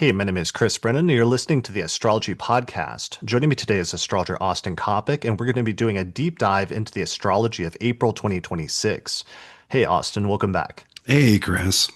Hey, my name is Chris Brennan. You're listening to the Astrology Podcast. Joining me today is astrologer Austin Coppock, and we're going to be doing a deep dive into the astrology of April 2026. Hey, Austin, welcome back. Hey, Chris.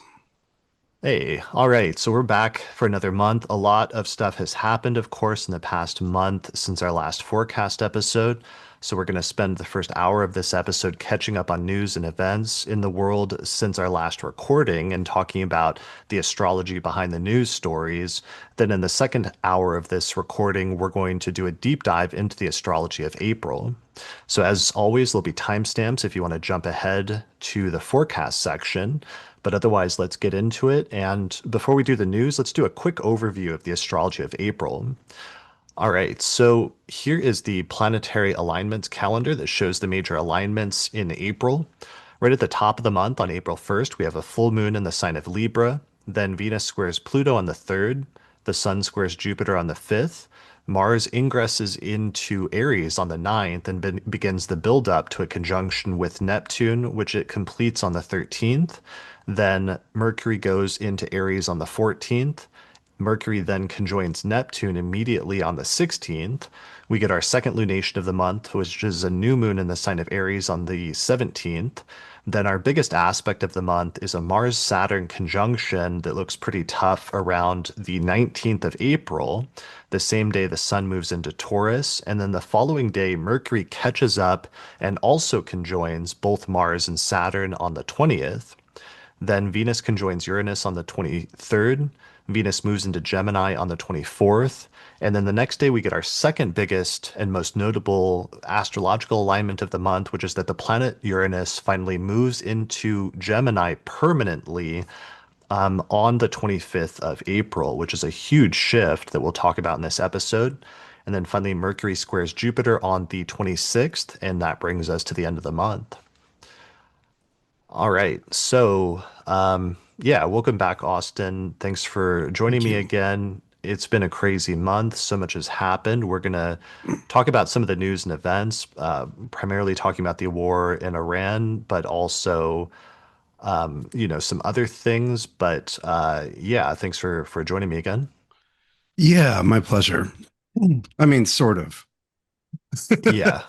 Hey, all right, so we're back for another month. A lot of stuff has happened, of course, in the past month since our last forecast episode. So we're going to spend the first hour of this episode catching up on news and events in the world since our last recording and talking about the astrology behind the news stories. Then in the second hour of this recording, we're going to do a deep dive into the astrology of April. So as always, there'll be timestamps if you want to jump ahead to the forecast section. But otherwise, let's get into it. And before we do the news, let's do a quick overview of the astrology of April. All right, so here is the planetary alignments calendar that shows the major alignments in April. Right at the top of the month on April 1st, we have a full moon in the sign of Libra. Then Venus squares Pluto on the 3rd. The Sun squares Jupiter on the 5th. Mars ingresses into Aries on the 9th and begins the build-up to a conjunction with Neptune, which it completes on the 13th. Then Mercury goes into Aries on the 14th. Mercury then conjoins Neptune immediately on the 16th. We get our second lunation of the month, which is a new moon in the sign of Aries on the 17th. Then our biggest aspect of the month is a Mars-Saturn conjunction that looks pretty tough around the 19th of April. The same day the sun moves into Taurus, and then the following day Mercury catches up and also conjoins both Mars and Saturn on the 20th. Then Venus conjoins Uranus on the 23rd. Venus moves into Gemini on the 24th. And then the next day, we get our second biggest and most notable astrological alignment of the month, which is that the planet Uranus finally moves into Gemini permanently on the 25th of April, which is a huge shift that we'll talk about in this episode. And then finally, Mercury squares Jupiter on the 26th, and that brings us to the end of the month. All right. So, yeah, welcome back, Austin. Thanks for joining Thank me you. again. It's been a crazy month. So much has happened. We're going to talk about some of the news and events, primarily talking about the war in Iran, but also, some other things. But yeah, thanks for joining me again. Yeah, my pleasure. I mean, sort of. Yeah.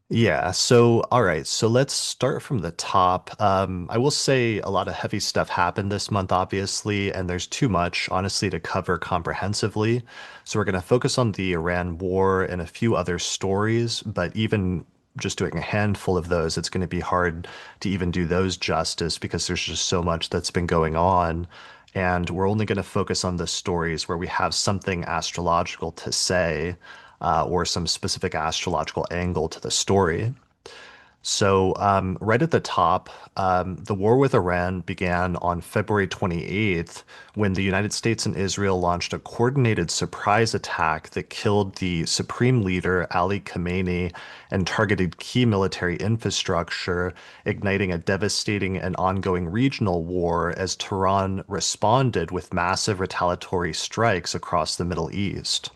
Yeah, so all right, so let's start from the top. I will say a lot of heavy stuff happened this month, obviously, and there's too much, honestly, to cover comprehensively. So we're going to focus on the Iran war and a few other stories, but even just doing a handful of those, it's going to be hard to even do those justice because there's just so much that's been going on. And we're only going to focus on the stories where we have something astrological to say or some specific astrological angle to the story. So, right at the top, the war with Iran began on February 28th when the United States and Israel launched a coordinated surprise attack that killed the supreme leader, Ali Khamenei, and targeted key military infrastructure, igniting a devastating and ongoing regional war as Tehran responded with massive retaliatory strikes across the Middle East.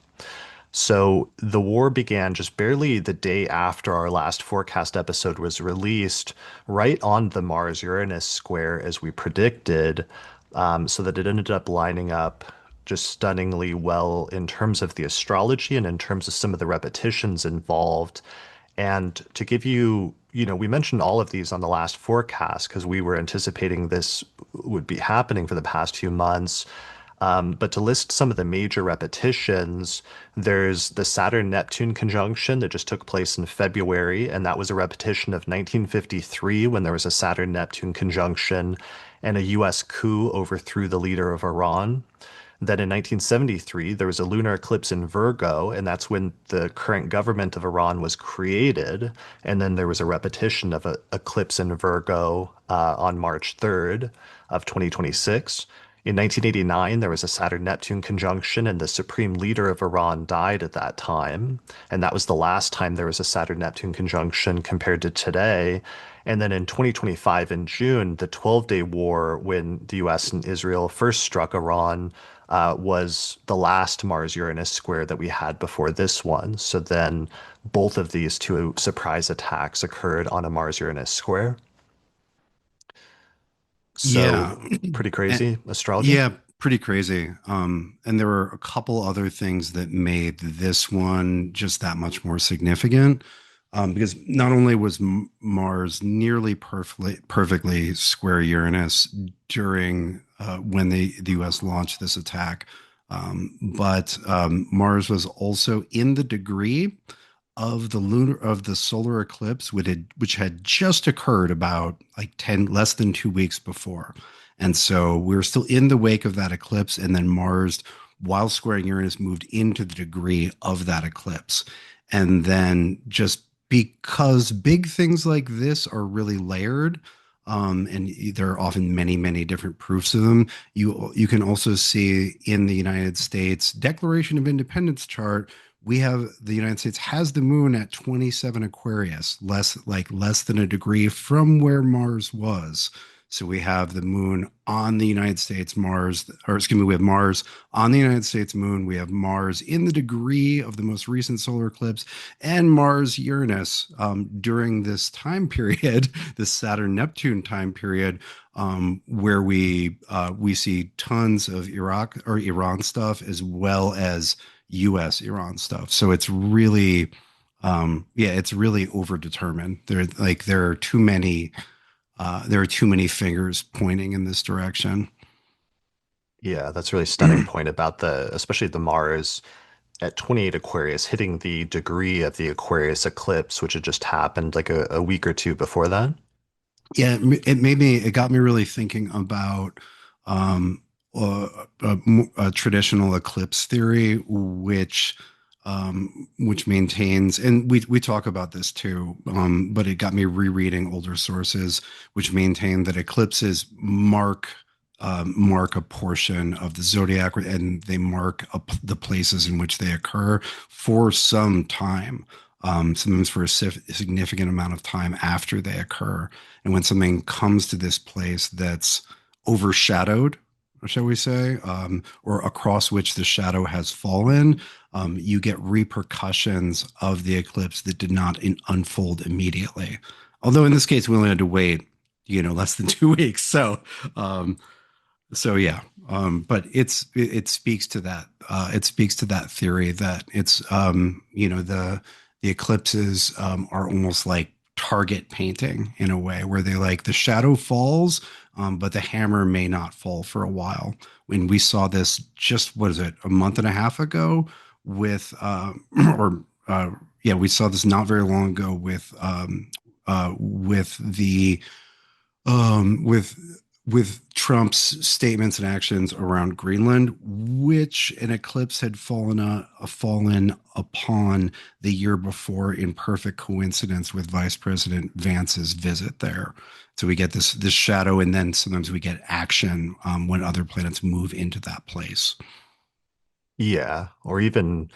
So the war began just barely the day after our last forecast episode was released, right on the Mars-Uranus square as we predicted, so that it ended up lining up just stunningly well in terms of the astrology and in terms of some of the repetitions involved. And to give you, we mentioned all of these on the last forecast because we were anticipating this would be happening for the past few months. But to list some of the major repetitions, there's the Saturn-Neptune conjunction that just took place in February, and that was a repetition of 1953 when there was a Saturn-Neptune conjunction and a US coup overthrew the leader of Iran. Then in 1973, there was a lunar eclipse in Virgo, and that's when the current government of Iran was created. And then there was a repetition of an eclipse in Virgo on March 3rd of 2026. In 1989, there was a Saturn-Neptune conjunction, and the supreme leader of Iran died at that time. And that was the last time there was a Saturn-Neptune conjunction compared to today. And then in 2025, in June, the 12-day war, when the US and Israel first struck Iran, was the last Mars-Uranus square that we had before this one. So then both of these two surprise attacks occurred on a Mars-Uranus square. Yeah. So pretty And crazy astrology. yeah, pretty crazy. And there were a couple other things that made this one just that much more significant. Because not only was Mars nearly perfectly square Uranus during when the U.S. launched this attack, but Mars was also in the degree of the solar eclipse, which had just occurred about like 10 less than 2 weeks before. And so we're still in the wake of that eclipse, and then Mars, while squaring Uranus, moved into the degree of that eclipse. And then just because big things like this are really layered, and there are often many, many different proofs of them. You can also see in the United States Declaration of Independence chart, we have the United States has the moon at 27 Aquarius, less than a degree from where Mars was. So we have the moon on the United States Mars, or excuse me, we have Mars on the United States moon. We have Mars in the degree of the most recent solar eclipse, and Mars-Uranus during this time period, this Saturn-Neptune time period, where we see tons of Iraq or Iran stuff as well as U.S. Iran stuff. So it's really, yeah, it's really overdetermined. There are too many fingers pointing in this direction. Yeah, that's a really stunning point about especially the Mars at 28 Aquarius hitting the degree of the Aquarius eclipse, which had just happened like a week or two before that. Yeah, it got me really thinking about um, a traditional eclipse theory, which maintains, and we talk about this too, but it got me rereading older sources, which maintain that eclipses mark a portion of the zodiac, and they mark the places in which they occur for some time. Sometimes for a significant amount of time after they occur. And when something comes to this place that's overshadowed, shall we say, or across which the shadow has fallen, you get repercussions of the eclipse that did not unfold immediately. Although in this case, we only had to wait, less than 2 weeks. So yeah, but it speaks to that. It speaks to that theory that it's the eclipses are almost like target painting in a way where they like the shadow falls, but the hammer may not fall for a while. When we saw this just what is it a month and a half ago with or yeah, we saw this not very long ago with the with Trump's statements and actions around Greenland, which an eclipse had fallen upon the year before in perfect coincidence with Vice President Vance's visit there. So we get this shadow, and then sometimes we get action when other planets move into that place. Yeah, or even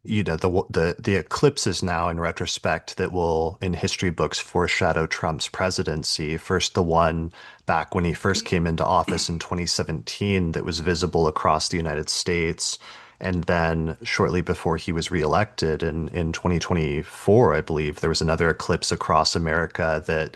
the eclipses now in retrospect that will in history books foreshadow Trump's presidency. First, the one back when he first came into office in 2017 that was visible across the United States, and then shortly before he was reelected in 2024, I believe there was another eclipse across America that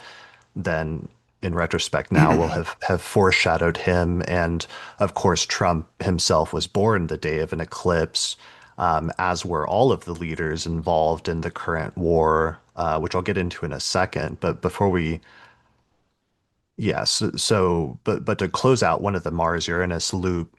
then in retrospect now will have foreshadowed him. And of course, Trump himself was born the day of an eclipse, as were all of the leaders involved in the current war, which I'll get into in a second. But before we Yes. But to close out one of the Mars-Uranus loop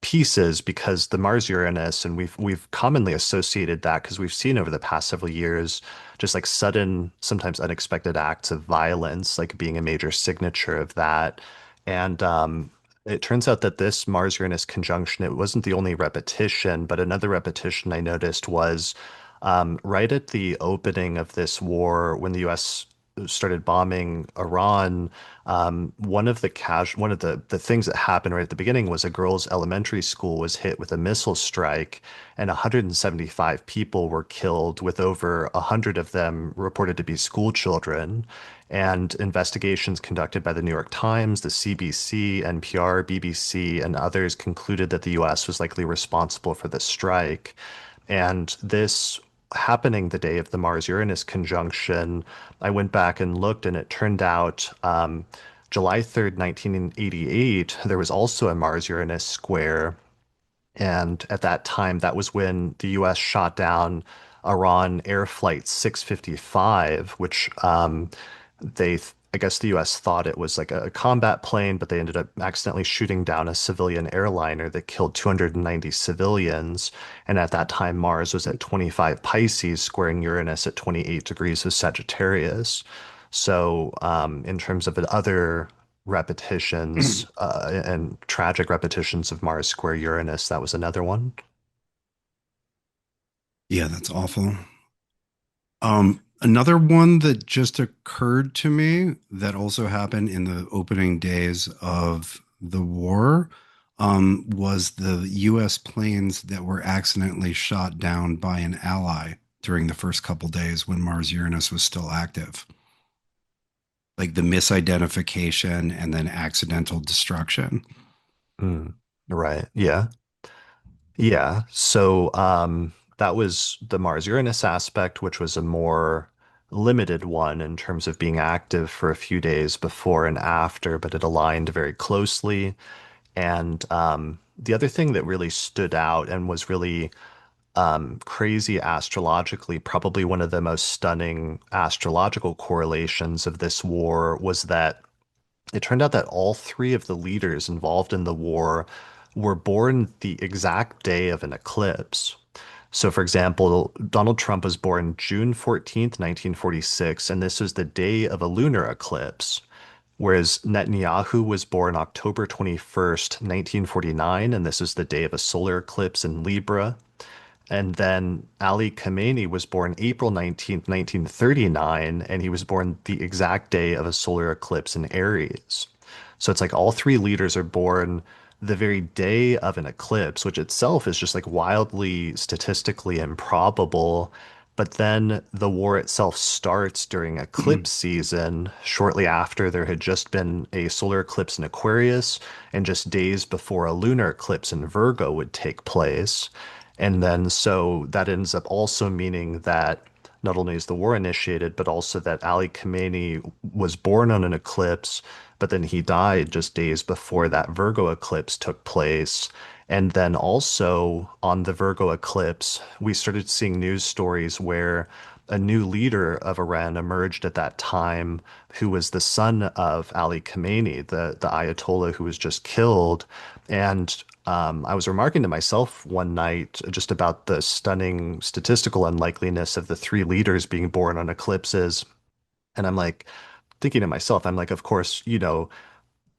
pieces, because the Mars-Uranus, and we've commonly associated that because we've seen over the past several years, just like sudden, sometimes unexpected acts of violence, like being a major signature of that. And it turns out that this Mars-Uranus conjunction, it wasn't the only repetition, but another repetition I noticed was right at the opening of this war when the U.S. started bombing Iran, one of the things that happened right at the beginning was a girls' elementary school was hit with a missile strike, and 175 people were killed, with over 100 of them reported to be school children. And investigations conducted by the New York Times, the CBC, NPR, BBC, and others concluded that the U.S. was likely responsible for the strike. And this happening the day of the Mars-Uranus conjunction, I went back and looked, and it turned out July 3rd, 1988, there was also a Mars-Uranus square. And at that time, that was when the US shot down Iran Air Flight 655, which I guess the US thought it was like a combat plane, but they ended up accidentally shooting down a civilian airliner that killed 290 civilians. And at that time, Mars was at 25 Pisces, squaring Uranus at 28 degrees of Sagittarius. So, in terms of other repetitions and tragic repetitions of Mars square Uranus. That was another one. Yeah, that's awful. Another one that just occurred to me that also happened in the opening days of the war was the US planes that were accidentally shot down by an ally during the first couple days when Mars Uranus was still active. Like the misidentification and then accidental destruction. Mm, right. Yeah. Yeah. So that was the Mars Uranus aspect, which was a more limited one in terms of being active for a few days before and after, but it aligned very closely. And the other thing that really stood out and was really crazy astrologically, probably one of the most stunning astrological correlations of this war was that it turned out that all three of the leaders involved in the war were born the exact day of an eclipse. So, for example, Donald Trump was born June 14th, 1946, and this was the day of a lunar eclipse. Whereas Netanyahu was born October 21st, 1949, and this is the day of a solar eclipse in Libra. And then Ali Khamenei was born April 19th, 1939, and he was born the exact day of a solar eclipse in Aries. So it's like all three leaders are born the very day of an eclipse, which itself is just like wildly statistically improbable. But then the war itself starts during eclipse season, shortly after there had just been a solar eclipse in Aquarius, and just days before a lunar eclipse in Virgo would take place. And then so that ends up also meaning that not only is the war initiated, but also that Ali Khamenei was born on an eclipse, but then he died just days before that Virgo eclipse took place. And then also on the Virgo eclipse, we started seeing news stories where a new leader of Iran emerged at that time, who was the son of Ali Khamenei, the Ayatollah who was just killed. And I was remarking to myself one night just about the stunning statistical unlikeliness of the three leaders being born on eclipses. And I'm like, thinking to myself, I'm like, of course,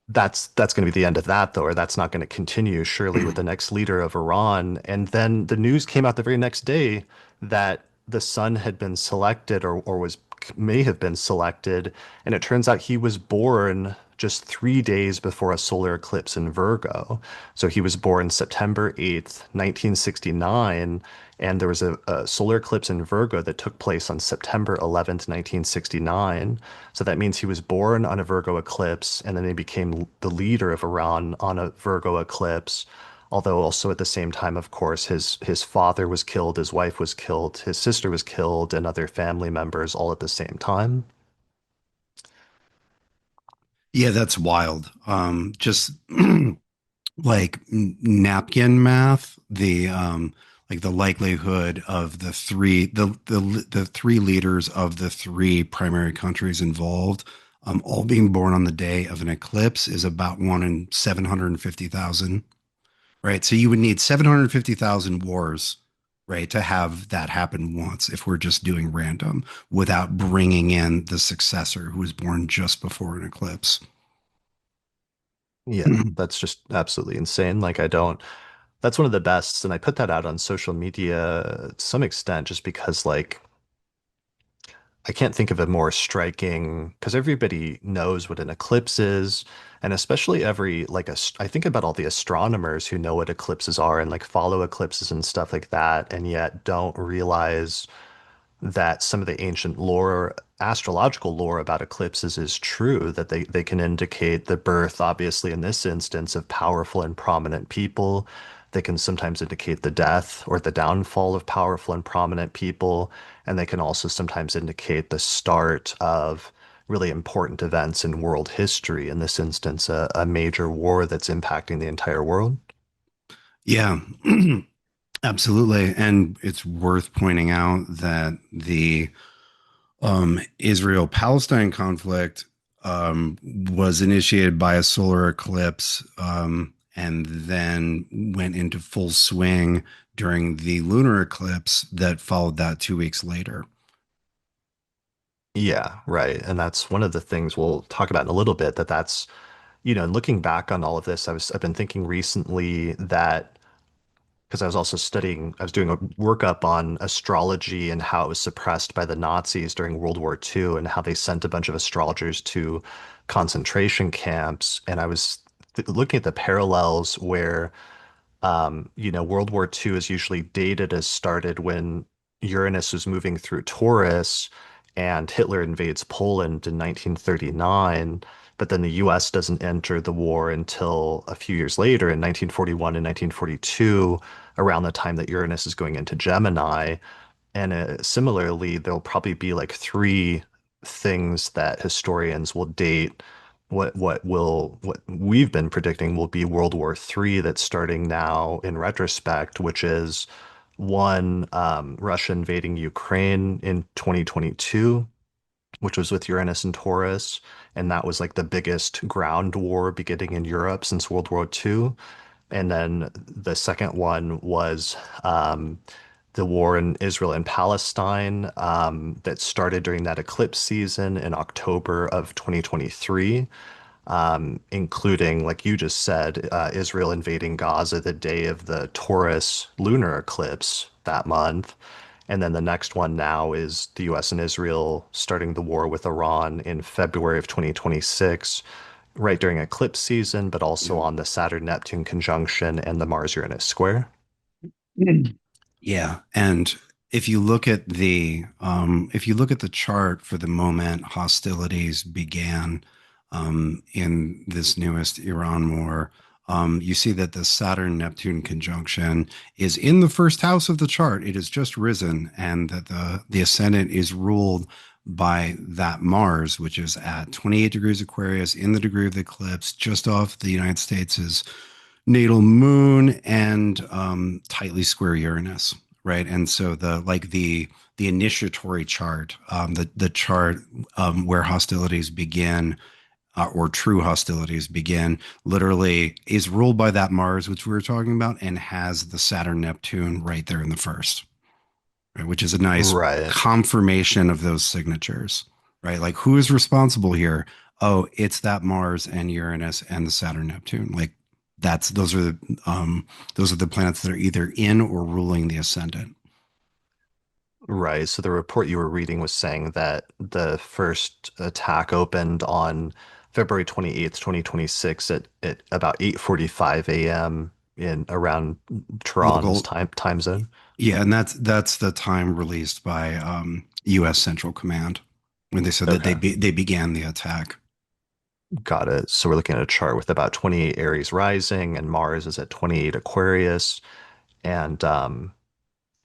that's going to be the end of that, though, or that's not going to continue, surely, with the next leader of Iran. And then the news came out the very next day that the son had been selected or was may have been selected. And it turns out he was born just 3 days before a solar eclipse in Virgo. So he was born September 8th, 1969. And there was a solar eclipse in Virgo that took place on September 11th, 1969. So that means he was born on a Virgo eclipse, and then he became the leader of Iran on a Virgo eclipse. Although also at the same time, of course, his father was killed, his wife was killed, his sister was killed, and other family members all at the same time. Yeah, that's wild. Just like napkin math, the like the likelihood of the three leaders of the three primary countries involved all being born on the day of an eclipse is about 1 in 750,000, right? So you would need 750,000 wars, right, to have that happen once if we're just doing random without bringing in the successor who was born just before an eclipse. Yeah, that's just absolutely insane. Like I don't, that's one of the best, and I put that out on social media to some extent just because like I can't think of a more striking because everybody knows what an eclipse is, and especially every like I think about all the astronomers who know what eclipses are and like follow eclipses and stuff like that, and yet don't realize that some of the ancient lore, astrological lore about eclipses is true, that they can indicate the birth, obviously in this instance, of powerful and prominent people. They can sometimes indicate the death or the downfall of powerful and prominent people. And they can also sometimes indicate the start of really important events in world history. In this instance, a major war that's impacting the entire world. Yeah, absolutely. And it's worth pointing out that the Israel-Palestine conflict was initiated by a solar eclipse and then went into full swing during the lunar eclipse that followed that 2 weeks later. Yeah, right. And that's one of the things we'll talk about in a little bit, that's, looking back on all of this, I've been thinking recently that because I was also studying, I was doing a workup on astrology and how it was suppressed by the Nazis during World War II and how they sent a bunch of astrologers to concentration camps. And I was looking at the parallels where World War II is usually dated as started when Uranus was moving through Taurus and Hitler invades Poland in 1939. But then the US doesn't enter the war until a few years later in 1941 and 1942, around the time that Uranus is going into Gemini. And similarly, there'll probably be like three things that historians will date what we've been predicting will be World War III that's starting now in retrospect, which is one, Russia invading Ukraine in 2022, which was with Uranus and Taurus, and that was like the biggest ground war beginning in Europe since World War II. And then the second one was the war in Israel and Palestine that started during that eclipse season in October of 2023, including, like you just said, Israel invading Gaza the day of the Taurus lunar eclipse that month. And then the next one now is the US and Israel starting the war with Iran in February of 2026, right during eclipse season, but also on the Saturn-Neptune conjunction and the Mars-Uranus square. Yeah, and if you look at the chart for the moment hostilities began in this newest Iran war, you see that the Saturn-Neptune conjunction is in the first house of the chart. It has just risen, and that the ascendant is ruled by that Mars, which is at 28 degrees Aquarius in the degree of the eclipse, just off the United States' natal moon and tightly square Uranus, right? And so the initiatory chart, the chart where hostilities begin or true hostilities begin, literally is ruled by that Mars, which we were talking about, and has the Saturn Neptune right there in the first, right? Which is a nice Right. confirmation of those signatures, right? Like who is responsible here? Oh, it's that Mars and Uranus and the Saturn Neptune. Like that's those are the planets that are either in or ruling the ascendant. Right. So the report you were reading was saying that the first attack opened on February 28th, 2026 at about 8:45 a.m. in around Tehran's Local, time zone. yeah, and that's the time released by U.S. Central Command when they said that Okay. they began the attack. Got it. So we're looking at a chart with about 28 Aries rising and Mars is at 28 Aquarius. And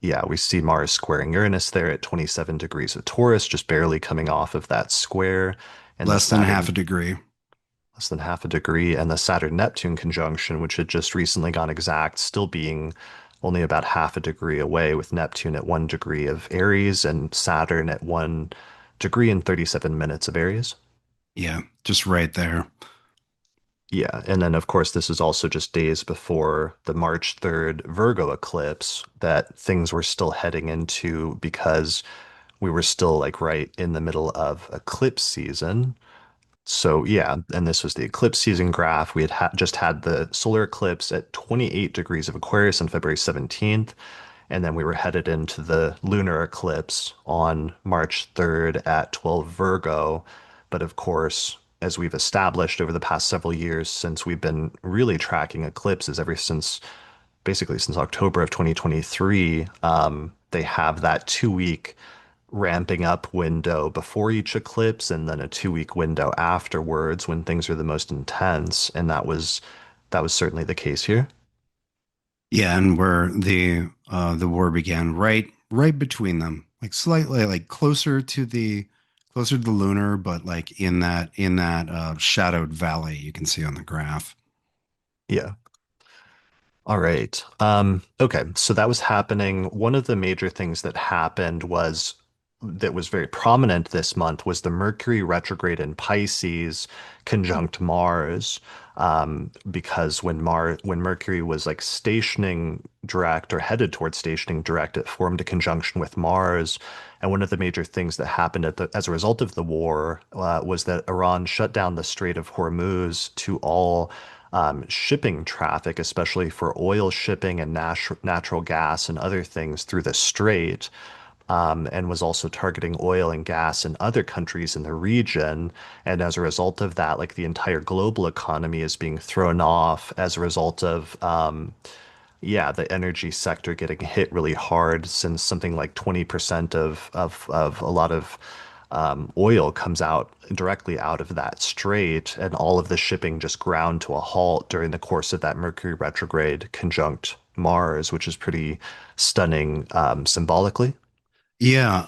yeah, we see Mars squaring Uranus there at 27 degrees of Taurus, just barely coming off of that square. And the Less than half a Saturn degree. less than half a degree, and the Saturn-Neptune conjunction, which had just recently gone exact, still being only about half a degree away, with Neptune at 1 degree of Aries and Saturn at 1 degree and 37 minutes of Aries. Yeah, just right there. Yeah, and then of course this is also just days before the March 3rd Virgo eclipse that things were still heading into because we were still like right in the middle of eclipse season. So yeah, and this was the eclipse season graph. We had just had the solar eclipse at 28 degrees of Aquarius on February 17th, and then we were headed into the lunar eclipse on March 3rd at 12 Virgo. But of course, as we've established over the past several years, since we've been really tracking eclipses ever since basically since October of 2023, they have that 2 week ramping up window before each eclipse and then a 2 week window afterwards when things are the most intense. And that was certainly the case here. Yeah, and where the war began, right between them, like slightly like closer to the lunar, but like in that shadowed valley you can see on the graph. Yeah. All right. Okay. So that was happening. One of the major things that happened was that was very prominent this month was the Mercury retrograde in Pisces conjunct Mars. Because when Mercury was like stationing direct or headed towards stationing direct, it formed a conjunction with Mars. And one of the major things that happened as a result of the war was that Iran shut down the Strait of Hormuz to all shipping traffic, especially for oil shipping and natural gas and other things through the strait, and was also targeting oil and gas in other countries in the region. And as a result of that, like the entire global economy is being thrown off as a result of yeah, the energy sector getting hit really hard since something like 20% of a lot of oil comes out directly out of that strait, and all of the shipping just ground to a halt during the course of that Mercury retrograde conjunct Mars, which is pretty stunning symbolically. Yeah,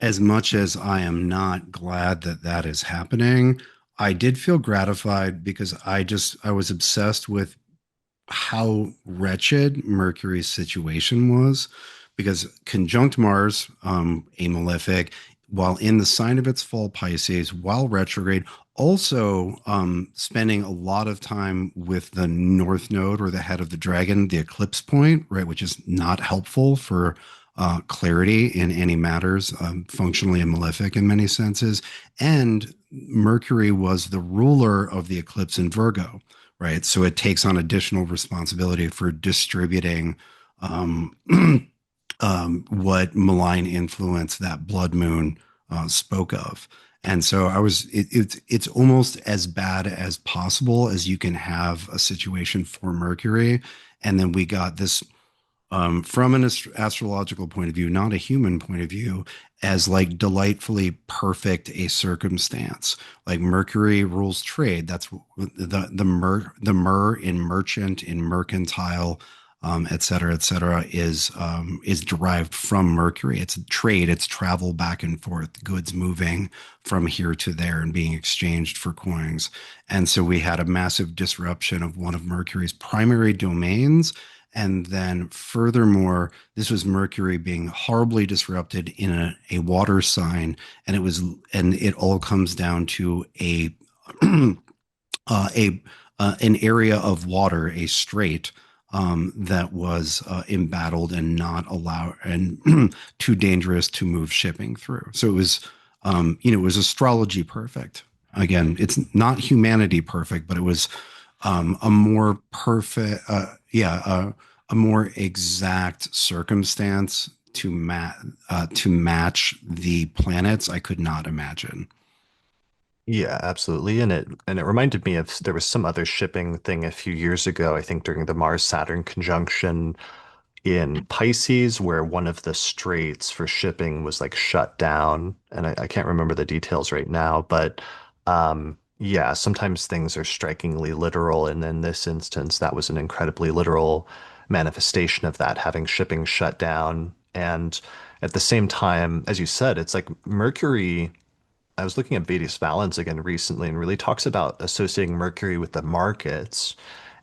as much as I am not glad that that is happening, I did feel gratified because I was obsessed with how wretched Mercury's situation was because conjunct Mars, a malefic, while in the sign of its fall Pisces, while retrograde, also spending a lot of time with the North Node or the head of the dragon, the eclipse point, right, which is not helpful for clarity in any matters, functionally a malefic in many senses. And Mercury was the ruler of the eclipse in Virgo, right? So it takes on additional responsibility for distributing um, what malign influence that blood moon spoke of. And so it's almost as bad as possible as you can have a situation for Mercury. And then we got this from an astrological point of view, not a human point of view, as like delightfully perfect a circumstance. Like Mercury rules trade. That's the mer in merchant, in mercantile, et cetera, is derived from Mercury. It's trade. It's travel back and forth, goods moving from here to there and being exchanged for coins. And so we had a massive disruption of one of Mercury's primary domains, and then, furthermore, this was Mercury being horribly disrupted in a water sign, and it all comes down to a an area of water, a strait that was embattled and not allowed and too dangerous to move shipping through. So it was, it was astrology perfect. Again, it's not humanity perfect, but it was a more perfect, a more exact circumstance to match the planets I could not imagine. Yeah, absolutely. And it reminded me of there was some other shipping thing a few years ago, I think during the Mars-Saturn conjunction in Pisces, where one of the straits for shipping was like shut down. And I can't remember the details right now, but yeah, sometimes things are strikingly literal. And in this instance, that was an incredibly literal manifestation of that, having shipping shut down. And at the same time, as you said, it's like Mercury. I was looking at Beatty's Valence again recently and really talks about associating Mercury with the markets.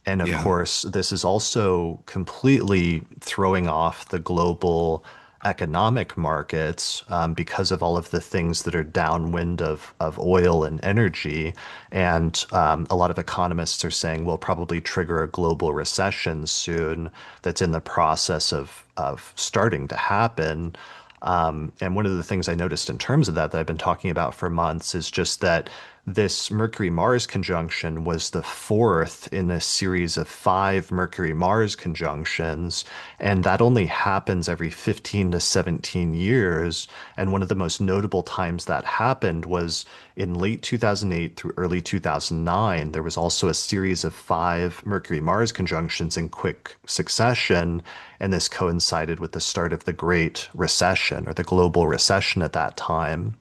And of Yeah. course, this is also completely throwing off the global economic markets because of all of the things that are downwind of oil and energy. And a lot of economists are saying we'll probably trigger a global recession soon that's in the process of starting to happen. And one of the things I noticed in terms of that I've been talking about for months is just that this Mercury-Mars conjunction was the fourth in a series of five Mercury-Mars conjunctions, and that only happens every 15 to 17 years. And one of the most notable times that happened was in late 2008 through early 2009. There was also a series of five Mercury-Mars conjunctions in quick succession, and this coincided with the start of the Great Recession or the global recession at that time.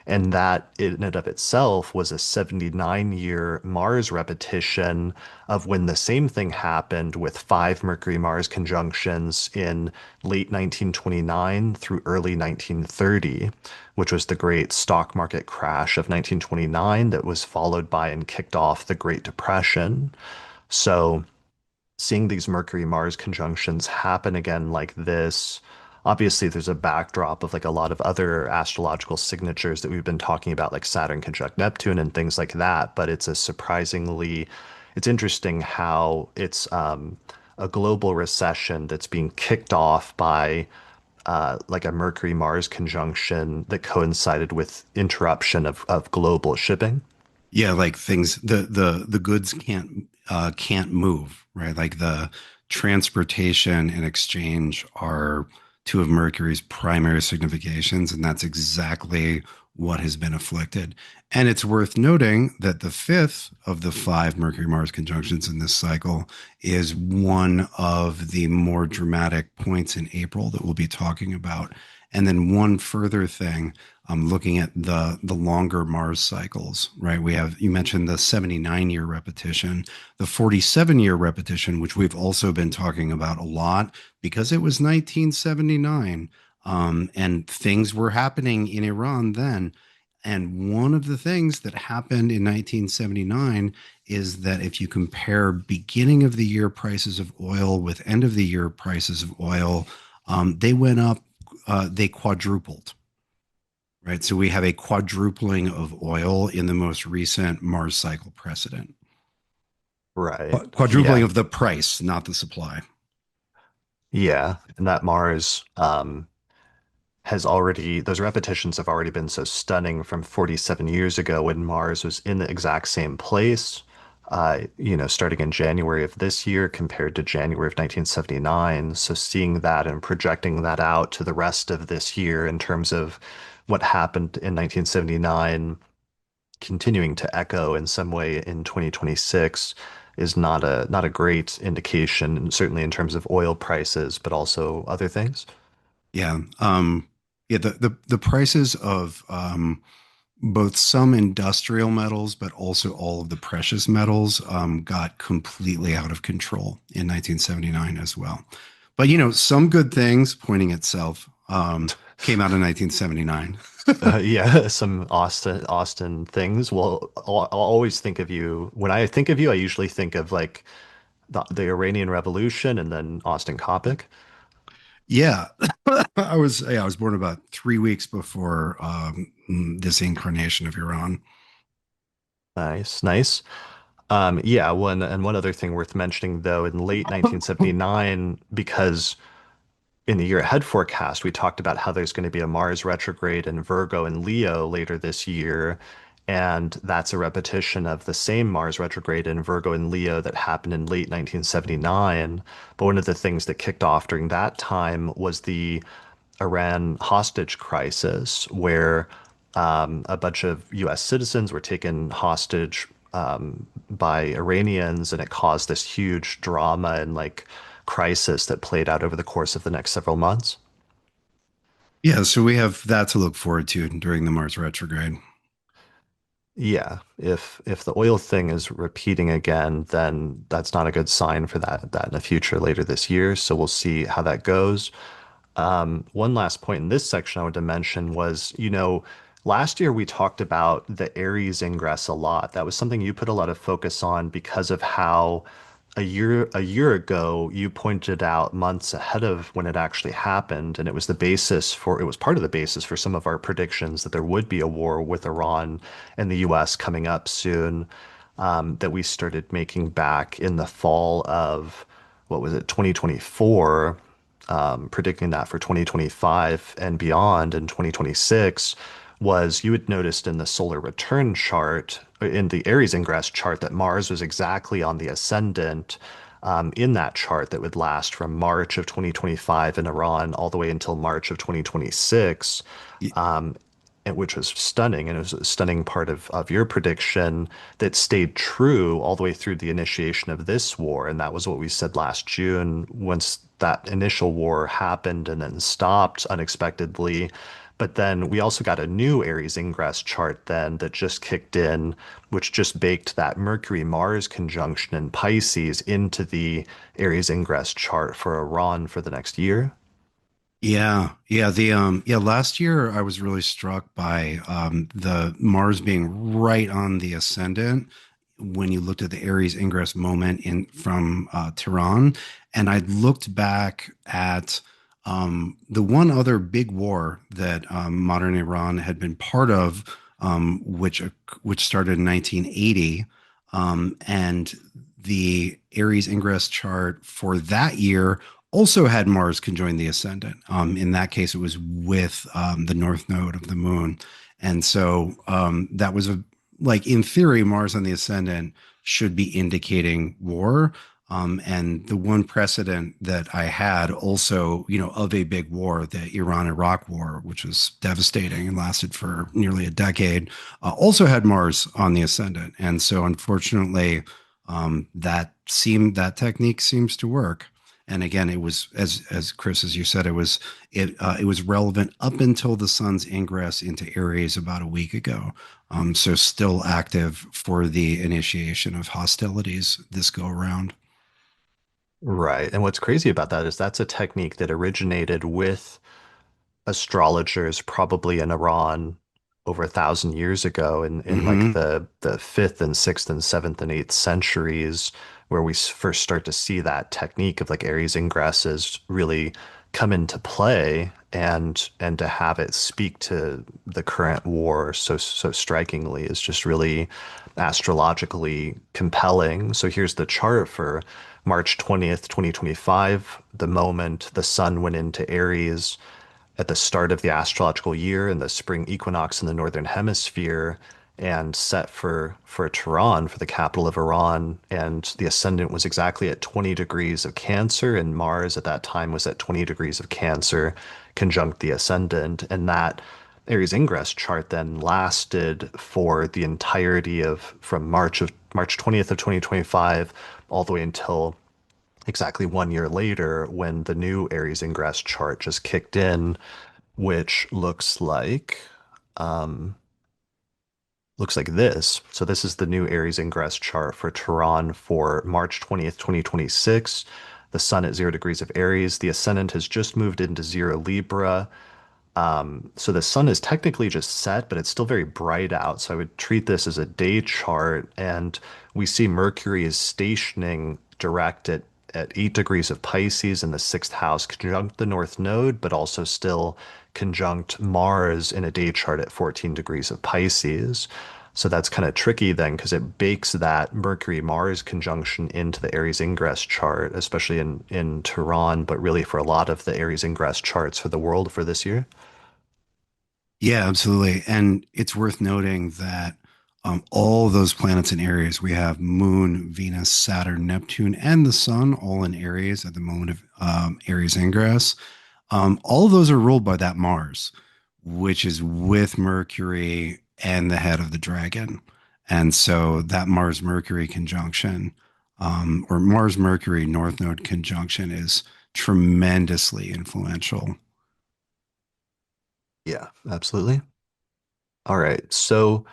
And that in and of itself was a 79-year Mars repetition of when the same thing happened with five Mercury-Mars conjunctions in late 1929 through early 1930, which was the great stock market crash of 1929 that was followed by and kicked off the Great Depression. So seeing these Mercury-Mars conjunctions happen again like this, obviously there's a backdrop of like a lot of other astrological signatures that we've been talking about, like Saturn conjunct Neptune and things like that. But it's interesting how it's a global recession that's being kicked off by like a Mercury-Mars conjunction that coincided with interruption of global shipping. Yeah, like things the goods can't move, right? Like the transportation and exchange are two of Mercury's primary significations, and that's exactly what has been afflicted. And it's worth noting that the fifth of the five Mercury-Mars conjunctions in this cycle is one of the more dramatic points in April that we'll be talking about. And then one further thing, looking at the longer Mars cycles, right? We have, you mentioned the 79-year repetition, the 47-year repetition, which we've also been talking about a lot because it was 1979, and things were happening in Iran then. And one of the things that happened in 1979 is that if you compare beginning of the year prices of oil with end of the year prices of oil, they went up, they quadrupled, right? So we have a quadrupling of oil in the most recent Mars cycle precedent. Right. Quadrupling Yeah. of the price, not the supply. Yeah. And that Mars those repetitions have already been so stunning from 47 years ago when Mars was in the exact same place, starting in January of this year compared to January of 1979. So seeing that and projecting that out to the rest of this year in terms of what happened in 1979, continuing to echo in some way in 2026 is not a great indication, and certainly in terms of oil prices, but also other things. Yeah. Yeah. The prices of both some industrial metals, but also all of the precious metals got completely out of control in 1979 as well. But, some good things pointing itself came out in 1979. Yeah, some Austin things. Well, I'll always think of you when I think of you. I usually think of like the Iranian Revolution and then Austin Coppock. Yeah, I was born about 3 weeks before this incarnation of Iran. Nice, nice. Yeah, one other thing worth mentioning though, in late 1979, because in the year ahead forecast, we talked about how there's going to be a Mars retrograde in Virgo and Leo later this year. And that's a repetition of the same Mars retrograde in Virgo and Leo that happened in late 1979. But one of the things that kicked off during that time was the Iran hostage crisis, where a bunch of US citizens were taken hostage by Iranians, and it caused this huge drama and like crisis that played out over the course of the next several months. Yeah, so we have that to look forward to during the Mars retrograde. Yeah, if the oil thing is repeating again, then that's not a good sign for that in the future later this year. So we'll see how that goes. One last point in this section I wanted to mention was, last year we talked about the Aries ingress a lot. That was something you put a lot of focus on because of how a year ago you pointed out months ahead of when it actually happened, and it was part of the basis for some of our predictions that there would be a war with Iran and the US coming up soon, that we started making back in the fall of what was it, 2024, predicting that for 2025 and beyond in 2026 was you had noticed in the solar return chart, in the Aries ingress chart, that Mars was exactly on the ascendant in that chart that would last from March of 2025 in Iran all the way until March of 2026, which was stunning. And it was a stunning part of your prediction that stayed true all the way through the initiation of this war. And that was what we said last June. Once that initial war happened and then stopped unexpectedly, But then we also got a new Aries ingress chart then that just kicked in, which just baked that Mercury-Mars conjunction in Pisces into the Aries ingress chart for Iran for the next year. Yeah, last year I was really struck by the Mars being right on the ascendant when you looked at the Aries ingress moment in from Tehran, and I looked back at the one other big war that modern Iran had been part of, which started in 1980, and the Aries ingress chart for that year also had Mars conjoin the ascendant. In that case, it was with the north node of the moon. And so that was like in theory, Mars on the ascendant should be indicating war. And the one precedent that I had also, of a big war, the Iran-Iraq war, which was devastating and lasted for nearly a decade, also had Mars on the ascendant. And so unfortunately, that technique seems to work. And again, it was as Chris, as you said, it was relevant up until the sun's ingress into Aries about a week ago. So still active for the initiation of hostilities this go around. Right. And what's crazy about that is that's a technique that originated with astrologers probably in Iran over 1,000 years ago in like Hmm. the fifth and sixth and seventh and eighth centuries, where we first start to see that technique of like Aries ingresses really come into play and to have it speak to the current war so strikingly is just really astrologically compelling. So here's the chart for March 20th, 2025, the moment the sun went into Aries at the start of the astrological year in the spring equinox in the northern hemisphere and set for Tehran, for the capital of Iran. And the ascendant was exactly at 20 degrees of Cancer, and Mars at that time was at 20 degrees of Cancer, conjunct the ascendant. And that Aries ingress chart then lasted for the entirety of from March 20th of 2025 all the way until exactly 1 year later when the new Aries ingress chart just kicked in, which looks like this. So this is the new Aries ingress chart for Tehran for March 20th, 2026. The sun at 0 degrees of Aries. The ascendant has just moved into zero Libra. So the sun is technically just set, but it's still very bright out. So I would treat this as a day chart. And we see Mercury is stationing direct at 8 degrees of Pisces in the sixth house, conjunct the North Node, but also still conjunct Mars in a day chart at 14 degrees of Pisces. So that's kind of tricky then because it bakes that Mercury-Mars conjunction into the Aries ingress chart, especially in Tehran, but really for a lot of the Aries ingress charts for the world for this year. Yeah, absolutely. And it's worth noting that all those planets in Aries, we have Moon, Venus, Saturn, Neptune, and the Sun all in Aries at the moment of Aries ingress. All of those are ruled by that Mars, which is with Mercury and the head of the dragon. And so that Mars Mercury conjunction, or Mars Mercury North Node conjunction, is tremendously influential. Yeah, absolutely. All right. So,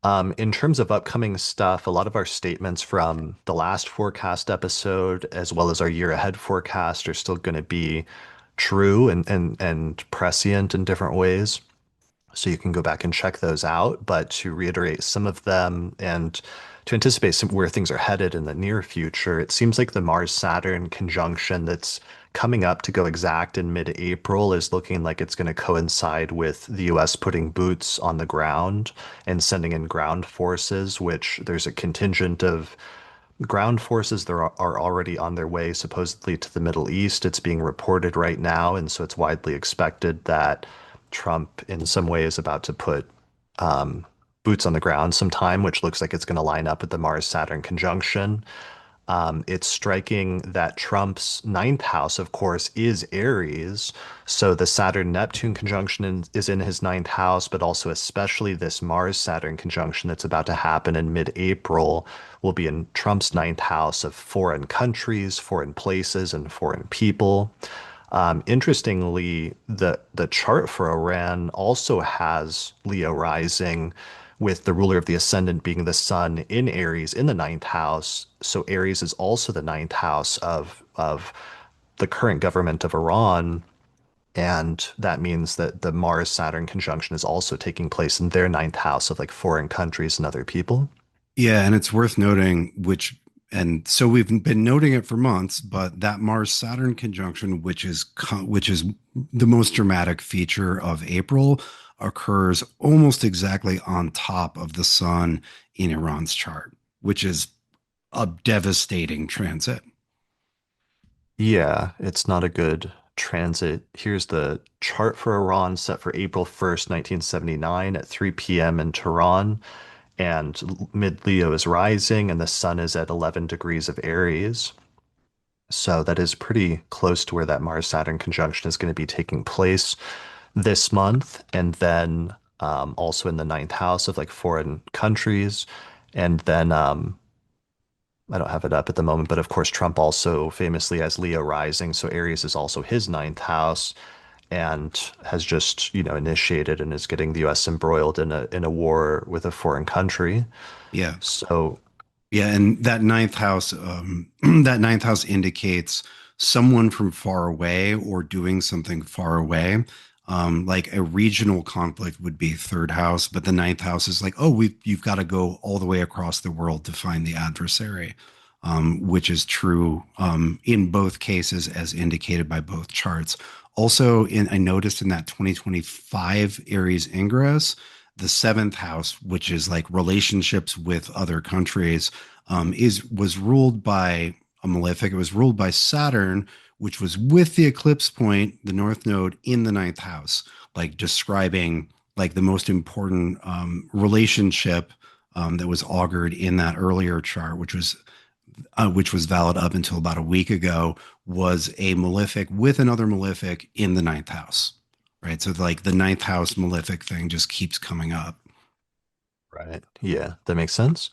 in terms of upcoming stuff, a lot of our statements from the last forecast episode, as well as our year ahead forecast, are still going to be true and prescient in different ways. So you can go back and check those out. But to reiterate some of them and to anticipate some where things are headed in the near future, it seems like the Mars-Saturn conjunction that's coming up to go exact in mid-April is looking like it's going to coincide with the US putting boots on the ground and sending in ground forces, which there's a contingent of ground forces that are already on their way supposedly to the Middle East. It's being reported right now, and so it's widely expected that Trump, in some way, is about to put boots on the ground sometime, which looks like it's going to line up with the Mars-Saturn conjunction. It's striking that Trump's ninth house, of course, is Aries. So the Saturn-Neptune conjunction is in his ninth house, but also especially this Mars-Saturn conjunction that's about to happen in mid-April will be in Trump's ninth house of foreign countries, foreign places, and foreign people. Interestingly, the chart for Iran also has Leo rising, with the ruler of the ascendant being the sun in Aries in the ninth house. So Aries is also the ninth house of the current government of Iran. And that means that the Mars-Saturn conjunction is also taking place in their ninth house of like foreign countries and other people. Yeah, and it's worth noting and so we've been noting it for months, but that Mars-Saturn conjunction, which is the most dramatic feature of April, occurs almost exactly on top of the sun in Iran's chart, which is a devastating transit. Yeah, it's not a good transit. Here's the chart for Iran set for April 1st, 1979 at 3 p.m. in Tehran. And mid Leo is rising, and the sun is at 11 degrees of Aries. So that is pretty close to where that Mars-Saturn conjunction is going to be taking place this month. And then also in the ninth house of like foreign countries. And then I don't have it up at the moment, but of course, Trump also famously has Leo rising. So Aries is also his ninth house and has just, initiated and is getting the US embroiled in a war with a foreign country. Yeah. So, Yeah, and that ninth house, that ninth house indicates someone from far away or doing something far away. Like a regional conflict would be third house, but the ninth house is like, oh, you've got to go all the way across the world to find the adversary, which is true in both cases, as indicated by both charts. Also, I noticed in that 2025 Aries ingress, the seventh house, which is like relationships with other countries, is was ruled by a malefic. It was ruled by Saturn, which was with the eclipse point, the North Node, in the ninth house, like describing like the most important relationship that was augured in that earlier chart, which was valid up until about a week ago, was a malefic with another malefic in the ninth house. Right. So like the ninth house malefic thing just keeps coming up. right. Yeah, that makes sense.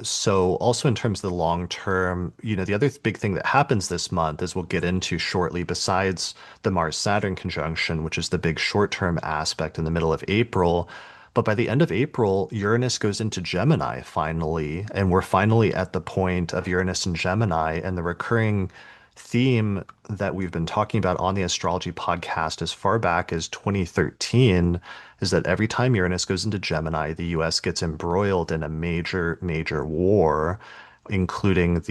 So also in terms of the long term, the other big thing that happens this month, as we'll get into shortly, besides the Mars-Saturn conjunction, which is the big short-term aspect in the middle of April, but by the end of April, Uranus goes into Gemini finally, and we're finally at the point of Uranus and Gemini, and the recurring theme that we've been talking about on the astrology podcast as far back as 2013 is that every time Uranus goes into Gemini, the US gets embroiled in a major, major war, including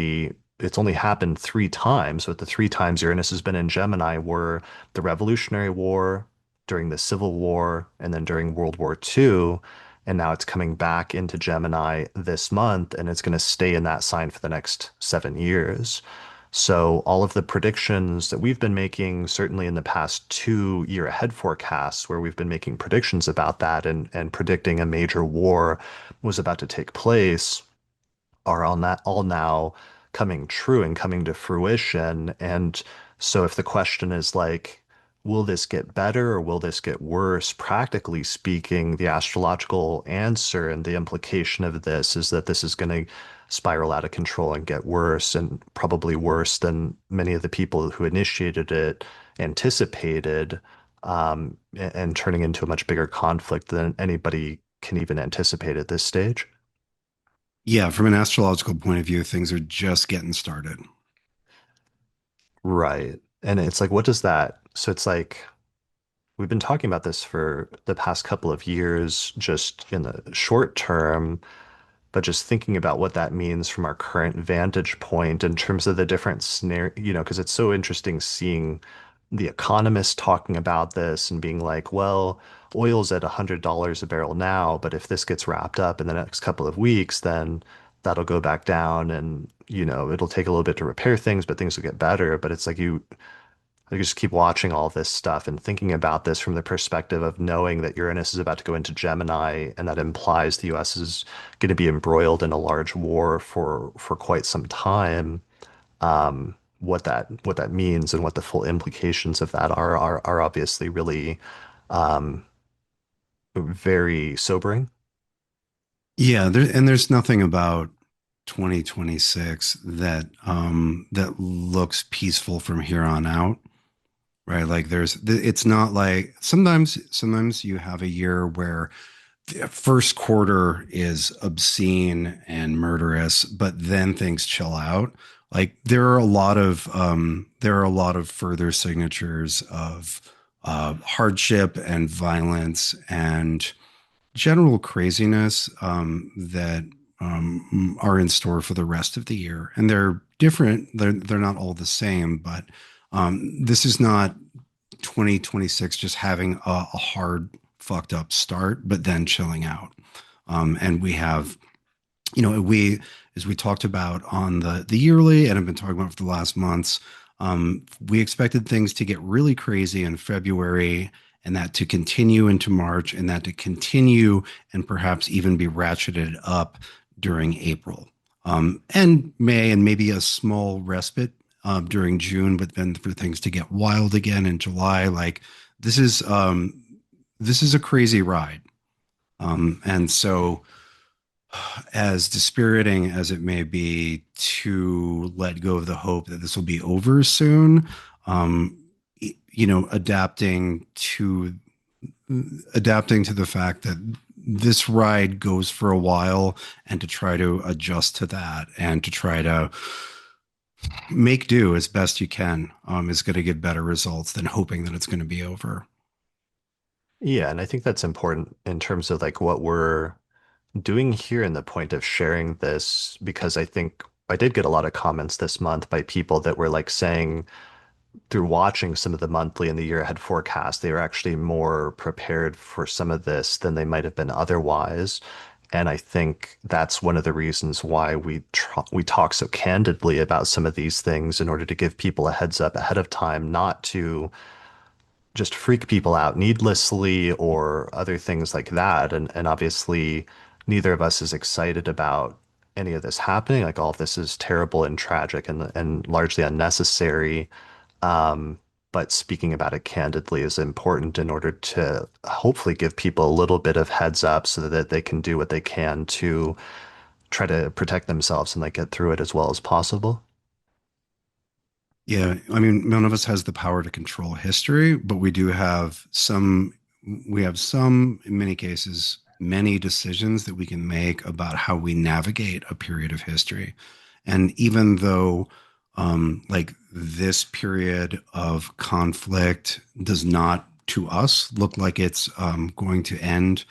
it's only happened three times, but the three times Uranus has been in Gemini were the Revolutionary War, during the Civil War, and then during World War II. And now it's coming back into Gemini this month, and it's going to stay in that sign for the next 7 years. So all of the predictions that we've been making, certainly in the past 2 year ahead forecasts, where we've been making predictions about that and predicting a major war was about to take place, are all now coming true and coming to fruition. And so if the question is like, will this get better or will this get worse? Practically speaking, the astrological answer and the implication of this is that this is going to spiral out of control and get worse, and probably worse than many of the people who initiated it anticipated, and turning into a much bigger conflict than anybody can even anticipate at this stage. Yeah, from an astrological point of view, things are just getting started. Right. And it's like, what does that? So it's like, we've been talking about this for the past couple of years, just in the short term, but just thinking about what that means from our current vantage point in terms of the different scenario, because it's so interesting seeing the economists talking about this and being like, well, oil's at $100 a barrel now, but if this gets wrapped up in the next couple of weeks, then that'll go back down and, it'll take a little bit to repair things, but things will get better. But it's like I just keep watching all this stuff and thinking about this from the perspective of knowing that Uranus is about to go into Gemini, and that implies the US is going to be embroiled in a large war for quite some time. What that means and what the full implications of that are obviously really very sobering. Yeah, and there's nothing about 2026 that looks peaceful from here on out, right? Like it's not like sometimes you have a year where the first quarter is obscene and murderous, but then things chill out. Like there are a lot of further signatures of hardship and violence and general craziness that are in store for the rest of the year, and they're different. They're not all the same, but this is not 2026 just having a hard fucked up start, but then chilling out. And we have, we as we talked about on the yearly, and I've been talking about for the last months, we expected things to get really crazy in February, and that to continue into March, and that to continue and perhaps even be ratcheted up during April, and May, and maybe a small respite during June, but then for things to get wild again in July. Like this is um, this is a crazy ride, and so as dispiriting as it may be to let go of the hope that this will be over soon, um, adapting to the fact that this ride goes for a while, and to try to adjust to that and to try to make do as best you can, is going to give better results than hoping that it's going to be over. Yeah, and I think that's important in terms of like what we're doing here and the point of sharing this, because I think I did get a lot of comments this month by people that were like saying through watching some of the monthly and the year ahead forecast, they were actually more prepared for some of this than they might have been otherwise. And I think that's one of the reasons why we talk so candidly about some of these things in order to give people a heads up ahead of time, not to just freak people out needlessly or other things like that. And obviously, neither of us is excited about any of this happening. Like all of this is terrible and tragic and largely unnecessary. Um, but speaking about it candidly is important in order to hopefully give people a little bit of heads up so that they can do what they can to try to protect themselves and like get through it as well as possible. Yeah, I mean, none of us has the power to control history, but we have some, in many cases, many decisions that we can make about how we navigate a period of history. And even though, like this period of conflict does not, to us, look like it's going to end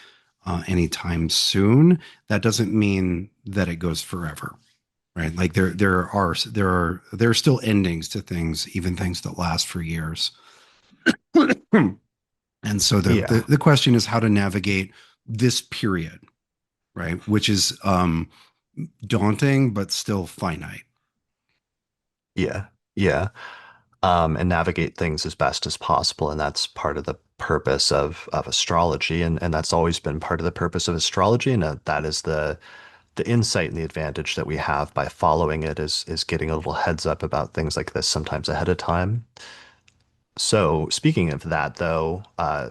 anytime soon, that doesn't mean that it goes forever, right? Like there are still endings to things, even things that last for years. And so Yeah. the question is how to navigate this period, right? Which is daunting but still finite. Yeah. Yeah. And navigate things as best as possible. And that's part of the purpose of astrology. And that's always been part of the purpose of astrology. And that is the insight and the advantage that we have by following it is getting a little heads up about things like this sometimes ahead of time. So speaking of that, though,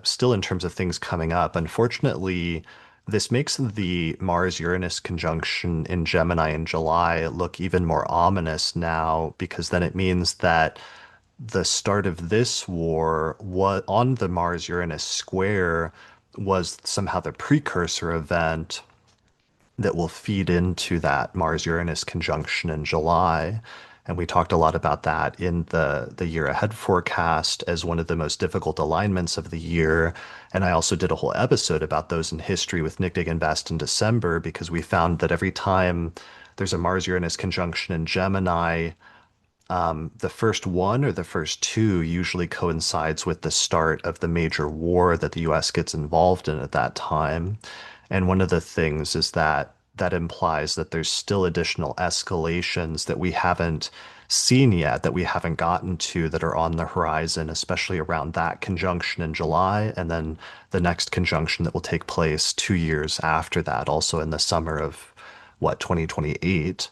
still in terms of things coming up, unfortunately, this makes the Mars-Uranus conjunction in Gemini in July look even more ominous now, because then it means that the start of this war was on the Mars-Uranus square was somehow the precursor event that will feed into that Mars-Uranus conjunction in July. And we talked a lot about that in the year ahead forecast as one of the most difficult alignments of the year. And I also did a whole episode about those in history with Nick Dig Invest in December, because we found that every time there's a Mars-Uranus conjunction in Gemini, the first one or the first two usually coincides with the start of the major war that the US gets involved in at that time. And one of the things is that that implies that there's still additional escalations that we haven't seen yet, that we haven't gotten to, that are on the horizon, especially around that conjunction in July, and then the next conjunction that will take place 2 years after that, also in the summer of 2028.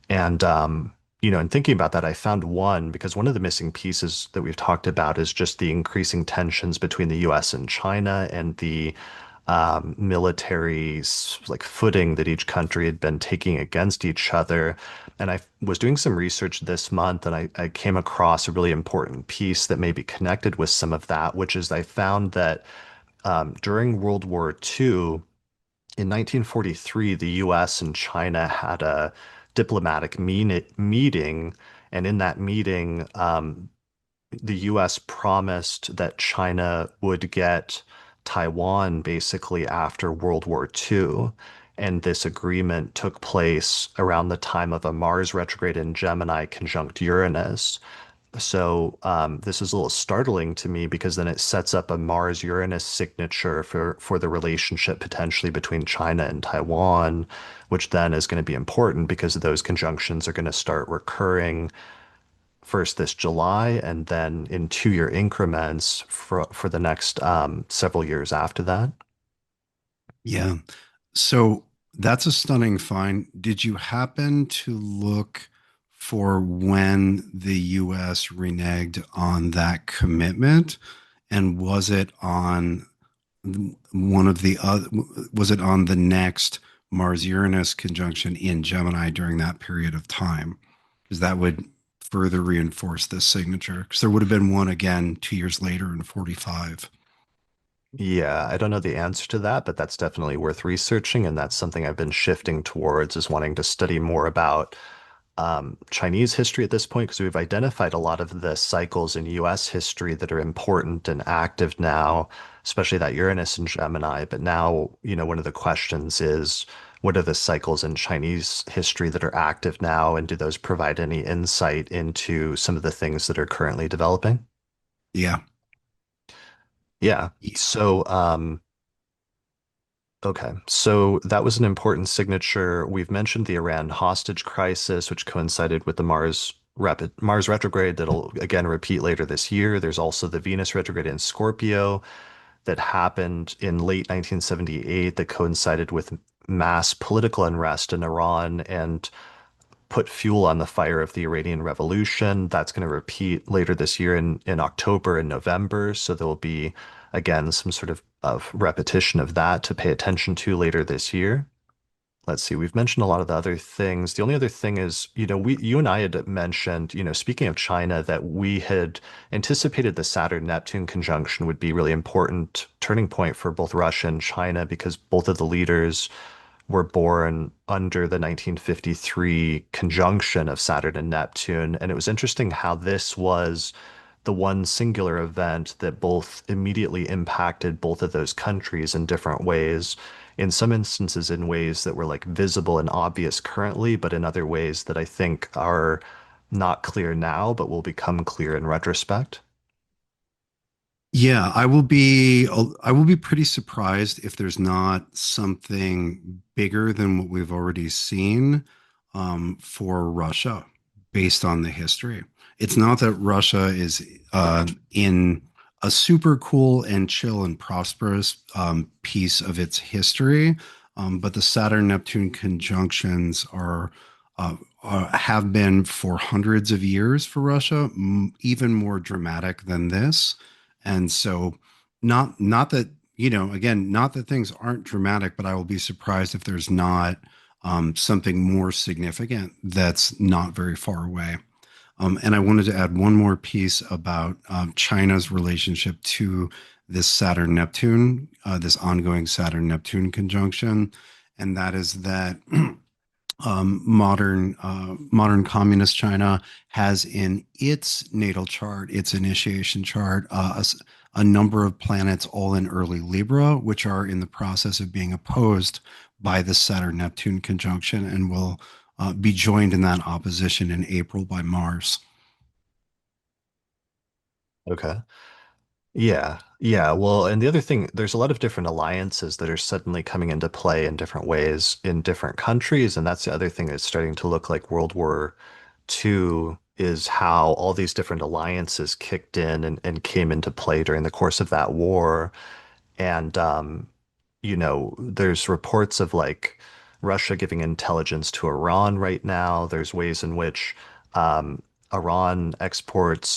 And in thinking about that, I found one because one of the missing pieces that we've talked about is just the increasing tensions between the US and China and the military like footing that each country had been taking against each other. And I was doing some research this month, and I came across a really important piece that may be connected with some of that, which is I found that during World War II, in 1943, the US and China had a diplomatic meeting. And in that meeting, the US promised that China would get Taiwan basically after World War II. And this agreement took place around the time of a Mars retrograde in Gemini conjunct Uranus. So this is a little startling to me because then it sets up a Mars-Uranus signature for the relationship potentially between China and Taiwan, which then is going to be important because those conjunctions are going to start recurring first this July and then in 2 year increments for the next several years after that. Yeah. So that's a stunning find. Did you happen to look for when the US reneged on that commitment? And was it on one of the other, was it on the next Mars-Uranus conjunction in Gemini during that period of time? Because that would further reinforce this signature. Because there would have been one again 2 years later in 45. Yeah, I don't know the answer to that, but that's definitely worth researching, and that's something I've been shifting towards is wanting to study more about Chinese history at this point because we've identified a lot of the cycles in US history that are important and active now, especially that Uranus and Gemini. But now, one of the questions is what are the cycles in Chinese history that are active now, and do those provide any insight into some of the things that are currently developing? Yeah. Yeah. So, okay, so that was an important signature. We've mentioned the Iran hostage crisis, which coincided with the Mars retrograde that'll again repeat later this year. There's also the Venus retrograde in Scorpio that happened in late 1978 that coincided with mass political unrest in Iran and put fuel on the fire of the Iranian Revolution. That's going to repeat later this year in October and November. So there will be, again, some sort of repetition of that to pay attention to later this year. Let's see, we've mentioned a lot of the other things. The only other thing is, you and I had mentioned, speaking of China, that we had anticipated the Saturn-Neptune conjunction would be really important turning point for both Russia and China because both of the leaders were born under the 1953 conjunction of Saturn and Neptune. And it was interesting how this was the one singular event that both immediately impacted both of those countries in different ways. In some instances, in ways that were like visible and obvious currently, but in other ways that I think are not clear now, but will become clear in retrospect. Yeah, I will be pretty surprised if there's not something bigger than what we've already seen for Russia based on the history. It's not that Russia is in a super cool and chill and prosperous piece of its history, but the Saturn-Neptune conjunctions have been for hundreds of years for Russia, even more dramatic than this. And so not that, again, not that things aren't dramatic, but I will be surprised if there's not something more significant that's not very far away. And I wanted to add one more piece about China's relationship to this Saturn-Neptune, this ongoing Saturn-Neptune conjunction, and that is that modern communist China has in its natal chart, its initiation chart, a number of planets all in early Libra, which are in the process of being opposed by the Saturn-Neptune conjunction and will be joined in that opposition in April by Mars. Okay. Yeah, yeah. Well, and the other thing, there's a lot of different alliances that are suddenly coming into play in different ways in different countries, and that's the other thing that's starting to look like World War II is how all these different alliances kicked in and came into play during the course of that war. And there's reports of like Russia giving intelligence to Iran right now. There's ways in which um, Iran exported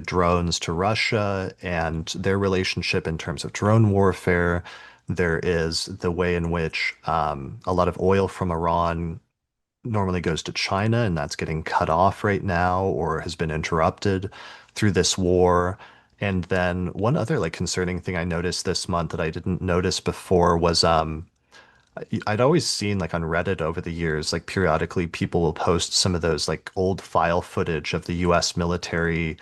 drones to Russia and their relationship in terms of drone warfare. There is the way in which a lot of oil from Iran normally goes to China, and that's getting cut off right now or has been interrupted through this war. And then one other like concerning thing I noticed this month that I didn't notice before was I'd always seen like on Reddit over the years, like periodically people will post some of those like old file footage of the US military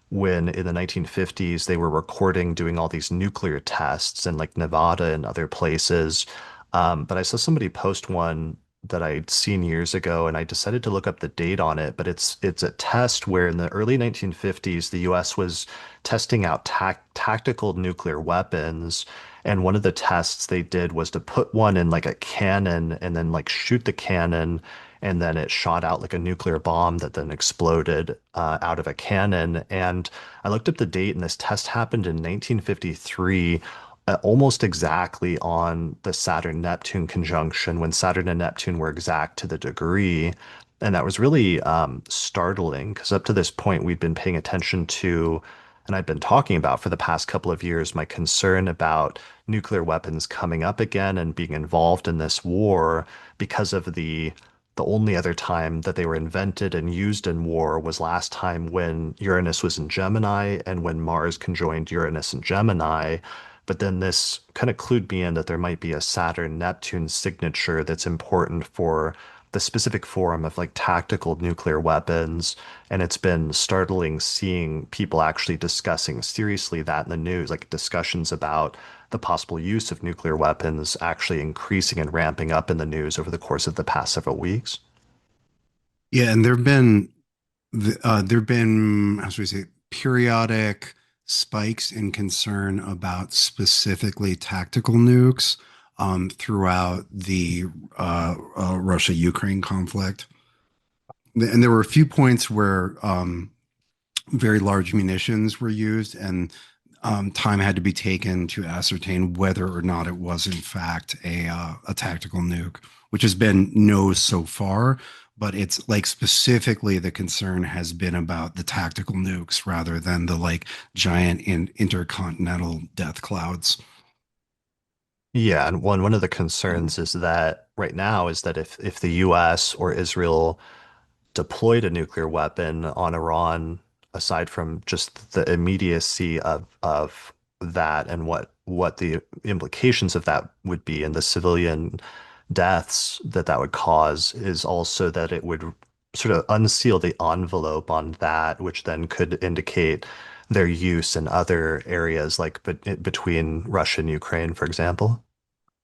when in the 1950s they were recording doing all these nuclear tests in like Nevada and other places. But I saw somebody post one that I'd seen years ago, and I decided to look up the date on it. But it's a test where in the early 1950s the U.S. was testing out tactical nuclear weapons. And one of the tests they did was to put one in like a cannon and then like shoot the cannon and then it shot out like a nuclear bomb that then exploded out of a cannon. And I looked up the date, and this test happened in 1953, almost exactly on the Saturn-Neptune conjunction, when Saturn and Neptune were exact to the degree. And that was really startling because up to this point, we'd been paying attention to, and I'd been talking about for the past couple of years, my concern about nuclear weapons coming up again and being involved in this war because of the only other time that they were invented and used in war was last time when Uranus was in Gemini and when Mars conjoined Uranus and Gemini. But then this kind of clued me in that there might be a Saturn-Neptune signature that's important for the specific form of like tactical nuclear weapons. And it's been startling seeing people actually discussing seriously that in the news, like discussions about the possible use of nuclear weapons actually increasing and ramping up in the news over the course of the past several weeks. Yeah, and there've been, how should we say, periodic spikes in concern about specifically tactical nukes throughout the Russia-Ukraine conflict. And there were a few points where very large munitions were used, and time had to be taken to ascertain whether or not it was in fact a tactical nuke, which has been no so far. But it's like specifically the concern has been about the tactical nukes rather than the like giant intercontinental death clouds. Yeah, and one of the concerns is that right now is that if the US or Israel deployed a nuclear weapon on Iran, aside from just the immediacy of that and what the implications of that would be and the civilian deaths that that would cause, is also that it would sort of unseal the envelope on that, which then could indicate their use in other areas like between Russia and Ukraine, for example.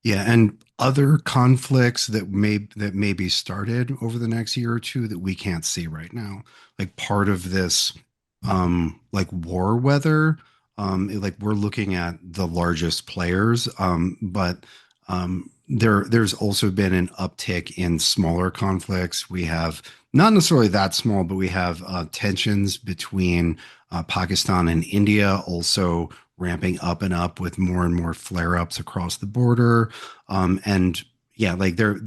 Yeah, and other conflicts that may be started over the next year or two that we can't see right now. Like part of this like war weather, like we're looking at the largest players, but there's also been an uptick in smaller conflicts. We have not necessarily that small, but we have tensions between Pakistan and India also ramping up and up with more and more flare-ups across the border. And yeah, like they're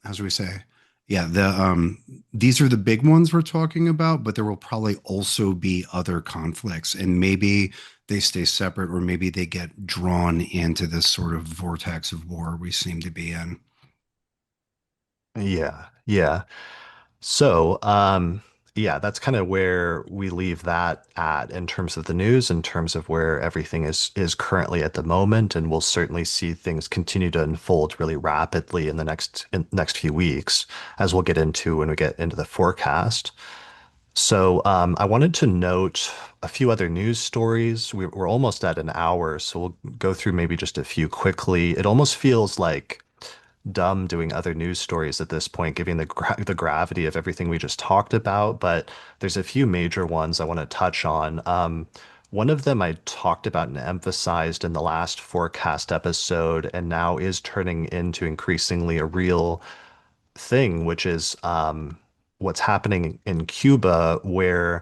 how should we say? Yeah, these are the big ones we're talking about, but there will probably also be other conflicts, and maybe they stay separate, or maybe they get drawn into this sort of vortex of war we seem to be in. Yeah, yeah. So, yeah, that's kind of where we leave that at in terms of the news, in terms of where everything is currently at the moment, and we'll certainly see things continue to unfold really rapidly in the next few weeks, as we'll get into when we get into the forecast. So, I wanted to note a few other news stories. We're almost at an hour, so we'll go through maybe just a few quickly. It almost feels like dumb doing other news stories at this point, given the gravity of everything we just talked about. But there's a few major ones I want to touch on. One of them I talked about and emphasized in the last forecast episode, and now is turning into increasingly a real thing, which is what's happening in Cuba, where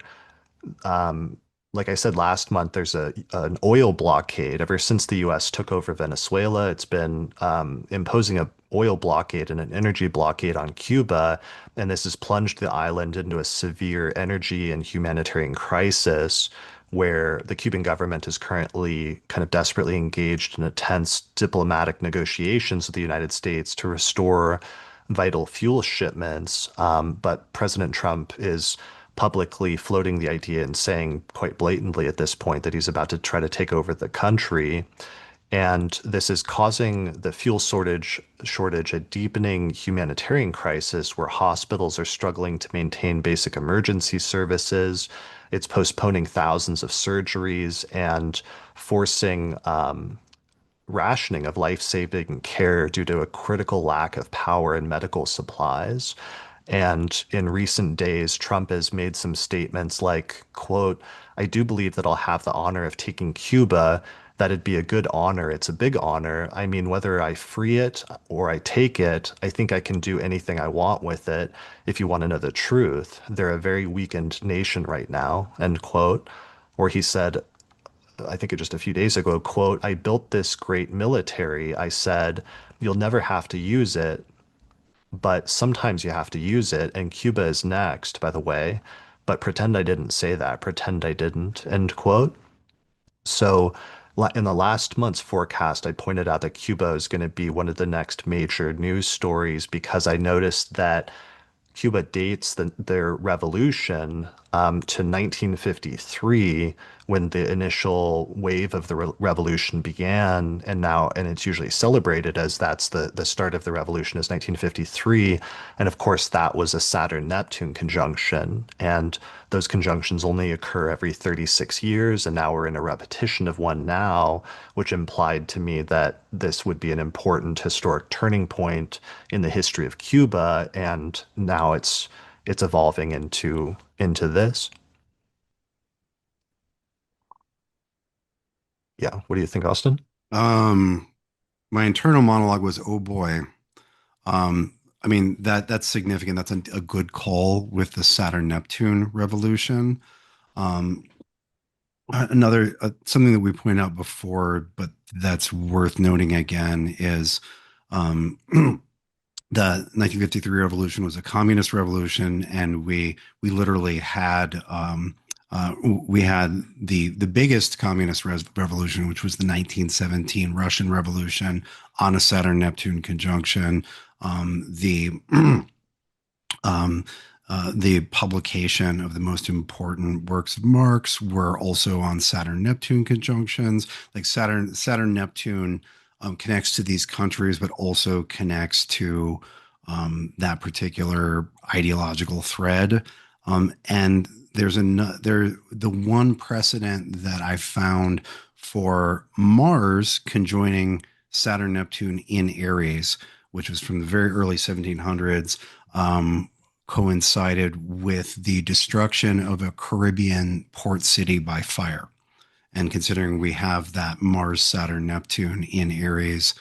like I said last month, there's a an oil blockade. Ever since the U.S. took over Venezuela, it's been imposing oil blockade and an energy blockade on Cuba, and this has plunged the island into a severe energy and humanitarian crisis where the Cuban government is currently kind of desperately engaged in tense diplomatic negotiations with the United States to restore vital fuel shipments. But President Trump is publicly floating the idea and saying quite blatantly at this point that he's about to try to take over the country. And this is causing the fuel shortage, a deepening humanitarian crisis where hospitals are struggling to maintain basic emergency services. It's postponing thousands of surgeries and forcing rationing of life-saving care due to a critical lack of power and medical supplies. And in recent days, Trump has made some statements like, quote, I do believe that I'll have the honor of taking Cuba. That'd be a good honor. It's a big honor. I mean, whether I free it or I take it, I think I can do anything I want with it. If you want to know the truth, they're a very weakened nation right now, end quote. Or he said, I think just a few days ago, quote, I built this great military. I said, you'll never have to use it, but sometimes you have to use it. And Cuba is next, by the way. But pretend I didn't say that. Pretend I didn't, end quote. So in the last month's forecast, I pointed out that Cuba is going to be one of the next major news stories because I noticed that Cuba dates their revolution to 1953 when the initial wave of the revolution began, and it's usually celebrated as that's the start of the revolution is 1953, and of course that was a Saturn-Neptune conjunction, and those conjunctions only occur every 36 years, and now we're in a repetition of one now, which implied to me that this would be an important historic turning point in the history of Cuba, and now it's evolving into this. Yeah. What do you think, Austin? Um, my internal monologue was, oh boy. I mean that's significant. That's a good call with the Saturn-Neptune revolution. Um, Another something that we pointed out before, but that's worth noting again, is um, the 1953 revolution was a communist revolution, and we literally had we had the biggest communist revolution, which was the 1917 Russian Revolution on a Saturn Neptune conjunction. The um, the publication of the most important works of Marx were also on Saturn Neptune conjunctions. Like Saturn Neptune connects to these countries, but also connects to that particular ideological thread. And the one precedent that I found for Mars conjoining Saturn Neptune in Aries, which was from the very early 1700s, coincided with the destruction of a Caribbean port city by fire. And considering we have that Mars, Saturn, Neptune in Aries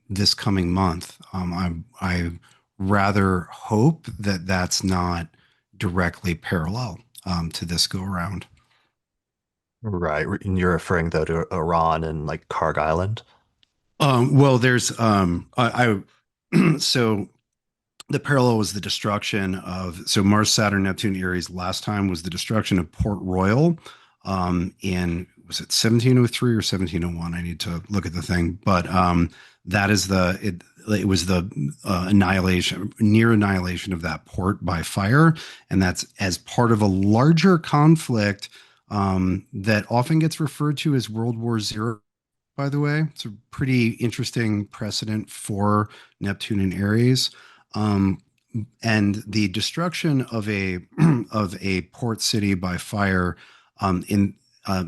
this coming month, I rather hope that that's not directly parallel to this go around. Right. And you're referring though to Iran and like Karg Island. Well, there's so the parallel was the destruction of Mars, Saturn, Neptune, Aries last time was the destruction of Port Royal in was it 1703 or 1701? I need to look at the thing, but that is it was the near annihilation of that port by fire, and that's as part of a larger conflict that often gets referred to as World War Zero. By the way, it's a pretty interesting precedent for Neptune and Aries. Um, and the destruction of a of a port city by fire in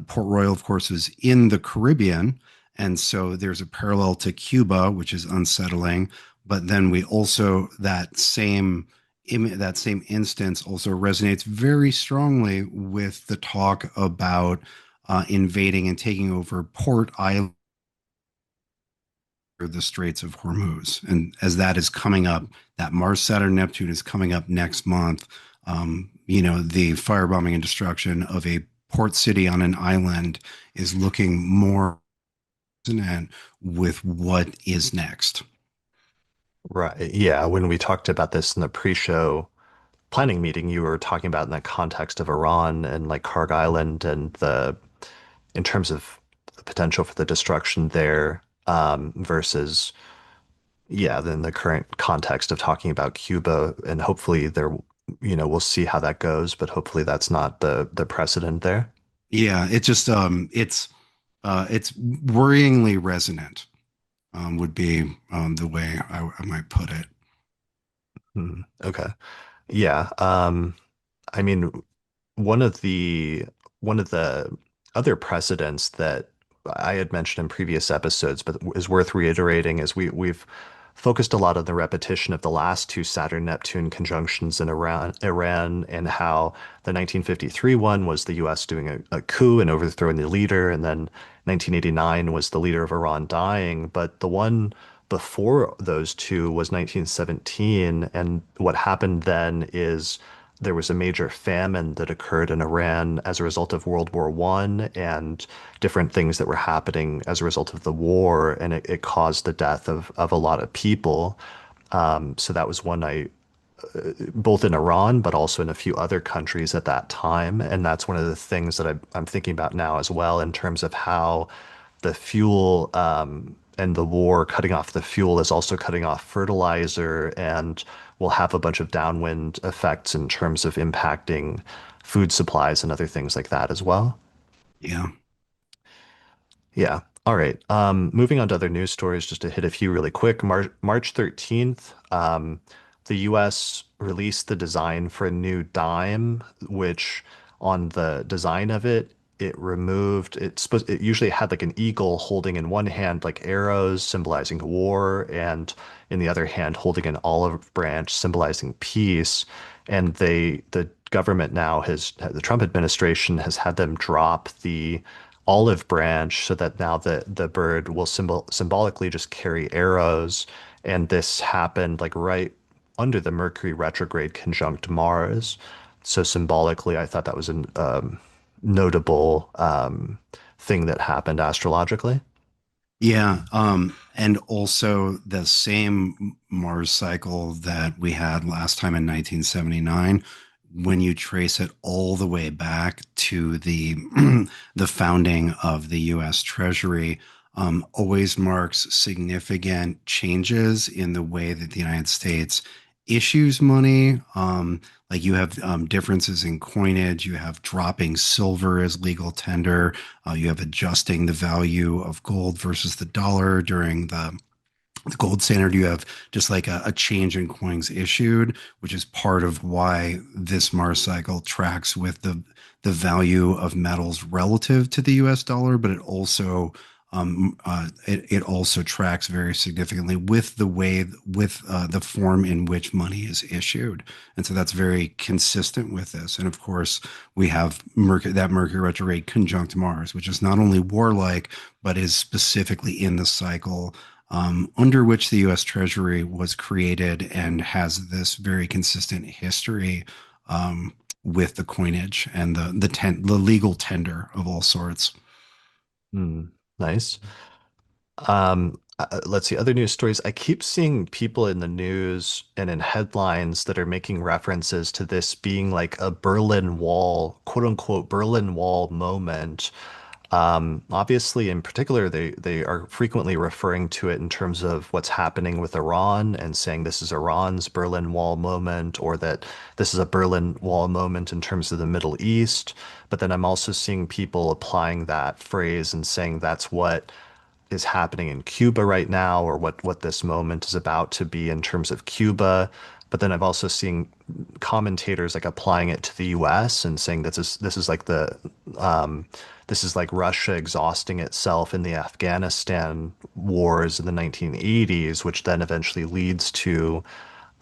Port Royal, of course, is in the Caribbean, and so there's a parallel to Cuba, which is unsettling. But then we also that same instance also resonates very strongly with the talk about invading and taking over Port Island, the Straits of Hormuz. And as that is coming up, that Mars, Saturn, Neptune is coming up next month. The firebombing and destruction of a port city on an island is looking more resonant with what is next. Right. Yeah. When we talked about this in the pre-show planning meeting, you were talking about in the context of Iran and like Karg Island and in terms of the potential for the destruction there, versus, yeah, then the current context of talking about Cuba and hopefully we'll see how that goes, but hopefully that's not the precedent there. Yeah, it just it's worryingly resonant, would be the way I might put it. Hmm. Okay. Yeah. I mean, one of the one of the other precedents that I had mentioned in previous episodes, but is worth reiterating, is we've focused a lot on the repetition of the last two Saturn-Neptune conjunctions in Iran, and how the 1953 one was the U.S. doing a coup and overthrowing the leader, and then 1989 was the leader of Iran dying. But the one before those two was 1917, and what happened then is there was a major famine that occurred in Iran as a result of World War I and different things that were happening as a result of the war, and it caused the death of a lot of people. So that was one I both in Iran, but also in a few other countries at that time. And that's one of the things that I'm thinking about now as well, in terms of how the fuel and the war cutting off the fuel is also cutting off fertilizer and will have a bunch of downwind effects in terms of impacting food supplies and other things like that as well. Yeah. Yeah. All right. Moving on to other news stories, just to hit a few really quick. March 13th, the US released the design for a new dime, which on the design of it, it usually had like an eagle holding in one hand like arrows symbolizing war, and in the other hand holding an olive branch symbolizing peace. And the government now the Trump administration has had them drop the olive branch so that now the bird will symbolically just carry arrows. And this happened like right under the Mercury retrograde conjunct Mars. So symbolically, I thought that was a notable thing that happened astrologically. Yeah, and also the same Mars cycle that we had last time in 1979, when you trace it all the way back to the the founding of the U.S. Treasury, always marks significant changes in the way that the United States issues money. Like you have differences in coinage, you have dropping silver as legal tender, you have adjusting the value of gold versus the dollar during the gold standard. You have just like a change in coins issued, which is part of why this Mars cycle tracks with the value of metals relative to the U.S. dollar, but it also tracks very significantly with the form in which money is issued, and so that's very consistent with this. And of course, we have Mercury retrograde conjunct Mars, which is not only warlike but is specifically in the cycle under which the U.S. Treasury was created and has this very consistent history with the coinage and the legal tender of all sorts. Hmm. Nice. Let's see, other news stories. I keep seeing people in the news and in headlines that are making references to this being like a Berlin Wall, quote unquote, Berlin Wall moment. Obviously, in particular, they are frequently referring to it in terms of what's happening with Iran and saying this is Iran's Berlin Wall moment, or that this is a Berlin Wall moment in terms of the Middle East. But then I'm also seeing people applying that phrase and saying that's what is happening in Cuba right now, or what this moment is about to be in terms of Cuba. But then I've also seen commentators like applying it to the US and saying this is like this is like Russia exhausting itself in the Afghanistan wars in the 1980s, which then eventually leads to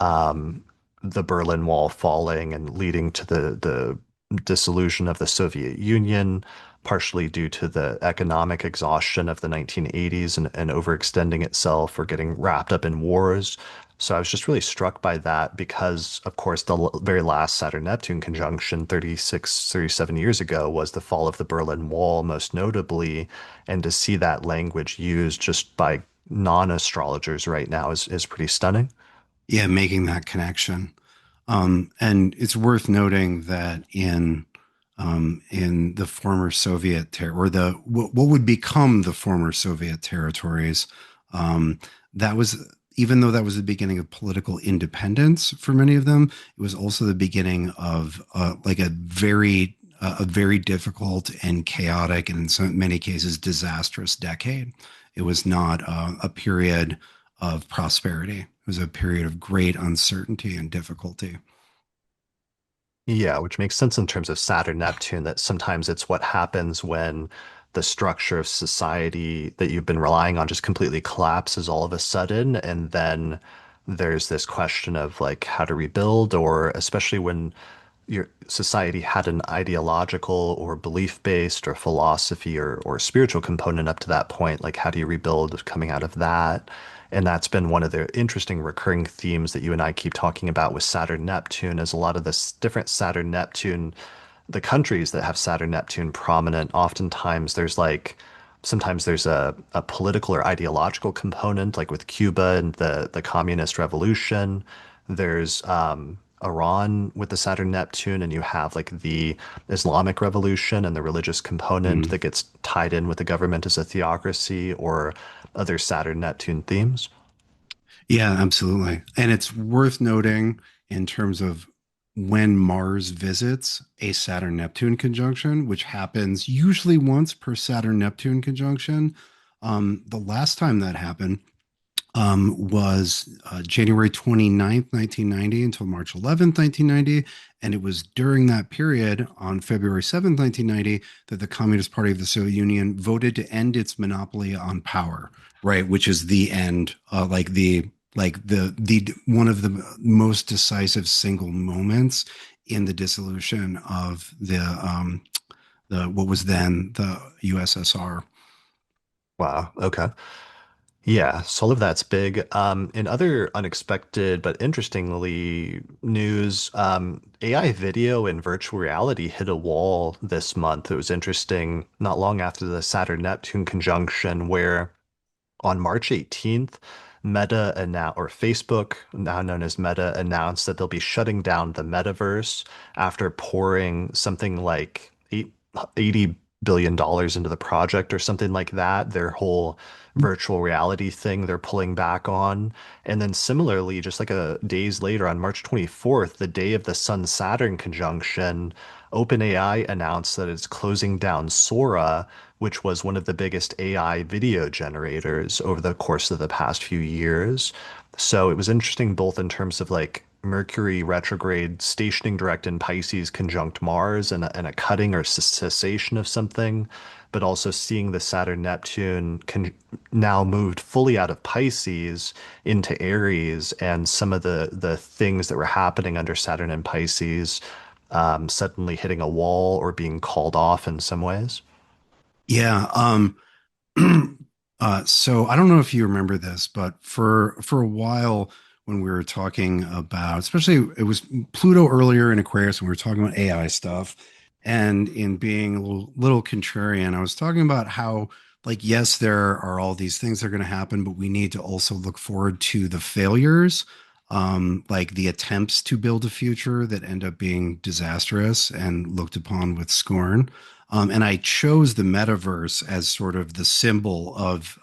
the Berlin Wall falling and leading to the dissolution of the Soviet Union, partially due to the economic exhaustion of the 1980s and overextending itself or getting wrapped up in wars. So I was just really struck by that because, of course, the very last Saturn-Neptune conjunction 36, 37 years ago was the fall of the Berlin Wall, most notably. And to see that language used just by non-astrologers right now is pretty stunning. Yeah, making that connection. And it's worth noting that in the former or the what would become the former Soviet territories, um, that was even though that was the beginning of political independence for many of them, it was also the beginning of like a very difficult and chaotic and in so many cases disastrous decade. It was not a period of prosperity. It was a period of great uncertainty and difficulty. Yeah, which makes sense in terms of Saturn Neptune, that sometimes it's what happens when the structure of society that you've been relying on just completely collapses all of a sudden. And then there's this question of like how to rebuild, or especially when your society had an ideological or belief-based or philosophy or spiritual component up to that point, like how do you rebuild coming out of that? And that's been one of the interesting recurring themes that you and I keep talking about with Saturn Neptune, is a lot of this different Saturn Neptune, the countries that have Saturn Neptune prominent, oftentimes there's like sometimes there's a political or ideological component, like with Cuba and the communist revolution. There's Iran with the Saturn Neptune, and you have like the Islamic revolution and the religious component Mhm. that gets tied in with the government as a theocracy, or other Saturn Neptune themes. Yeah, absolutely. And it's worth noting in terms of when Mars visits a Saturn Neptune conjunction, which happens usually once per Saturn Neptune conjunction. The last time that happened was January 29th, 1990 until March 11th, 1990. And it was during that period on February 7th, 1990, that the Communist Party of the Soviet Union voted to end its monopoly on power, right? Which is the end, the one of the most decisive single moments in the dissolution of the what was then the USSR. Wow. Okay. Yeah, so all of that's big. In other unexpected but interestingly news, AI video and virtual reality hit a wall this month. It was interesting, not long after the Saturn-Neptune conjunction, where on March 18th, Meta announced, or Facebook, now known as Meta, announced that they'll be shutting down the metaverse after pouring something like $80 billion into the project or something like that. Their whole virtual reality thing they're pulling back on. And then similarly, just like a days later on March 24th, the day of the Sun-Saturn conjunction, OpenAI announced that it's closing down Sora, which was one of the biggest AI video generators over the course of the past few years. So it was interesting both in terms of like Mercury retrograde stationing direct in Pisces conjunct Mars, and a cutting or cessation of something, but also seeing the Saturn-Neptune now moved fully out of Pisces into Aries, and some of the things that were happening under Saturn and Pisces suddenly hitting a wall or being called off in some ways. Yeah. So I don't know if you remember this, but for a while when we were talking about, especially it was Pluto earlier in Aquarius, when we were talking about AI stuff, and in being a little contrarian, I was talking about how, like, yes, there are all these things that are going to happen, but we need to also look forward to the failures, like the attempts to build a future that end up being disastrous and looked upon with scorn. And I chose the metaverse as sort of the symbol of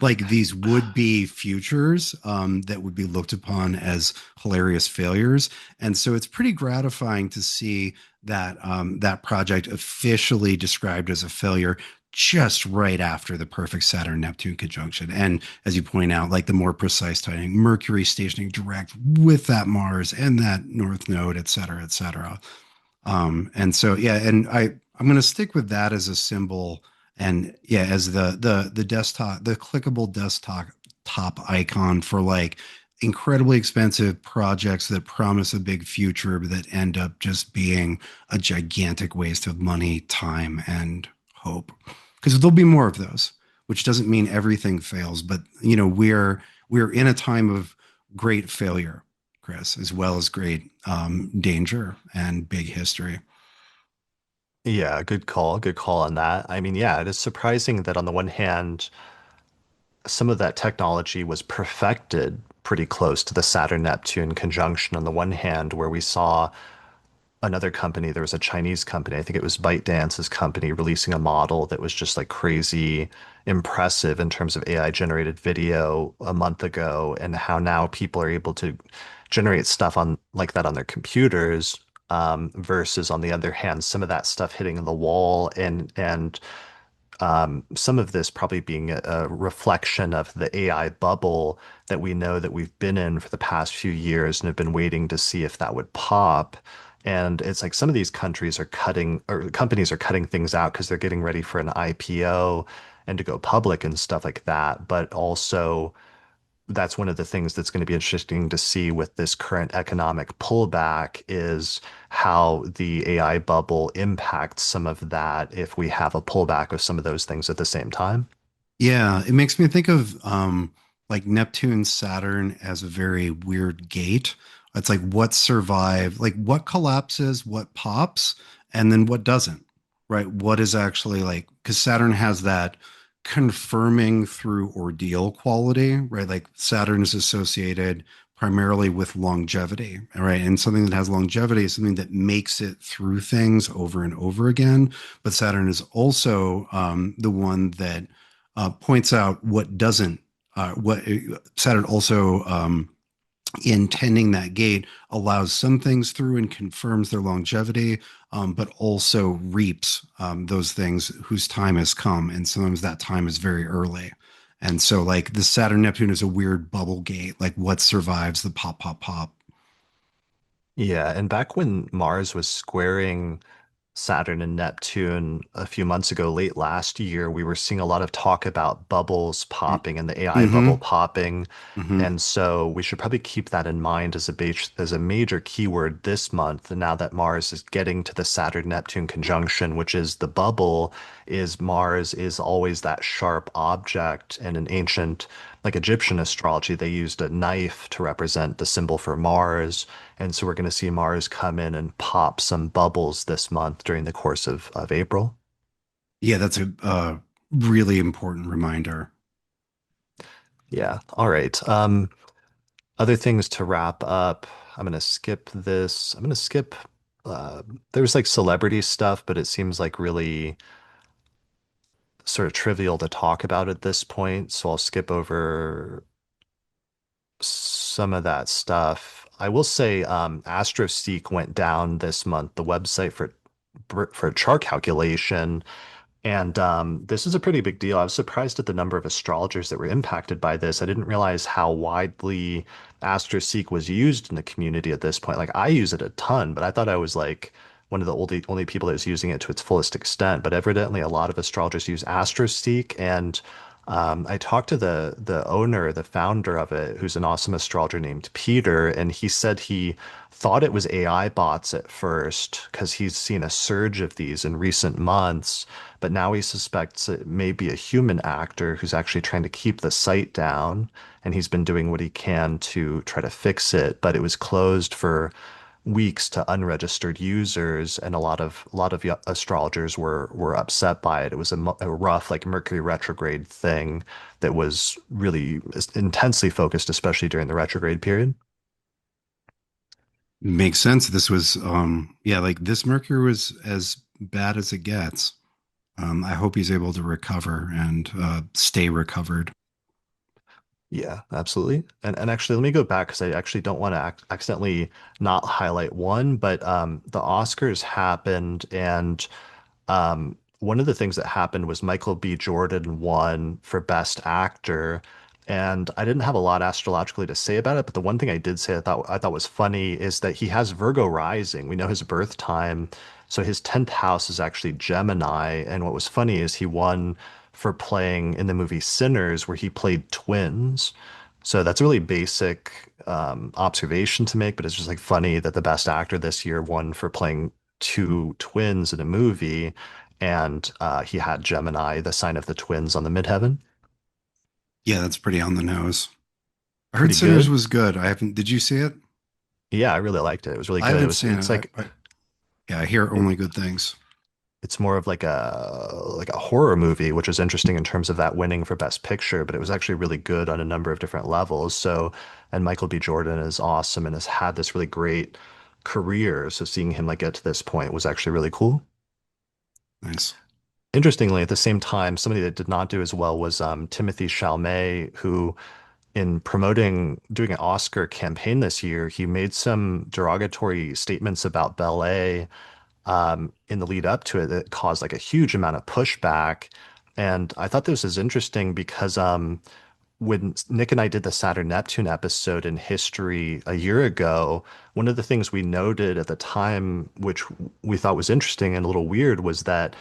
like these would-be futures that would be looked upon as hilarious failures. And so it's pretty gratifying to see that that project officially described as a failure just right after the perfect Saturn Neptune conjunction. And as you point out, like the more precise timing, Mercury stationing direct with that Mars and that North Node, et cetera, et cetera. And so yeah, and I'm going to stick with that as a symbol, and yeah, as the desktop, the clickable top icon for like incredibly expensive projects that promise a big future but that end up just being a gigantic waste of money, time, and hope. Because there'll be more of those, which doesn't mean everything fails, but you know, we're in a time of great failure, Chris, as well as great danger and big history. Yeah, good call. Good call on that. I mean, yeah, it is surprising that on the one hand, some of that technology was perfected pretty close to the Saturn-Neptune conjunction on the one hand, where we saw another company, there was a Chinese company, I think it was ByteDance's company, releasing a model that was just like crazy impressive in terms of AI generated video a month ago, and how now people are able to generate stuff on like that on their computers, versus on the other hand, some of that stuff hitting the wall and some of this probably being a reflection of the AI bubble that we know that we've been in for the past few years and have been waiting to see if that would pop. And it's like some of these countries are cutting, or companies are cutting things out because they're getting ready for an IPO and to go public and stuff like that. But also, that's one of the things that's going to be interesting to see with this current economic pullback is how the AI bubble impacts some of that if we have a pullback of some of those things at the same time. Yeah, it makes me think of like Neptune, Saturn as a very weird gate. It's like what survive, like what collapses, what pops, and then what doesn't, right? What is actually like, because Saturn has that confirming through ordeal quality, right? Like Saturn is associated primarily with longevity, right? And something that has longevity is something that makes it through things over and over again. But Saturn is also the one that points out what doesn't. What Saturn also, in tending that gate, allows some things through and confirms their longevity, but also reaps those things whose time has come, and sometimes that time is very early. And so, like the Saturn Neptune is a weird bubble gate. Like what survives the pop, pop, pop. Yeah, and back when Mars was squaring Saturn and Neptune a few months ago, late last year, we were seeing a lot of talk about bubbles popping and the AI bubble Mm-hmm. popping. Mm-hmm. And so we should probably keep that in mind as as a major keyword this month. Now that Mars is getting to the Saturn-Neptune conjunction, which is the bubble, is Mars is always that sharp object. And in ancient, like Egyptian astrology, they used a knife to represent the symbol for Mars. And so we're going to see Mars come in and pop some bubbles this month during the course of April. Yeah, that's a really important reminder. Yeah. All right. Other things to wrap up. I'm going to skip this. I'm going to skip. Uh, there's like celebrity stuff, but it seems like really sort of trivial to talk about at this point. So I'll skip over some of that stuff. I will say Astro-Seek went down this month, the website for chart calculation. And this is a pretty big deal. I was surprised at the number of astrologers that were impacted by this. I didn't realize how widely AstroSeek was used in the community at this point. Like I use it a ton, but I thought I was like one of the only people that was using it to its fullest extent. But evidently, a lot of astrologers use AstroSeek, and I talked to the owner, the founder of it, who's an awesome astrologer named Peter, and he said he thought it was AI bots at first because he's seen a surge of these in recent months, but now he suspects it may be a human actor who's actually trying to keep the site down, and he's been doing what he can to try to fix it. But it was closed for weeks to unregistered users, and a lot of astrologers were upset by it. It was a rough, like Mercury retrograde thing that was really intensely focused, especially during the retrograde period. Makes sense. This was, yeah, like this Mercury was as bad as it gets. I hope he's able to recover and stay recovered. Yeah, absolutely. And actually, let me go back because I actually don't want to accidentally not highlight one, but the Oscars happened, and one of the things that happened was Michael B. Jordan won for Best Actor, and I didn't have a lot astrologically to say about it, but the one thing I did say I thought was funny is that he has Virgo rising. We know his birth time, so his 10th house is actually Gemini, and what was funny is he won for playing in the movie Sinners, where he played twins. So that's a really basic observation to make, but it's just like funny that the best actor this year won for playing two twins in a movie, and he had Gemini, the sign of the twins, on the midheaven. Yeah, that's pretty on the nose. I heard Pretty Sinners good. was good. I haven't, did you see it? Yeah, I really liked it. It was really I good. haven't seen It's it. like Yeah, I hear it, only good things. it's more of like a horror movie, which is interesting in terms of that winning for Best Picture, but it was actually really good on a number of different levels. So, and Michael B. Jordan is awesome and has had this really great career. So seeing him like get to this point was actually really cool. Nice. Interestingly, at the same time, somebody that did not do as well was Timothy Chalamet, who in promoting doing an Oscar campaign this year, he made some derogatory statements about ballet in the lead up to it that caused like a huge amount of pushback. And I thought this was interesting because when Nick and I did the Saturn-Neptune episode in history a year ago, one of the things we noted at the time, which we thought was interesting and a little weird, was that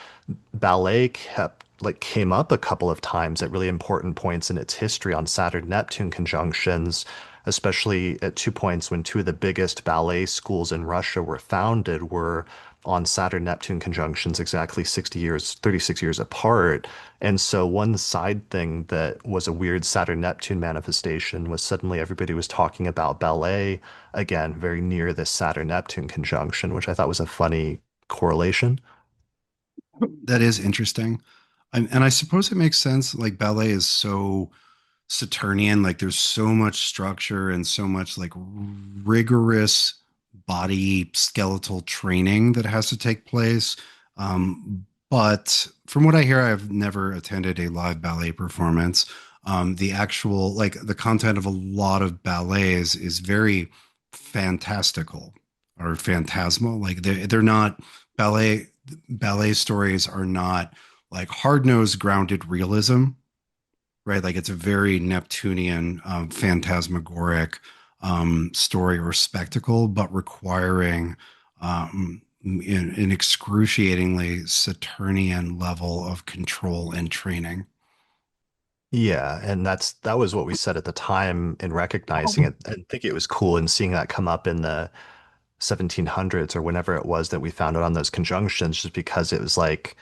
ballet kept like came up a couple of times at really important points in its history on Saturn-Neptune conjunctions, especially at 2 points when two of the biggest ballet schools in Russia were founded were on Saturn-Neptune conjunctions exactly 60 years, 36 years apart. And so one side thing that was a weird Saturn-Neptune manifestation was suddenly everybody was talking about ballet again, very near this Saturn-Neptune conjunction, which I thought was a funny correlation. That is interesting. And I suppose it makes sense. Like ballet is so Saturnian, like there's so much structure and so much like rigorous body skeletal training that has to take place. But from what I hear, I've never attended a live ballet performance. The actual, like the content of a lot of ballets is very fantastical or phantasmal. Like they're not ballet ballet stories are not like hard-nosed grounded realism, right? Like it's a very Neptunian, phantasmagoric story or spectacle, but requiring an excruciatingly Saturnian level of control and training. Yeah, and that was what we said at the time in recognizing it and think it was cool and seeing that come up in the 1700s or whenever it was that we found it on those conjunctions, just because it was like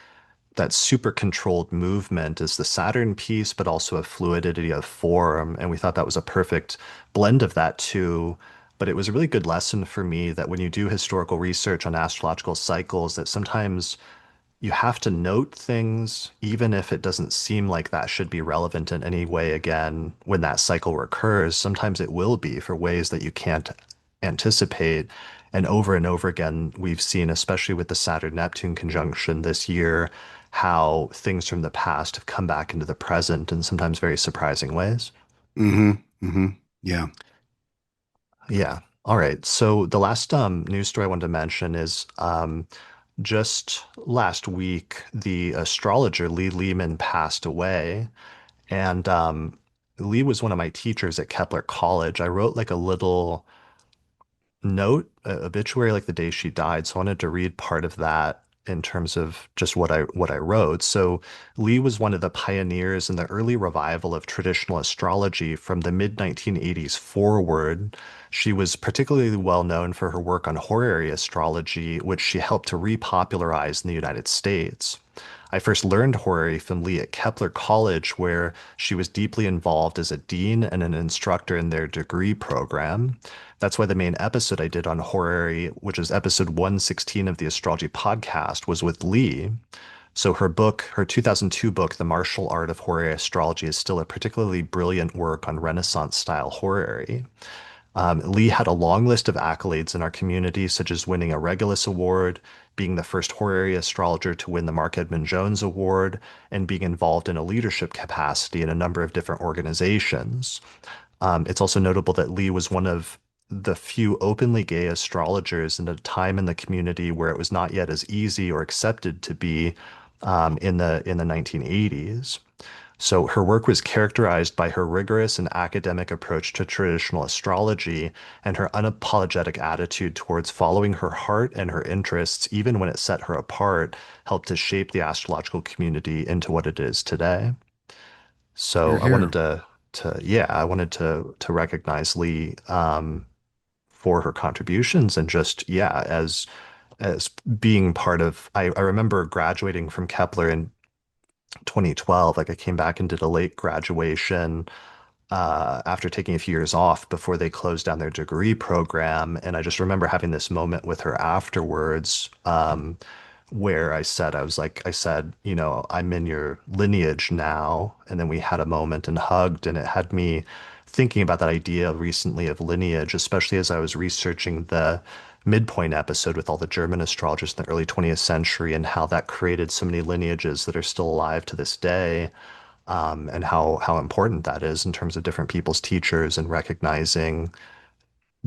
that super controlled movement is the Saturn piece, but also a fluidity of form. And we thought that was a perfect blend of that too. But it was a really good lesson for me that when you do historical research on astrological cycles, that sometimes you have to note things, even if it doesn't seem like that should be relevant in any way again when that cycle recurs. Sometimes it will be for ways that you can't anticipate. And over again, we've seen, especially with the Saturn-Neptune conjunction this year, how things from the past have come back into the present in sometimes very surprising ways. Mm-hmm. Mm-hmm. Yeah. Yeah. All right. So the last news story I wanted to mention is just last week, the astrologer Lee Lehman passed away. And Lee was one of my teachers at Kepler College. I wrote like a little note, obituary, like the day she died. So I wanted to read part of that in terms of just what I wrote. So Lee was one of the pioneers in the early revival of traditional astrology from the mid 1980s forward. She was particularly well known for her work on horary astrology, which she helped to repopularize in the United States. I first learned horary from Lee at Kepler College, where she was deeply involved as a dean and an instructor in their degree program. That's why the main episode I did on horary, which is episode 116 of the Astrology podcast, was with Lee. So her book, her 2002 book, The Martial Art of Horary Astrology, is still a particularly brilliant work on Renaissance style horary. Lee had a long list of accolades in our community, such as winning a Regulus Award, being the first horary astrologer to win the Mark Edmund Jones Award, and being involved in a leadership capacity in a number of different organizations. It's also notable that Lee was one of the few openly gay astrologers in a time in the community where it was not yet as easy or accepted to be in the 1980s. So her work was characterized by her rigorous and academic approach to traditional astrology and her unapologetic attitude towards following her heart and her interests, even when it set her apart, helped to shape the astrological community into what it is today. So You're I wanted here. I wanted to recognize Lee for her contributions and just as being part of I remember graduating from Kepler in 2012. Like I came back and did a late graduation after taking a few years off before they closed down their degree program. And I just remember having this moment with her afterwards, where I said, you know, I'm in your lineage now. And then we had a moment and hugged, and it had me thinking about that idea recently of lineage, especially as I was researching the midpoint episode with all the German astrologers in the early 20th century and how that created so many lineages that are still alive to this day. And how important that is in terms of different people's teachers and recognizing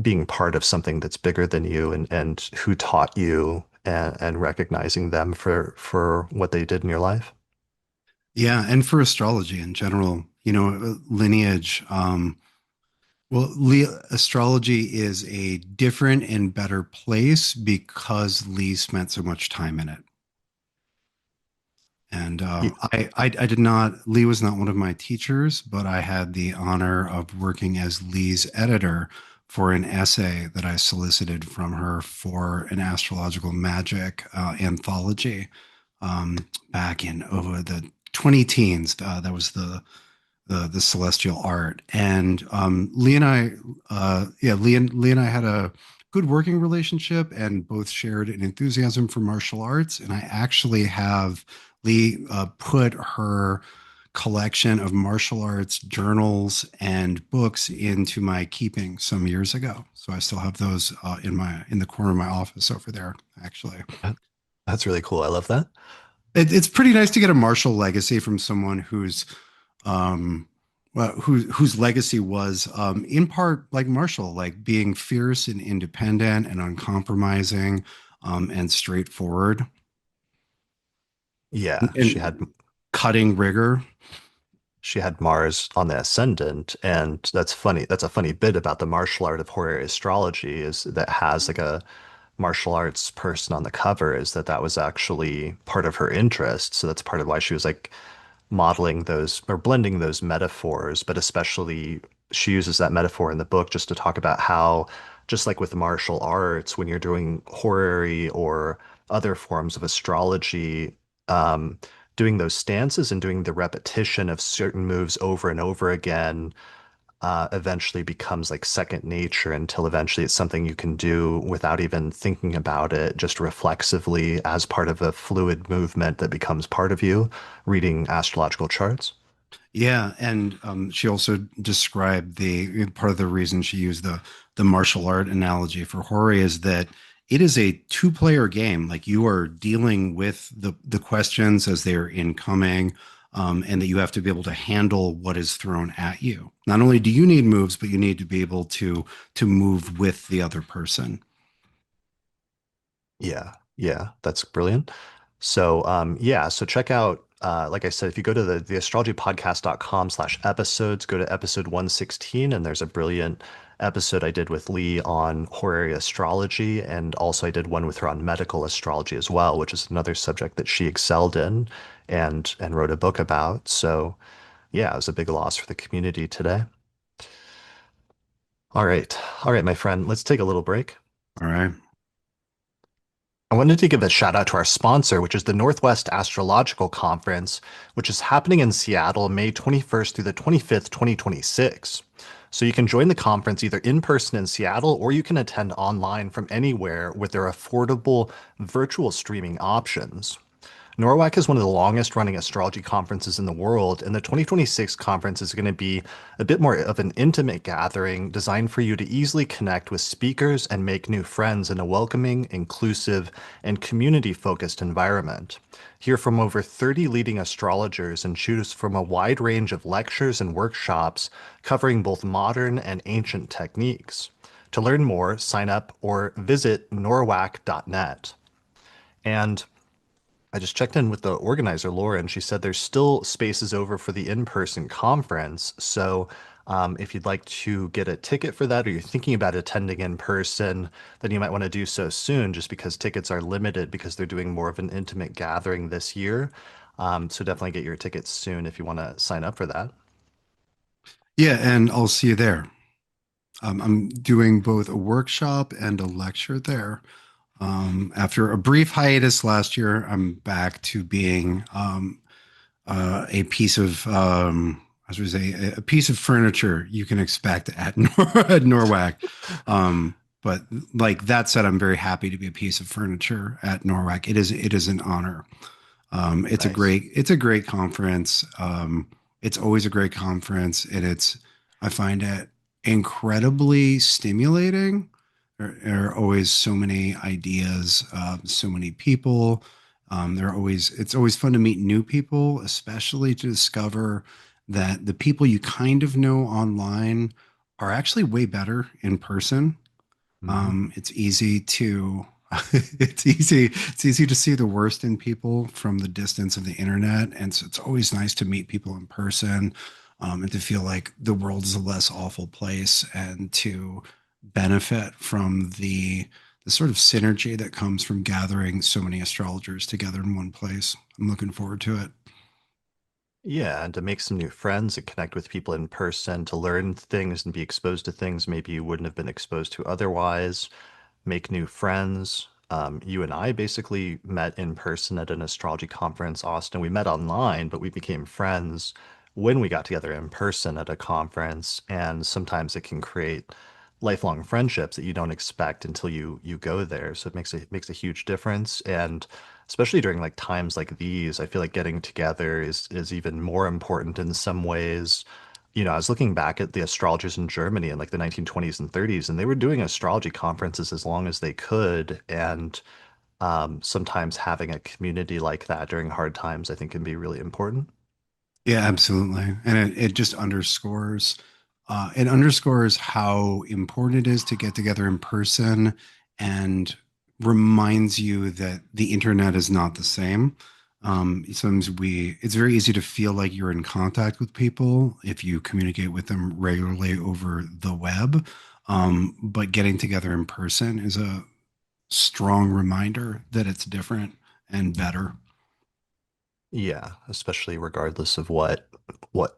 being part of something that's bigger than you and who taught you and recognizing them for what they did in your life. Yeah, and for astrology in general, lineage. Astrology is a different and better place because Lee spent so much time in it. And Y- I did not, Lee was not one of my teachers, but I had the honor of working as Lee's editor for an essay that I solicited from her for an astrological magic anthology back in over the 20 teens. That was the celestial art. And Lee and I, Lee and I had a good working relationship and both shared an enthusiasm for martial arts. And I actually have Lee put her collection of martial arts journals and books into my keeping some years ago. So I still have those in the corner of my office over there, actually. That's really cool. I love that. It's pretty nice to get a martial legacy from someone um, whose legacy was in part like Marshall, like being fierce and independent and uncompromising and straightforward Yeah, and cutting rigor. she had Mars on the ascendant, and that's funny. That's a funny bit about the martial art of horary astrology is that has like a martial arts person on the cover is that that was actually part of her interest. So that's part of why she was like modeling those or blending those metaphors, but especially she uses that metaphor in the book just to talk about how, just like with martial arts, when you're doing horary or other forms of astrology, um, doing those stances and doing the repetition of certain moves over and over again eventually becomes like second nature until eventually it's something you can do without even thinking about it, just reflexively as part of a fluid movement that becomes part of you, reading astrological charts. Yeah, and she also described the part of the reason she used the martial art analogy for Hori is that it is a two-player game. Like you are dealing with the questions as they are incoming, and that you have to be able to handle what is thrown at you. Not only do you need moves, but you need to be able to move with the other person. Yeah, yeah, that's brilliant. So yeah, so check out like I said, if you go to the astrologypodcast.com/episodes, go to episode 116, and there's a brilliant episode I did with Lee on horary astrology, and also I did one with her on medical astrology as well, which is another subject that she excelled in and wrote a book about. So yeah, it was a big loss for the community today. All right. All right, my friend, let's take a little break. All right. I wanted to give a shout out to our sponsor, which is the Northwest Astrological Conference, which is happening in Seattle, May 21st through the 25th, 2026. So you can join the conference either in person in Seattle or you can attend online from anywhere with their affordable virtual streaming options. NORWAC is one of the longest running astrology conferences in the world, and the 2026 conference is going to be a bit more of an intimate gathering designed for you to easily connect with speakers and make new friends in a welcoming, inclusive, and community focused environment. Hear from over 30 leading astrologers and choose from a wide range of lectures and workshops covering both modern and ancient techniques. To learn more, sign up or visit norwac.net. And I just checked in with the organizer, Laura, and she said there's still spaces over for the in-person conference. So if you'd like to get a ticket for that or you're thinking about attending in person, then you might want to do so soon just because tickets are limited because they're doing more of an intimate gathering this year. So definitely get your tickets soon if you want to sign up for that. Yeah, and I'll see you there. I'm doing both a workshop and a lecture there. After a brief hiatus last year, I'm back to being a piece of, as we say, a piece of furniture you can expect at, at NORWAC. But like that said, I'm very happy to be a piece of furniture at NORWAC. It is an honor. Nice. It's a great conference. It's always a great conference, and I find it incredibly stimulating. There are always so many ideas, so many people. It's always fun to meet new people, especially to discover that the people you kind of know online are actually way better in person. Hmm. It's easy to it's easy to see the worst in people from the distance of the internet, and so it's always nice to meet people in person, and to feel like the world is a less awful place, and to benefit from the sort of synergy that comes from gathering so many astrologers together in one place. I'm looking forward to it. Yeah, and to make some new friends and connect with people in person, to learn things and be exposed to things maybe you wouldn't have been exposed to otherwise, make new friends. You and I basically met in person at an astrology conference, Austin. We met online, but we became friends when we got together in person at a conference. And sometimes it can create lifelong friendships that you don't expect until you go there. So it makes a huge difference. And especially during like times like these, I feel like getting together is even more important in some ways. I was looking back at the astrologers in Germany in like the 1920s and 30s, and they were doing astrology conferences as long as they could. And sometimes having a community like that during hard times, I think, can be really important. Yeah, absolutely. And it underscores how important it is to get together in person, and reminds you that the internet is not the same. It's very easy to feel like you're in contact with people if you communicate with them regularly over the web. But getting together in person is a strong reminder that it's different and better. Yeah, especially regardless of what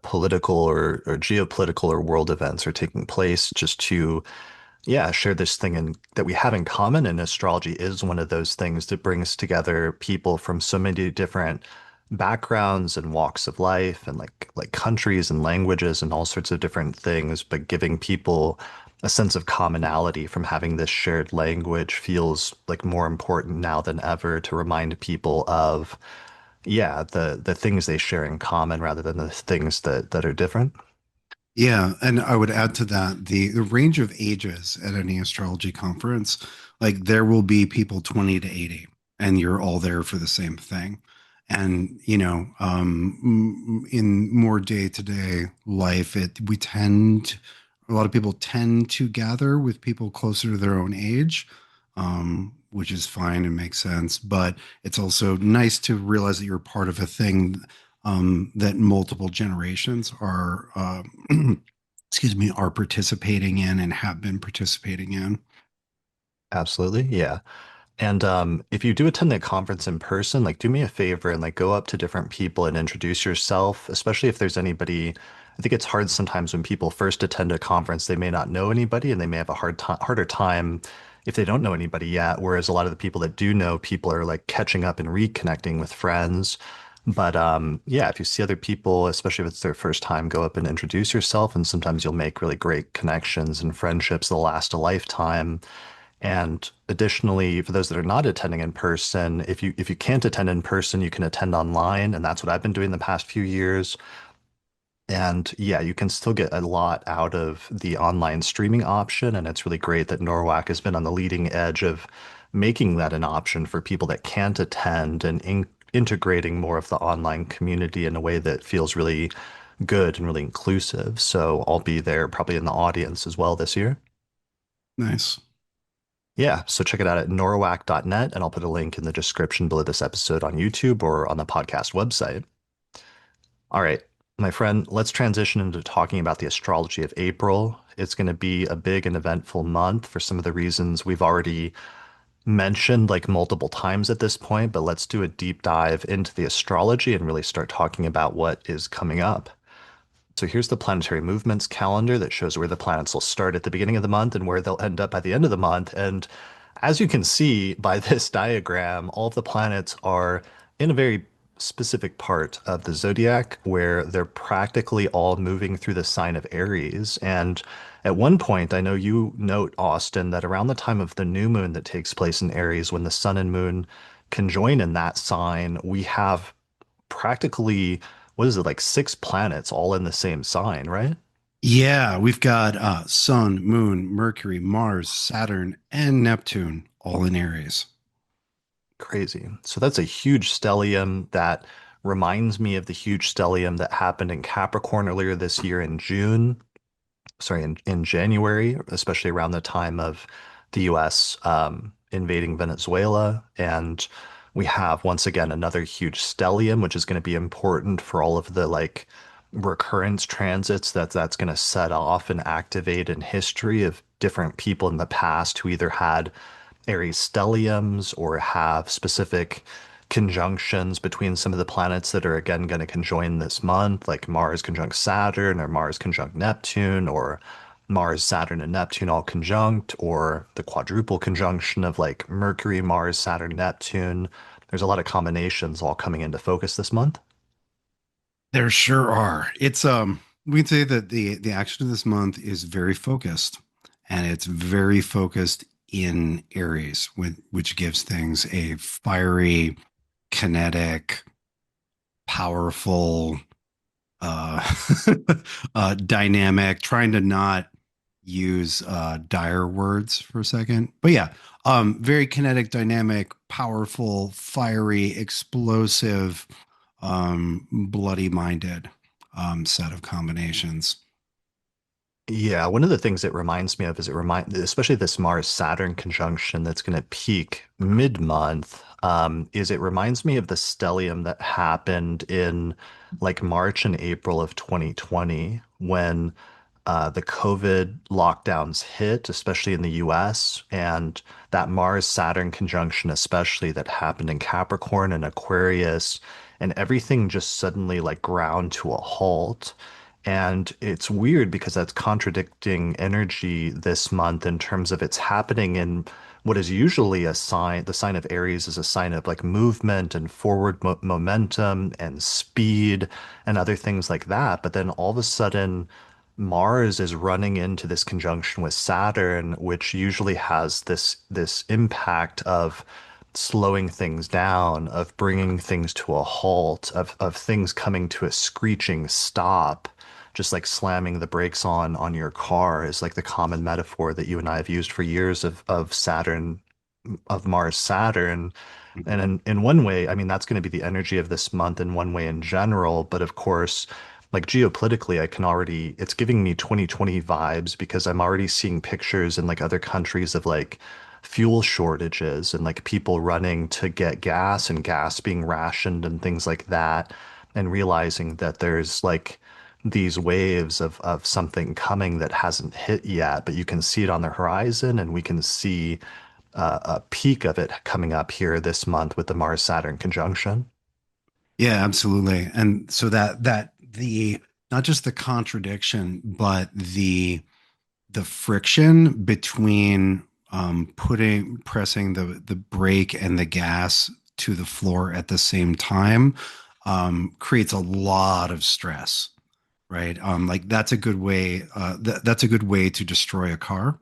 political or geopolitical or world events are taking place, just to yeah, share this thing that we have in common. And astrology is one of those things that brings together people from so many different backgrounds and walks of life and like countries and languages and all sorts of different things, but giving people a sense of commonality from having this shared language feels like more important now than ever to remind people of, yeah, the things they share in common rather than the things that are different. Yeah, and I would add to that the range of ages at any astrology conference, like there will be people 20 to 80, and you're all there for the same thing. And in more day-to-day life, a lot of people tend to gather with people closer to their own age, which is fine and makes sense. But it's also nice to realize that you're part of a thing, that multiple generations are, excuse me, are participating in and have been participating in. Absolutely. Yeah. And if you do attend the conference in person, like do me a favor and like go up to different people and introduce yourself, especially if there's anybody. I think it's hard sometimes when people first attend a conference, they may not know anybody and they may have a harder time if they don't know anybody yet. Whereas a lot of the people that do know people are like catching up and reconnecting with friends. But yeah, if you see other people, especially if it's their first time, go up and introduce yourself. And sometimes you'll make really great connections and friendships that'll last a lifetime. And additionally, for those that are not attending in person, if you can't attend in person, you can attend online, and that's what I've been doing the past few years. And yeah, you can still get a lot out of the online streaming option, and it's really great that NORWAC has been on the leading edge of making that an option for people that can't attend and integrating more of the online community in a way that feels really good and really inclusive. So I'll be there probably in the audience as well this year. Nice. Yeah, so check it out at norwac.net, and I'll put a link in the description below this episode on YouTube or on the podcast website. All right, my friend, let's transition into talking about the astrology of April. It's going to be a big and eventful month for some of the reasons we've already mentioned like multiple times at this point, but let's do a deep dive into the astrology and really start talking about what is coming up. So here's the planetary movements calendar that shows where the planets will start at the beginning of the month and where they'll end up by the end of the month. And as you can see by this diagram, all of the planets are in a very specific part of the zodiac where they're practically all moving through the sign of Aries. And At one point, I know you note, Austin, that around the time of the new moon that takes place in Aries, when the sun and moon conjoin in that sign, we have practically, what is it, like six planets all in the same sign, right? Yeah, we've got Sun, Moon, Mercury, Mars, Saturn, and Neptune all in Aries. Crazy. So that's a huge stellium that reminds me of the huge stellium that happened in Capricorn earlier this year in June. Sorry, in January, especially around the time of the US invading Venezuela. And we have once again another huge stellium, which is going to be important for all of the like recurrence transits that's going to set off and activate in history of different people in the past who either had Aries stelliums or have specific conjunctions between some of the planets that are again going to conjoin this month, like Mars conjunct Saturn or Mars conjunct Neptune or Mars, Saturn, and Neptune all conjunct, or the quadruple conjunction of like Mercury, Mars, Saturn, Neptune. There's a lot of combinations all coming into focus this month. There sure are. It's we can say that the action of this month is very focused, and it's very focused in Aries, which gives things a fiery, kinetic, powerful, uh, dynamic. Trying to not use dire words for a second, but yeah, very kinetic, dynamic, powerful, fiery, explosive, bloody minded set of combinations. Yeah, one of the things it reminds me of is especially this Mars-Saturn conjunction that's going to peak mid-month, is it reminds me of the stellium that happened in like March and April of 2020 when the COVID lockdowns hit, especially in the US, and that Mars-Saturn conjunction, especially that happened in Capricorn and Aquarius, and everything just suddenly like ground to a halt. And it's weird because that's contradicting energy this month in terms of it's happening in what is usually a sign, the sign of Aries is a sign of like movement and forward momentum and speed and other things like that. But then all of a sudden, Mars is running into this conjunction with Saturn, which usually has this impact of slowing things down, of bringing things to a halt, of things coming to a screeching stop, just like slamming the brakes on your car is like the common metaphor that you and I have used for years of Saturn, of Mars Saturn. And Mhm. in one way, I mean, that's going to be the energy of this month in one way in general. But of course, like geopolitically, I can already, it's giving me 2020 vibes because I'm already seeing pictures in like other countries of like fuel shortages and like people running to get gas and gas being rationed and things like that. And realizing that there's like these waves of something coming that hasn't hit yet, but you can see it on the horizon and we can see a peak of it coming up here this month with the Mars Saturn conjunction. Yeah, absolutely. And so that the not just the contradiction, but the friction between putting pressing the brake and the gas to the floor at the same time creates a lot of stress, right? Like that's a good way. That's a good way to destroy a car.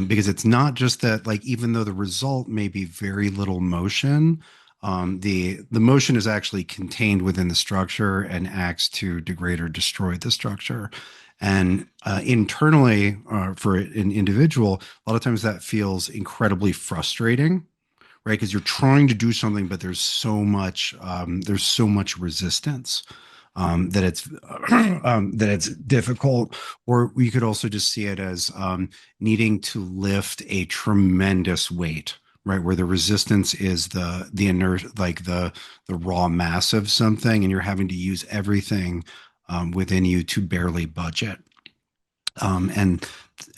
Because it's not just that, like, even though the result may be very little motion, the motion is actually contained within the structure and acts to degrade or destroy the structure. And internally, for an individual, a lot of times that feels incredibly frustrating, right? Because you're trying to do something, but there's so much resistance that it's that it's difficult. Or we could also just see it as needing to lift a tremendous weight, right? Where the resistance is the inert, like the raw mass of something, and you're having to use everything within you to barely budget. And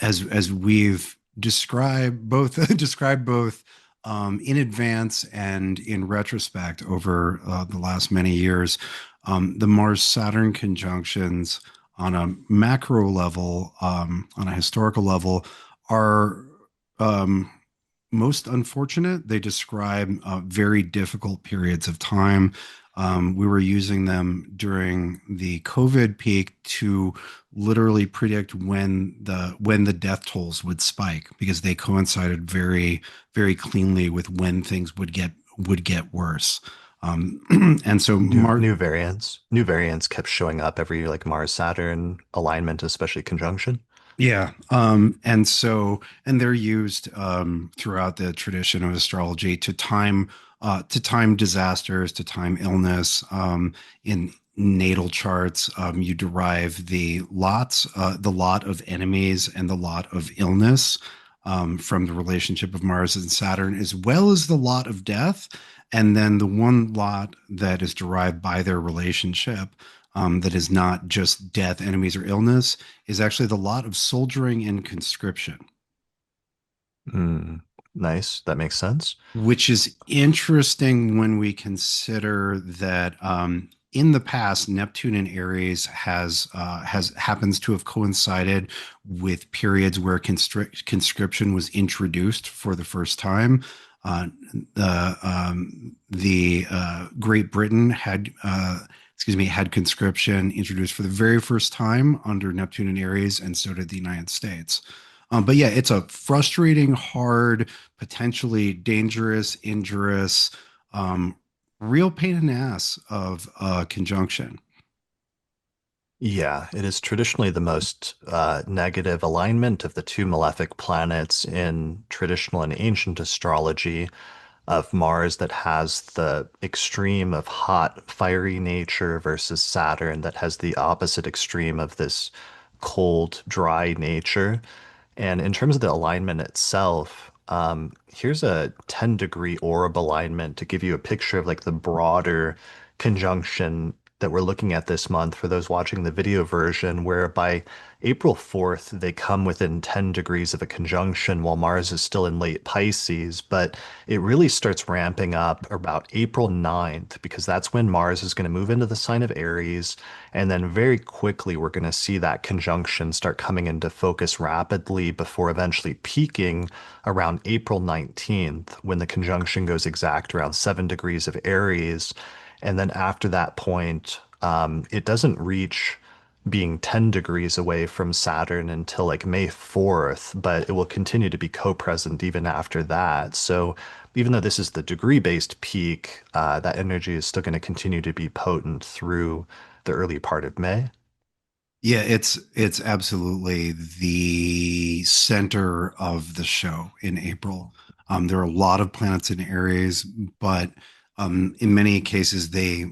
as we've described both in advance and in retrospect over the last many years, the Mars Saturn conjunctions on a macro level, on a historical level, are most unfortunate. They describe very difficult periods of time. We were using them during the COVID peak to literally predict when the death tolls would spike because they coincided very cleanly with when things would get worse. And so New variants kept showing up every like Mars-Saturn alignment, especially conjunction. Yeah. And they're used throughout the tradition of astrology to time disasters, to time illness. In natal charts, you derive the lot of enemies and the lot of illness from the relationship of Mars and Saturn, as well as the lot of death. And then the one lot that is derived by their relationship, that is not just death, enemies, or illness, is actually the lot of soldiering and conscription, Mm, nice. That makes sense. which is interesting when we consider that in the past, Neptune in Aries has happens to have coincided with periods where conscription was introduced for the first time. Uh, the Great Britain had conscription introduced for the very first time under Neptune and Aries, and so did the United States. But yeah, it's a frustrating, hard, potentially dangerous, injurious, um, real pain in the ass of conjunction. Yeah, it is traditionally the most negative alignment of the two malefic planets in traditional and ancient astrology of Mars that has the extreme of hot, fiery nature versus Saturn that has the opposite extreme of this cold, dry nature. And in terms of the alignment itself, here's a 10-degree orb alignment to give you a picture of like the broader conjunction that we're looking at this month for those watching the video version, where by April 4th, they come within 10 degrees of a conjunction while Mars is still in late Pisces. But it really starts ramping up about April 9th, because that's when Mars is going to move into the sign of Aries. And then very quickly, we're going to see that conjunction start coming into focus rapidly before eventually peaking around April 19th, when the conjunction goes exact around 7 degrees of Aries. And then after that point, it doesn't reach being 10 degrees away from Saturn until like May 4th, but it will continue to be co-present even after that. So even though this is the degree-based peak, that energy is still going to continue to be potent through the early part of May. Yeah, it's absolutely the center of the show in April. There are a lot of planets in Aries, but in many cases, the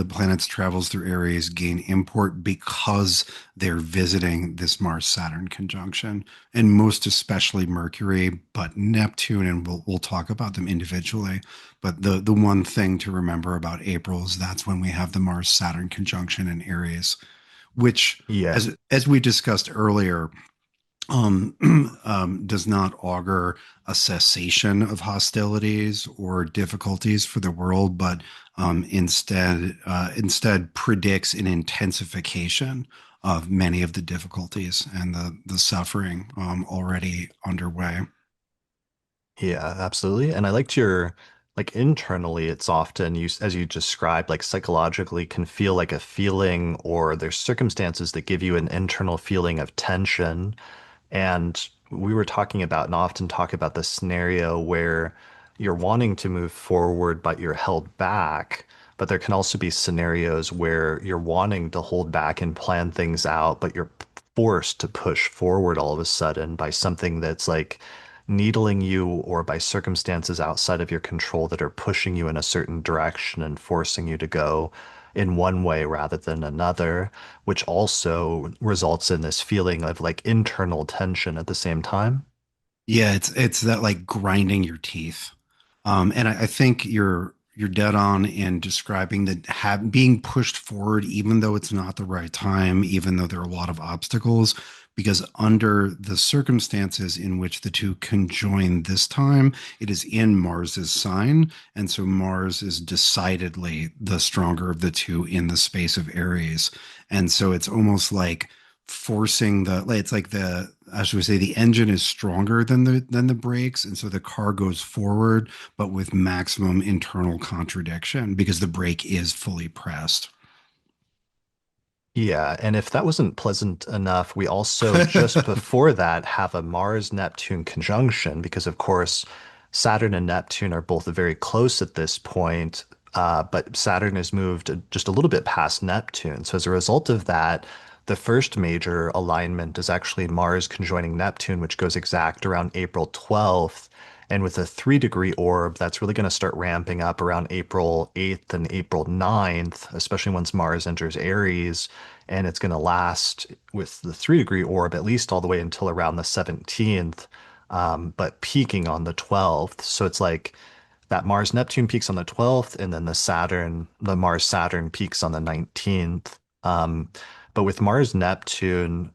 planets travels through Aries gain import because they're visiting this Mars-Saturn conjunction, and most especially Mercury, but Neptune, and we'll talk about them individually. But the one thing to remember about April is that's when we have the Mars-Saturn conjunction in Aries, which, Yeah. as we discussed earlier, does not augur a cessation of hostilities or difficulties for the world, but instead predicts an intensification of many of the difficulties and the suffering already underway. Yeah, absolutely. And I liked your like internally, it's often you as you described, like psychologically can feel like a feeling or there's circumstances that give you an internal feeling of tension. And we were talking about and often talk about the scenario where you're wanting to move forward, but you're held back. But there can also be scenarios where you're wanting to hold back and plan things out, but you're forced to push forward all of a sudden by something that's like needling you or by circumstances outside of your control that are pushing you in a certain direction and forcing you to go in one way rather than another, which also results in this feeling of like internal tension at the same time. Yeah, it's that like grinding your teeth. And I think you're dead on in describing that being pushed forward, even though it's not the right time, even though there are a lot of obstacles, because under the circumstances in which the two conjoin this time, it is in Mars's sign. And so Mars is decidedly the stronger of the two in the space of Aries. And so it's almost like forcing it's like as we say, the engine is stronger than the brakes, and so the car goes forward, but with maximum internal contradiction because the brake is fully pressed. Yeah, and if that wasn't pleasant enough, we also just before that have a Mars-Neptune conjunction because, of course, Saturn and Neptune are both very close at this point, but Saturn has moved just a little bit past Neptune. So as a result of that, the first major alignment is actually Mars conjoining Neptune, which goes exact around April 12th. And with a 3-degree orb, that's really going to start ramping up around April 8th and April 9th, especially once Mars enters Aries. And it's going to last with the 3-degree orb at least all the way until around the 17th, but peaking on the 12th. So it's like that Mars Neptune peaks on the 12th, and then the Mars Saturn peaks on the 19th. But with Mars Neptune,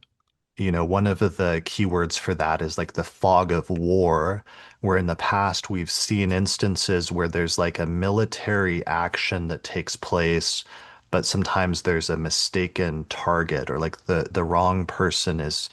one of the keywords for that is like the fog of war, where in the past we've seen instances where there's like a military action that takes place, but sometimes there's a mistaken target or like the wrong person is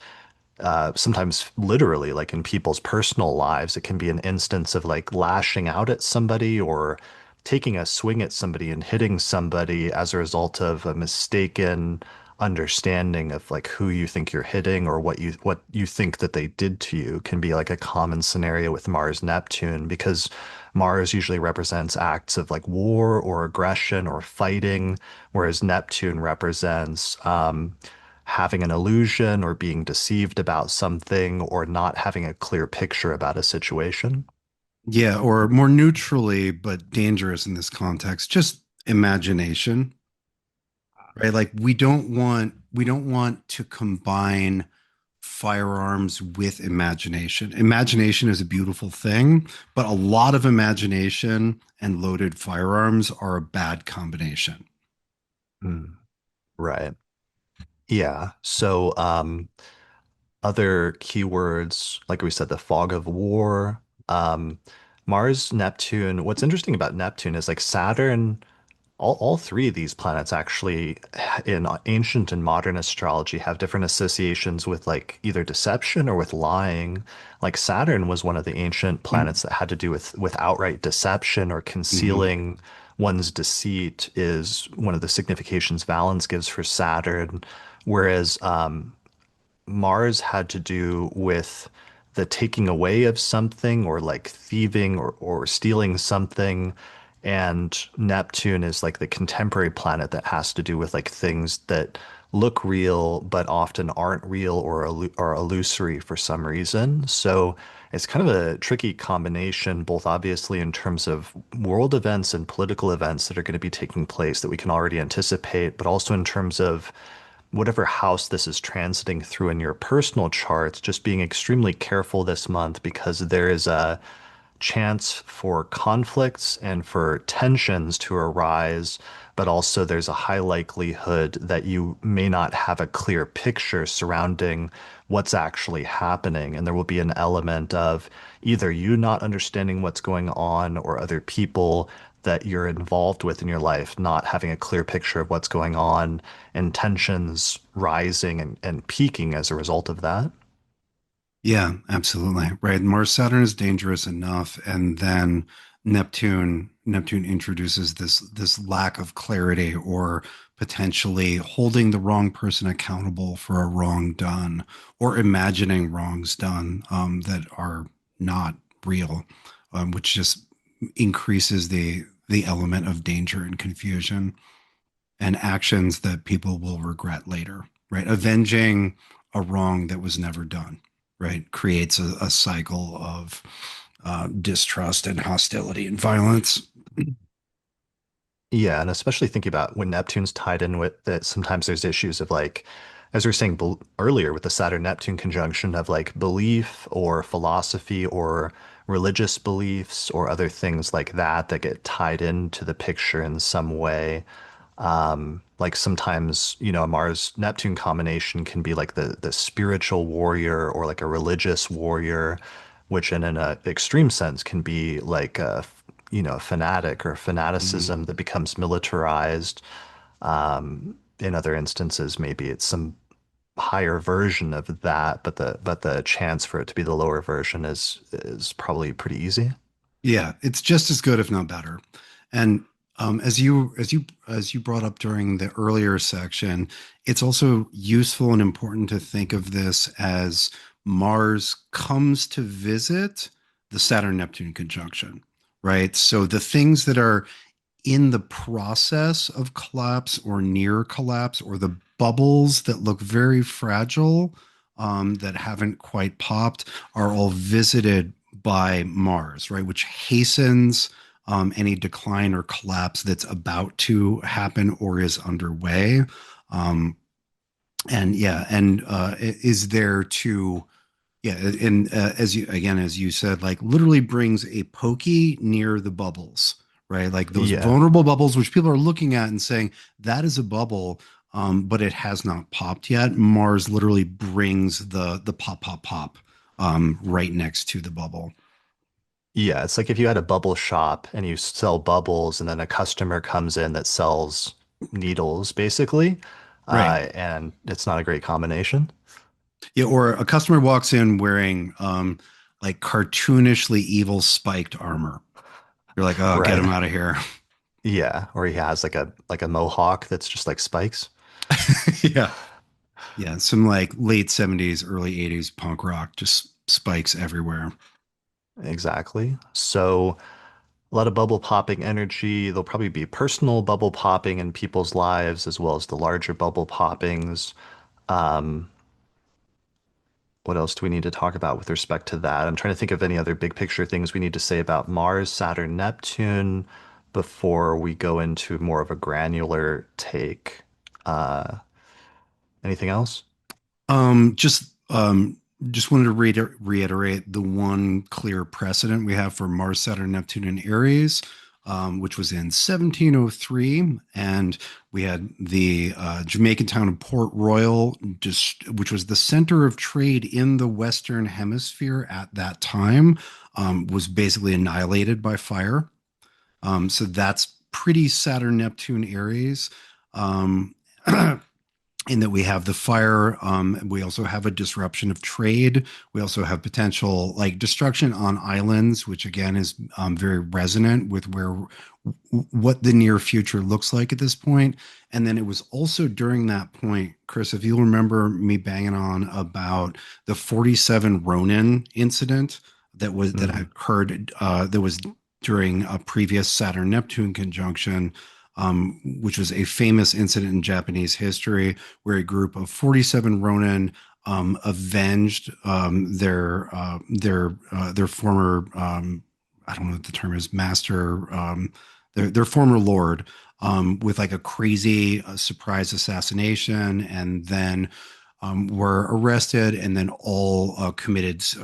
sometimes literally like in people's personal lives. It can be an instance of like lashing out at somebody or taking a swing at somebody and hitting somebody as a result of a mistaken understanding of like who you think you're hitting or what you think that they did to you can be like a common scenario with Mars Neptune because Mars usually represents acts of like war or aggression or fighting, whereas Neptune represents having an illusion or being deceived about something or not having a clear picture about a situation. Yeah, or more neutrally, but dangerous in this context, just imagination, right? Like we don't want to combine firearms with imagination. Imagination is a beautiful thing, but a lot of imagination and loaded firearms are a bad combination. Hmm. Right. Yeah. So, other keywords, like we said, the fog of war, um, Mars, Neptune. What's interesting about Neptune is like Saturn. All three of these planets actually in ancient and modern astrology have different associations with like either deception or with lying. Like Saturn was one of the ancient planets that had to do with outright deception or Mm-hmm. concealing one's deceit is one of the significations Valens gives for Saturn. Whereas Mars had to do with the taking away of something or like thieving or stealing something. And Neptune is like the contemporary planet that has to do with like things that look real but often aren't real or are illusory for some reason. So it's kind of a tricky combination, both obviously in terms of world events and political events that are going to be taking place that we can already anticipate, but also in terms of whatever house this is transiting through in your personal charts, just being extremely careful this month because there is a chance for conflicts and for tensions to arise, but also there's a high likelihood that you may not have a clear picture surrounding what's actually happening. And there will be an element of either you not understanding what's going on or other people that you're involved with in your life not having a clear picture of what's going on and tensions rising and peaking as a result of that. Yeah, absolutely. Right. Mars Saturn is dangerous enough, and then Neptune introduces this lack of clarity or potentially holding the wrong person accountable for a wrong done or imagining wrongs done that are not real, which just increases the element of danger and confusion and actions that people will regret later, right? Avenging a wrong that was never done, right? Creates a cycle of distrust and hostility and violence. Yeah, and especially thinking about when Neptune's tied in with that, sometimes there's issues of like, as we were saying earlier with the Saturn-Neptune conjunction of like belief or philosophy or religious beliefs or other things like that that get tied into the picture in some way. Like sometimes, a Mars-Neptune combination can be like the spiritual warrior or like a religious warrior, which in an extreme sense can be like a fanatic or Mhm. fanaticism that becomes militarized. In other instances, maybe it's some higher version of that, but the chance for it to be the lower version is probably pretty easy. Yeah, it's just as good, if not better. And as you brought up during the earlier section, it's also useful and important to think of this as Mars comes to visit the Saturn-Neptune conjunction, right? So the things that are in the process of collapse or near collapse, or the bubbles that look very fragile, that haven't quite popped, are all visited by Mars, right? Which hastens any decline or collapse that's about to happen or is underway. Um, and yeah, and is there to yeah, and as you said, like literally brings a pokey near the bubbles, right? Like those Yeah. vulnerable bubbles, which people are looking at and saying that is a bubble, but it has not popped yet. Mars literally brings the pop pop pop right next to the bubble. Yeah, it's like if you had a bubble shop and you sell bubbles, and then a customer comes in that sells needles, basically, Right. and it's not a great combination. Yeah, or a customer walks in wearing like cartoonishly evil spiked armor. You're like, oh, get Right. him out of here. Yeah, or he has like a mohawk that's just like spikes. Yeah. Yeah, some like late 70s, early 80s punk rock, just spikes everywhere. Exactly. So a lot of bubble popping energy. There'll probably be personal bubble popping in people's lives as well as the larger bubble poppings. Um, what else do we need to talk about with respect to that? I'm trying to think of any other big picture things we need to say about Mars, Saturn, Neptune before we go into more of a granular take. Uh, Anything else? Um, just um, just wanted to reiterate the one clear precedent we have for Mars, Saturn, Neptune, and Aries, which was in 1703, and we had the Jamaican town of Port Royal, just which was the center of trade in the Western Hemisphere at that time, was basically annihilated by fire. So that's pretty Saturn, Neptune, Aries. Um, in that we have the fire. We also have a disruption of trade. We also have potential like destruction on islands, which again is very resonant with what the near future looks like at this point. And then it was also during that point, Chris, if you'll remember me banging on about the 47 Ronin incident that Mm, occurred, that was during a previous Saturn Neptune conjunction, which was a famous incident in Japanese history where a group of 47 Ronin avenged their former, I don't know what the term is, master, their former lord, with like a crazy surprise assassination, and then were arrested, and then all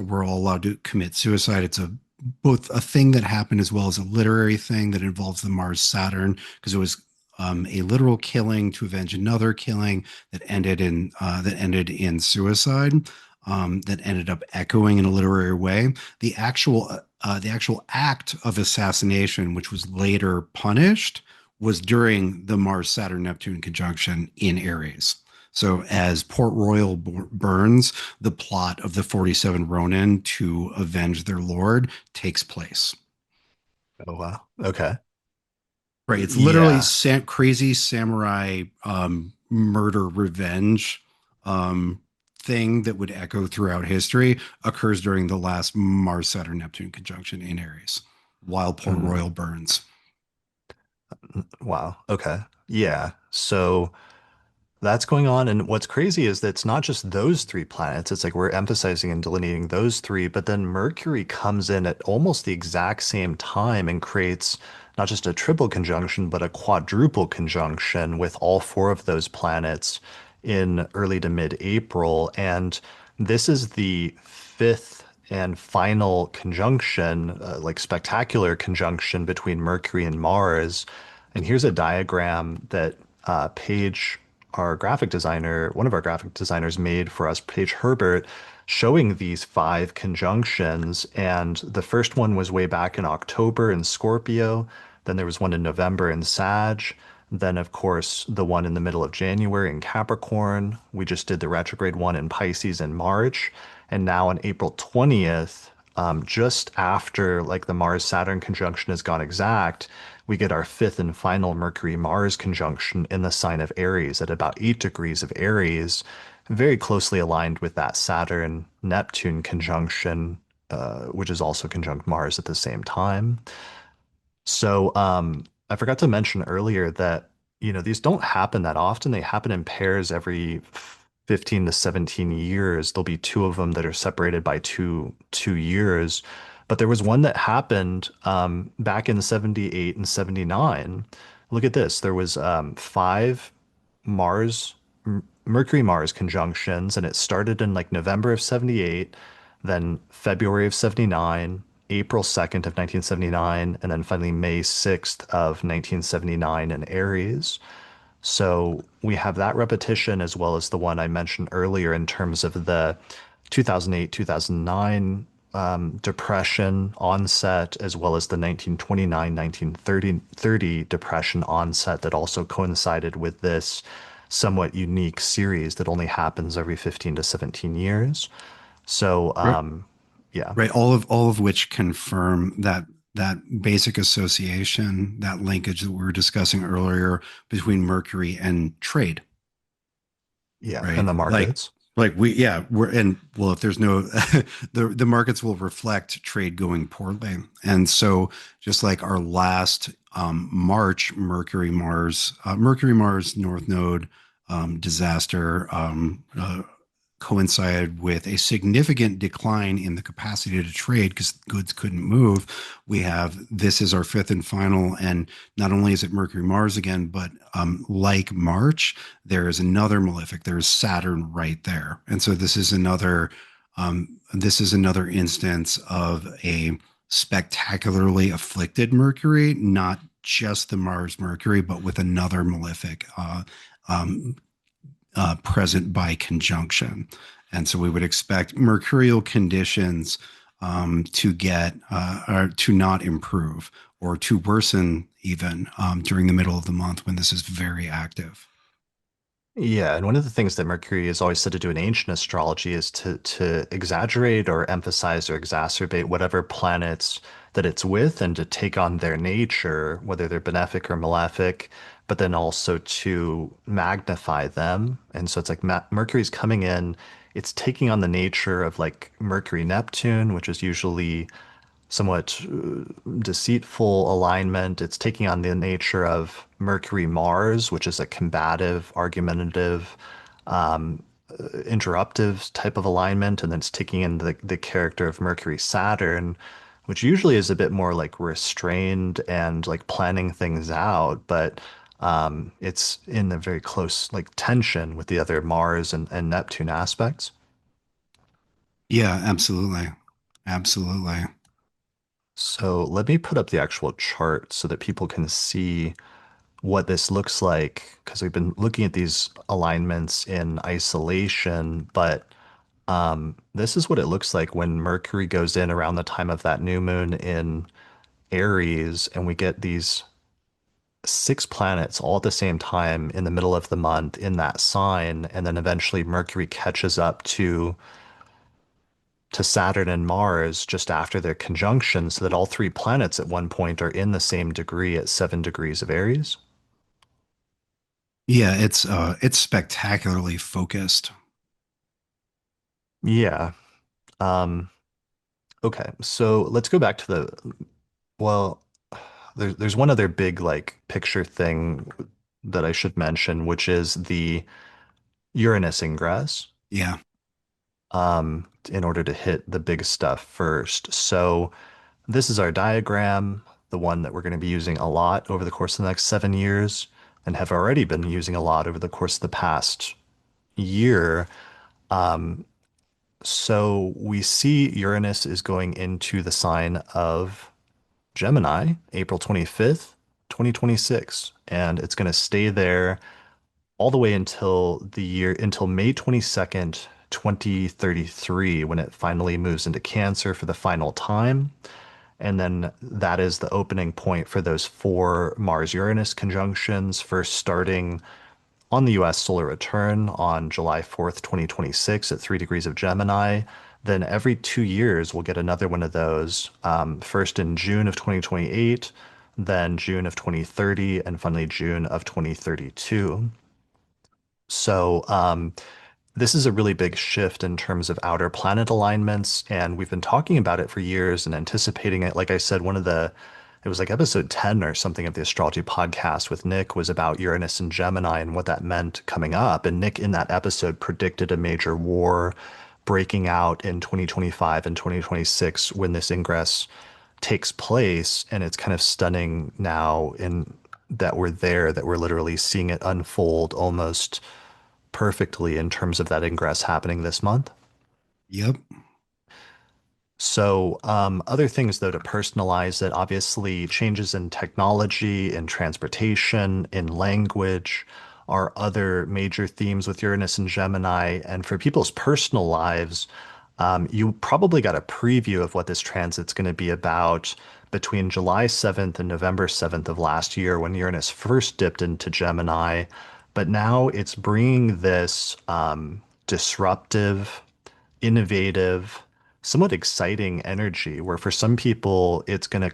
were all allowed to commit suicide. It's a both a thing that happened as well as a literary thing that involves the Mars-Saturn, because it was a literal killing to avenge another killing that ended in suicide, that ended up echoing in a literary way. The actual act of assassination, which was later punished, was during the Mars Saturn Neptune conjunction in Aries. So as Port Royal burns, the plot of the 47 Ronin to avenge their lord takes place. oh wow. Okay. Right. It's literally Yeah. crazy samurai murder revenge um, thing that would echo throughout history occurs during the last Mars Saturn Neptune conjunction in Aries while Port Mm, Royal burns. wow. Okay. Yeah. So that's going on. And what's crazy is that it's not just those three planets. It's like we're emphasizing and delineating those three, but then Mercury comes in at almost the exact same time and creates not just a triple conjunction, but a quadruple conjunction with all four of those planets in early to mid-April. And this is the fifth and final conjunction, like spectacular conjunction between Mercury and Mars. And here's a diagram that Paige, our graphic designer, one of our graphic designers made for us, Paige Herbert, showing these five conjunctions. And the first one was way back in October in Scorpio. Then there was one in November in Sag. Then, of course, the one in the middle of January in Capricorn. We just did the retrograde one in Pisces in March. And now on April 20th, just after like the Mars-Saturn conjunction has gone exact, we get our fifth and final Mercury-Mars conjunction in the sign of Aries at about 8 degrees of Aries, very closely aligned with that Saturn-Neptune conjunction, which is also conjunct Mars at the same time. So, I forgot to mention earlier that, these don't happen that often. They happen in pairs every 15 to 17 years. There'll be two of them that are separated by two years. But there was one that happened back in 78 and 79. Look at this. There was five Mars Mercury-Mars conjunctions, and it started in like November of 78, then February of 79, April 2nd of 1979, and then finally May 6th of 1979 in Aries. So we have that repetition as well as the one I mentioned earlier in terms of the 2008, 2009 depression onset, as well as the 1929, 1930 depression onset that also coincided with this somewhat unique series that only happens every 15 to 17 years. So, Right. yeah. Right. All of which confirm that basic association, that linkage that we were discussing earlier between Mercury and trade. Yeah, Right. and the markets. We're and well, if there's no the markets will reflect trade going poorly. And so just like our last March Mercury Mars North Node disaster coincided with a significant decline in the capacity to trade because goods couldn't move. We have this is our fifth and final, and not only is it Mercury Mars again, but like March, there is another malefic. There's Saturn right there, and so this is another instance of a spectacularly afflicted Mercury, not just the Mars Mercury, but with another malefic um, present by conjunction. And so we would expect mercurial conditions to get or to not improve or to worsen even during the middle of the month when this is very active. Yeah, and one of the things that Mercury is always said to do in ancient astrology is to exaggerate or emphasize or exacerbate whatever planets that it's with and to take on their nature, whether they're benefic or malefic, but then also to magnify them. And so it's like Mercury's coming in, it's taking on the nature of like Mercury-Neptune, which is usually somewhat deceitful alignment. It's taking on the nature of Mercury-Mars, which is a combative, argumentative, interruptive type of alignment. And then it's taking in the character of Mercury-Saturn, which usually is a bit more like restrained and like planning things out. But it's in a very close like tension with the other Mars and Neptune aspects. Yeah, absolutely. Absolutely. So let me put up the actual chart so that people can see what this looks like because we've been looking at these alignments in isolation, but this is what it looks like when Mercury goes in around the time of that new moon in Aries, and we get these six planets all at the same time in the middle of the month in that sign, and then eventually Mercury catches up to Saturn and Mars just after their conjunction, so that all three planets at one point are in the same degree at 7 degrees of Aries. Yeah, it's spectacularly focused. Yeah. Um, okay, so let's go back to well, there's one other big like picture thing that I should mention, which is the Uranus ingress, Yeah. in order to hit the big stuff first. So this is our diagram, the one that we're going to be using a lot over the course of the next 7 years and have already been using a lot over the course of the past year. So we see Uranus is going into the sign of Gemini, April 25th, 2026, and it's going to stay there all the way until May 22nd, 2033, when it finally moves into Cancer for the final time. And then that is the opening point for those four Mars-Uranus conjunctions, first starting on the US solar return on July 4th, 2026 at 3 degrees of Gemini. Then every 2 years, we'll get another one of those, first in June of 2028, then June of 2030, and finally June of 2032. So, this is a really big shift in terms of outer planet alignments, and we've been talking about it for years and anticipating it. Like I said, it was like episode 10 or something of the astrology podcast with Nick was about Uranus and Gemini and what that meant coming up. And Nick in that episode predicted a major war breaking out in 2025 and 2026 when this ingress takes place. And it's kind of stunning now in that we're there, that we're literally seeing it unfold almost perfectly in terms of that ingress happening this month. Yep. So, other things though to personalize it, obviously changes in technology, in transportation, in language are other major themes with Uranus and Gemini. And for people's personal lives, you probably got a preview of what this transit's going to be about between July 7th and November 7th of last year when Uranus first dipped into Gemini. But now it's bringing this disruptive, innovative, somewhat exciting energy where for some people it's going to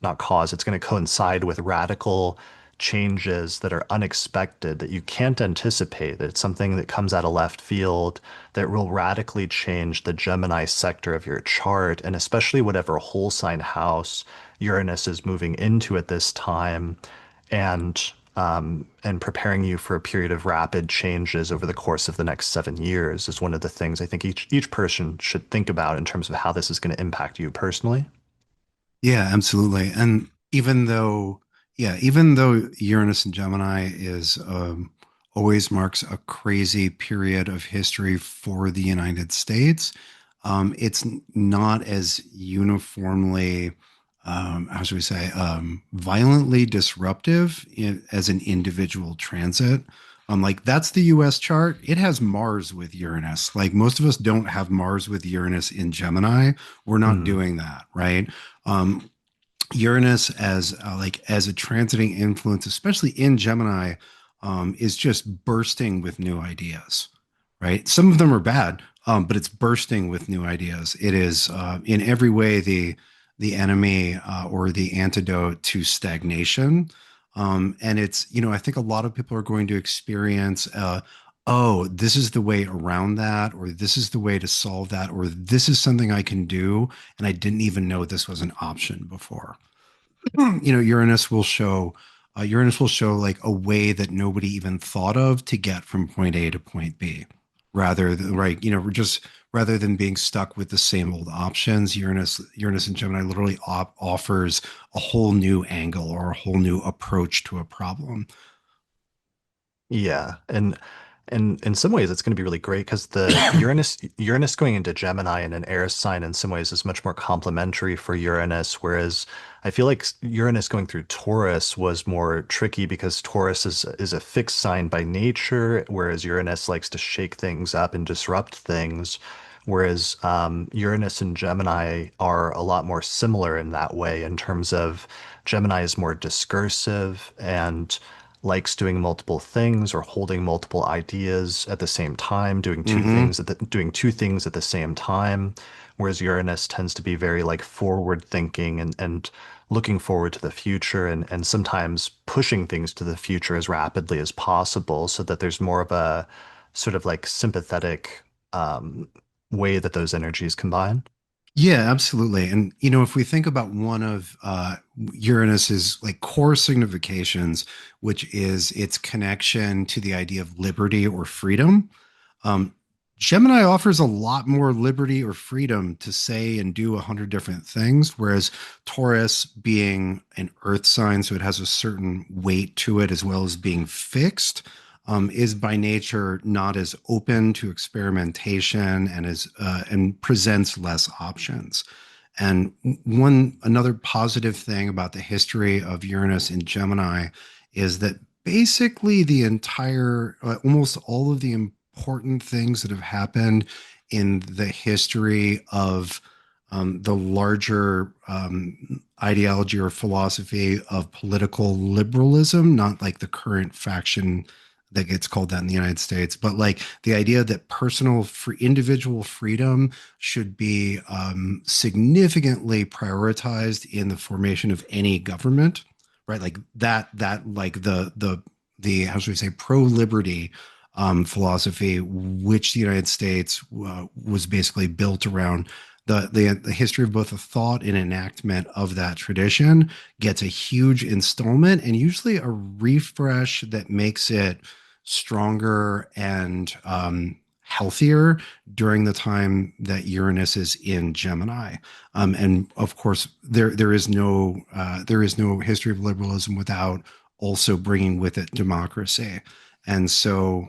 not cause, it's going to coincide with radical changes that are unexpected that you can't anticipate. It's something that comes out of left field that will radically change the Gemini sector of your chart, and especially whatever whole sign house Uranus is moving into at this time. And preparing you for a period of rapid changes over the course of the next 7 years is one of the things I think each person should think about in terms of how this is going to impact you personally. Yeah, absolutely. And even though Uranus and Gemini is always marks a crazy period of history for the United States, it's not as uniformly, how should we say, violently disruptive as an individual transit. Like that's the US chart. It has Mars with Uranus. Like most of us don't have Mars with Uranus in Gemini. We're not Hmm. doing that, right? Um, Uranus as as a transiting influence, especially in Gemini, is just bursting with new ideas, right? Some of them are bad, but it's bursting with new ideas. It is in every way the enemy or the antidote to stagnation. And it's, I think a lot of people are going to experience, oh, this is the way around that, or this is the way to solve that, or this is something I can do. And I didn't even know this was an option before. Uranus will show like a way that nobody even thought of to get from point A to point B, rather than right. We're just rather than being stuck with the same old options. Uranus and Gemini literally offers a whole new angle or a whole new approach to a problem. Yeah, and in some ways it's going to be really great because the Uranus going into Gemini and an air sign in some ways is much more complementary for Uranus, whereas I feel like Uranus going through Taurus was more tricky because Taurus is a fixed sign by nature, whereas Uranus likes to shake things up and disrupt things. Whereas Uranus and Gemini are a lot more similar in that way in terms of Gemini is more discursive and likes doing multiple things or holding multiple ideas at the same time, Hmm. doing two things at the same time, whereas Uranus tends to be very like forward thinking and looking forward to the future and sometimes pushing things to the future as rapidly as possible so that there's more of a sort of like sympathetic way that those energies combine. Yeah, absolutely. And if we think about one of Uranus's like core significations, which is its connection to the idea of liberty or freedom, um, Gemini offers a lot more liberty or freedom to say and do 100 different things, whereas Taurus, being an Earth sign, so it has a certain weight to it as well as being fixed, is by nature not as open to experimentation and presents less options. And another positive thing about the history of Uranus in Gemini is that basically almost all of the important things that have happened in the history of the larger ideology or philosophy of political liberalism, not like the current faction that gets called that in the United States, but like the idea that personal free individual freedom should be significantly prioritized in the formation of any government, right? Like that like the how should we say pro liberty philosophy, which the United States was basically built around the history of both the thought and enactment of that tradition gets a huge installment and usually a refresh that makes it stronger and healthier during the time that Uranus is in Gemini. And of course, there is no history of liberalism without also bringing with it democracy. And so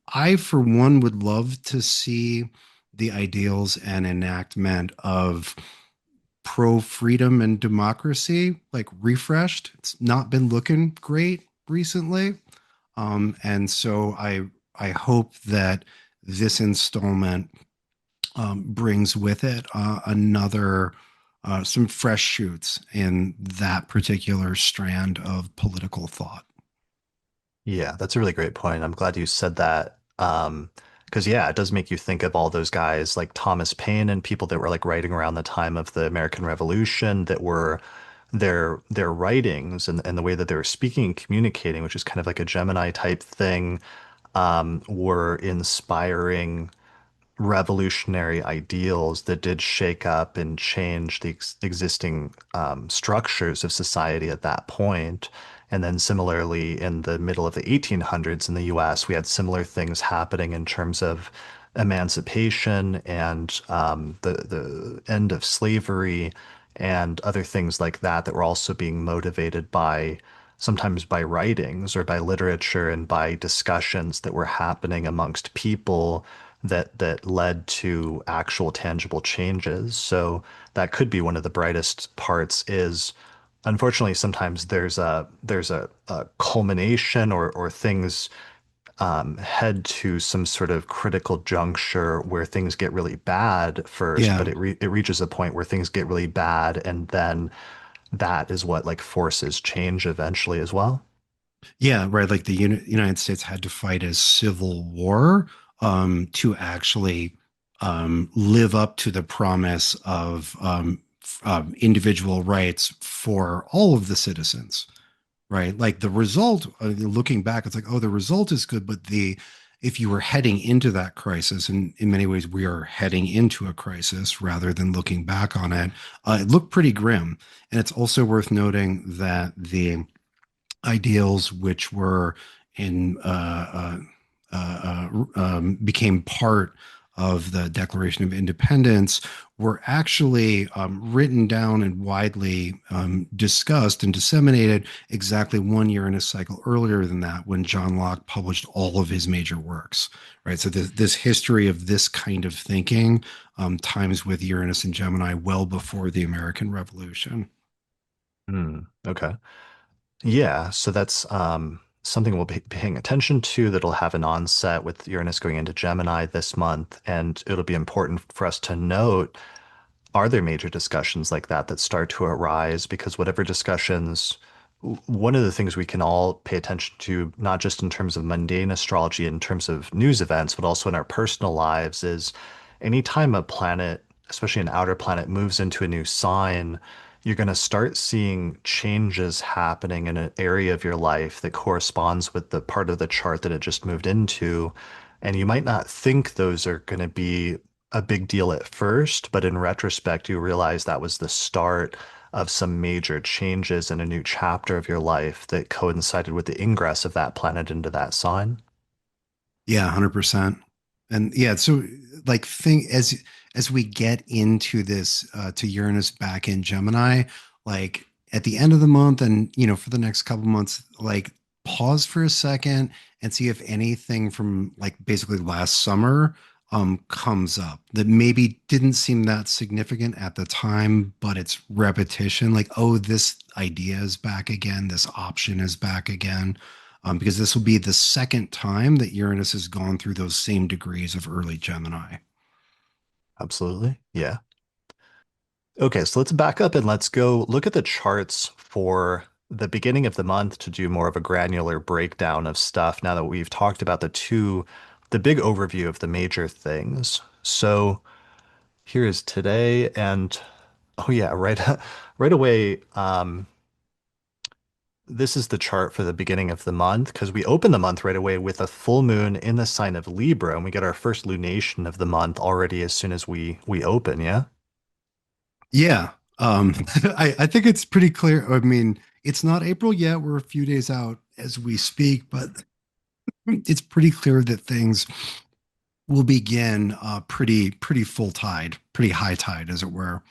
I, for one, would love to see the ideals and enactment of pro freedom and democracy like refreshed. It's not been looking great recently. And so I hope that this installment brings with it another some fresh shoots in that particular strand of political thought. Yeah, that's a really great point. I'm glad you said that. Because yeah, it does make you think of all those guys like Thomas Paine and people that were like writing around the time of the American Revolution that were their writings and the way that they were speaking and communicating, which is kind of like a Gemini type thing, were inspiring revolutionary ideals that did shake up and change the existing structures of society at that point. And then similarly, in the middle of the 1800s in the US, we had similar things happening in terms of emancipation and the end of slavery and other things like that that were also being motivated by sometimes by writings or by literature and by discussions that were happening amongst people that led to actual tangible changes. So that could be one of the brightest parts is unfortunately sometimes there's a culmination or things head to some sort of critical juncture where things get really bad first, but Yeah. it reaches a point where things get really bad and then that is what like forces change eventually as well. Yeah, right. Like the United States had to fight a civil war to actually live up to the promise of individual rights for all of the citizens, right? Like the result, looking back, it's like, oh, the result is good, but the if you were heading into that crisis, and in many ways we are heading into a crisis rather than looking back on it, it looked pretty grim. And it's also worth noting that the ideals which were in became part of the Declaration of Independence were actually written down and widely discussed and disseminated exactly 1 year in a cycle earlier than that when John Locke published all of his major works, right? So this history of this kind of thinking times with Uranus and Gemini well before the American Revolution. Hmm. Okay. Yeah, so that's something we'll be paying attention to that'll have an onset with Uranus going into Gemini this month. And it'll be important for us to note, are there major discussions like that that start to arise? Because whatever discussions, one of the things we can all pay attention to, not just in terms of mundane astrology, in terms of news events, but also in our personal lives, is anytime a planet, especially an outer planet, moves into a new sign, you're going to start seeing changes happening in an area of your life that corresponds with the part of the chart that it just moved into. And you might not think those are going to be a big deal at first, but in retrospect, you realize that was the start of some major changes in a new chapter of your life that coincided with the ingress of that planet into that sign. Yeah, 100%. And yeah, so like think as we get into this to Uranus back in Gemini, like at the end of the month and for the next couple months, like pause for a second and see if anything from like basically last summer comes up that maybe didn't seem that significant at the time, but it's repetition. Like, oh, this idea is back again, this option is back again because this will be the second time that Uranus has gone through those same degrees of early Gemini. Absolutely. Yeah. Okay, so let's back up and let's go look at the charts for the beginning of the month to do more of a granular breakdown of stuff now that we've talked about the big overview of the major things. So here is today, and oh yeah, right, right away. This is the chart for the beginning of the month because we open the month right away with a full moon in the sign of Libra, and we get our first lunation of the month already as soon as we open. Yeah. Yeah. I think it's pretty clear. I mean, it's not April yet. We're a few days out as we speak, but it's pretty clear that things will begin pretty full tide, pretty high tide, as it were.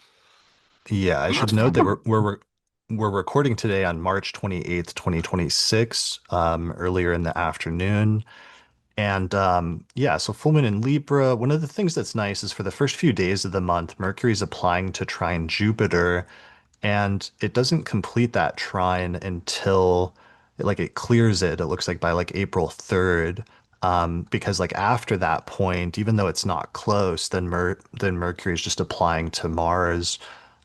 Yeah, I should note that we're recording today on March 28th, 2026, earlier in the afternoon. And yeah, so full moon in Libra. One of the things that's nice is for the first few days of the month, Mercury's applying to trine Jupiter, and it doesn't complete that trine until it clears it. It looks like by like April 3rd. Because like after that point, even though it's not close, then Mercury is just applying to Mars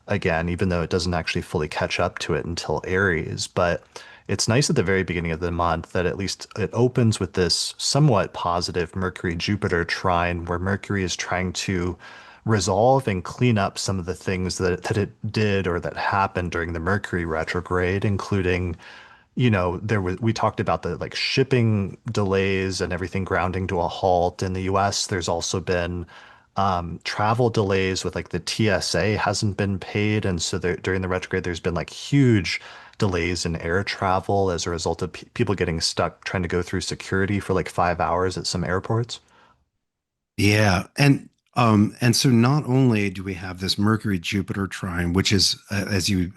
again, even though it doesn't actually fully catch up to it until Aries. But it's nice at the very beginning of the month that at least it opens with this somewhat positive Mercury-Jupiter trine where Mercury is trying to resolve and clean up some of the things that it did or that happened during the Mercury retrograde, including, we talked about the like shipping delays and everything grounding to a halt in the US. There's also been travel delays with like the TSA hasn't been paid. And so during the retrograde, there's been like huge delays in air travel as a result of people getting stuck trying to go through security for like 5 hours at some airports. Yeah, and so not only do we have this Mercury Jupiter trine, which is as you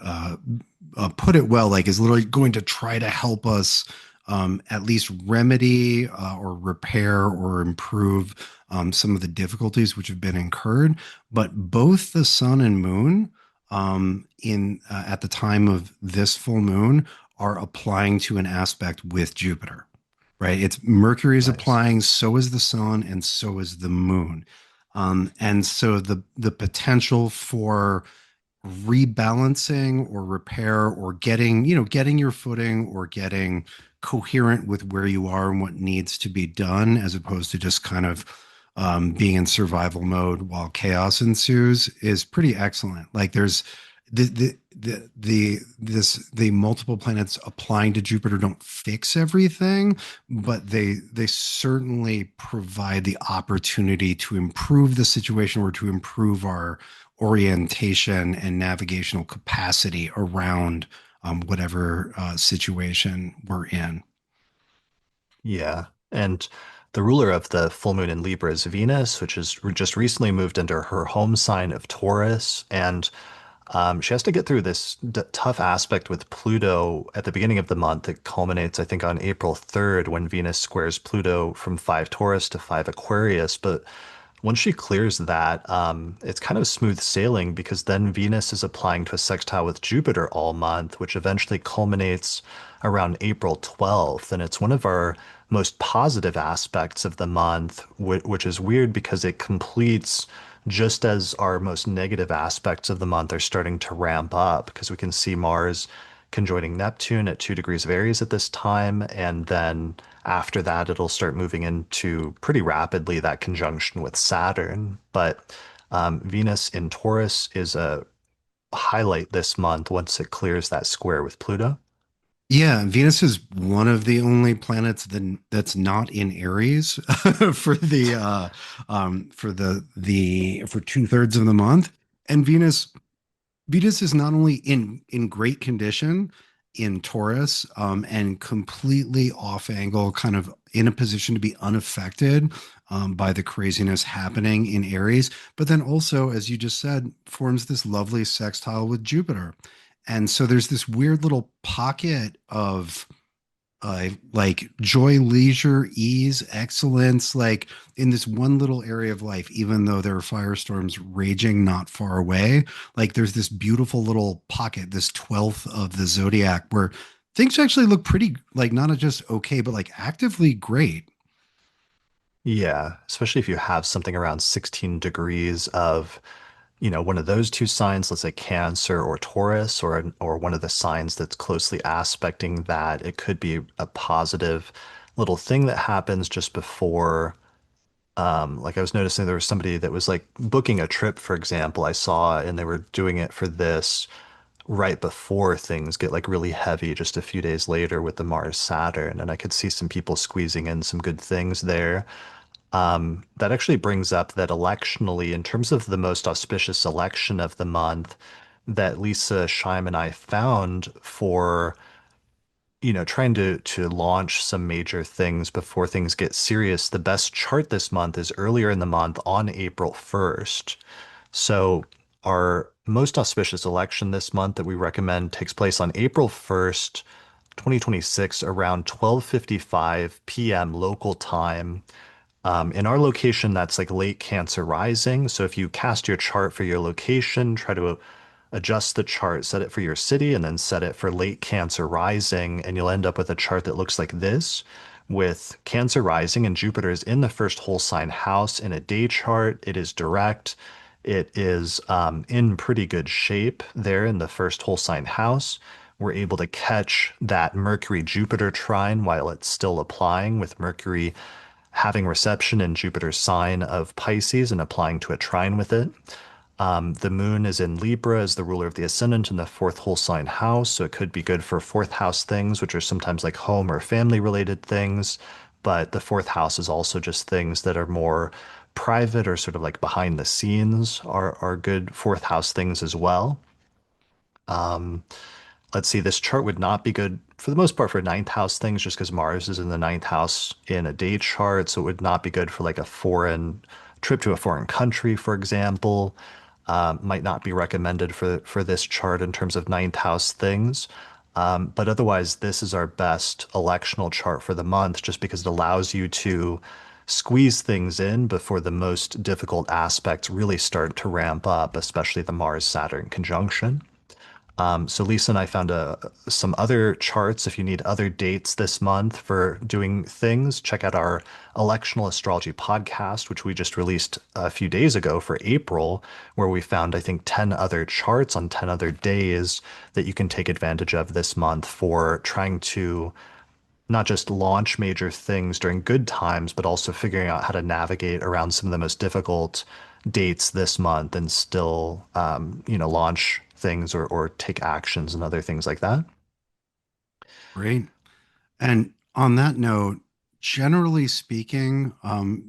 put it well, like is literally going to try to help us at least remedy or repair or improve some of the difficulties which have been incurred, but both the Sun and Moon in at the time of this full moon are applying to an aspect with Jupiter, right? It's Mercury is Nice. applying, so is the sun, and so is the moon. And so the potential for rebalancing or repair or getting your footing or getting coherent with where you are and what needs to be done, as opposed to just kind of being in survival mode while chaos ensues, is pretty excellent. Like there's the multiple planets applying to Jupiter don't fix everything, but they certainly provide the opportunity to improve the situation or to improve our orientation and navigational capacity around whatever situation we're in. Yeah. And the ruler of the full moon in Libra is Venus, which has just recently moved into her home sign of Taurus. And she has to get through this tough aspect with Pluto at the beginning of the month. It culminates, I think, on April 3rd when Venus squares Pluto from 5 Taurus to 5 Aquarius. But once she clears that, it's kind of smooth sailing because then Venus is applying to a sextile with Jupiter all month, which eventually culminates around April 12th. And it's one of our most positive aspects of the month, which is weird because it completes just as our most negative aspects of the month are starting to ramp up because we can see Mars conjoining Neptune at 2 degrees of Aries at this time. And then after that, it'll start moving into pretty rapidly that conjunction with Saturn. But Venus in Taurus is a highlight this month once it clears that square with Pluto. Yeah, Venus is one of the only planets that's not in Aries for the for 2/3 of the month. And Venus is not only in great condition in Taurus and completely off angle, kind of in a position to be unaffected by the craziness happening in Aries, but then also, as you just said, forms this lovely sextile with Jupiter. And so there's this weird little pocket of like joy, leisure, ease, excellence, like in this one little area of life, even though there are firestorms raging not far away, like there's this beautiful little pocket, this 12th of the zodiac, where things actually look pretty, like not just okay, but like actively great. Yeah, especially if you have something around 16 degrees of one of those two signs, let's say Cancer or Taurus, or one of the signs that's closely aspecting that, it could be a positive little thing that happens just before. Like I was noticing there was somebody that was like booking a trip, for example, I saw, and they were doing it for this right before things get like really heavy just a few days later with the Mars-Saturn, and I could see some people squeezing in some good things there. That actually brings up that electionally, in terms of the most auspicious election of the month, that Lisa Scheim and I found for, trying to launch some major things before things get serious, the best chart this month is earlier in the month on April 1st. So our most auspicious election this month that we recommend takes place on April 1st, 2026, around 12:55 p.m. local time. In our location, that's like late Cancer rising. So if you cast your chart for your location, try to adjust the chart, set it for your city, and then set it for late Cancer rising, and you'll end up with a chart that looks like this, with Cancer rising and Jupiter is in the first whole sign house in a day chart. It is direct. It is in pretty good shape there in the first whole sign house. We're able to catch that Mercury-Jupiter trine while it's still applying, with Mercury having reception in Jupiter's sign of Pisces and applying to a trine with it. The moon is in Libra as the ruler of the ascendant in the fourth whole sign house, so it could be good for fourth house things, which are sometimes like home or family related things. But the fourth house is also just things that are more private or sort of like behind the scenes are good fourth house things as well. Let's see, this chart would not be good for the most part for ninth house things just because Mars is in the ninth house in a day chart. So it would not be good for like a foreign trip to a foreign country, for example. Might not be recommended for this chart in terms of ninth house things. But otherwise, this is our best electional chart for the month just because it allows you to squeeze things in before the most difficult aspects really start to ramp up, especially the Mars-Saturn conjunction. So Lisa and I found some other charts. If you need other dates this month for doing things, check out our electional astrology podcast, which we just released a few days ago for April, where we found, I think, 10 other charts on 10 other days that you can take advantage of this month for trying to not just launch major things during good times, but also figuring out how to navigate around some of the most difficult dates this month and still, launch things or take actions and other things like that. Great. And on that note, generally speaking,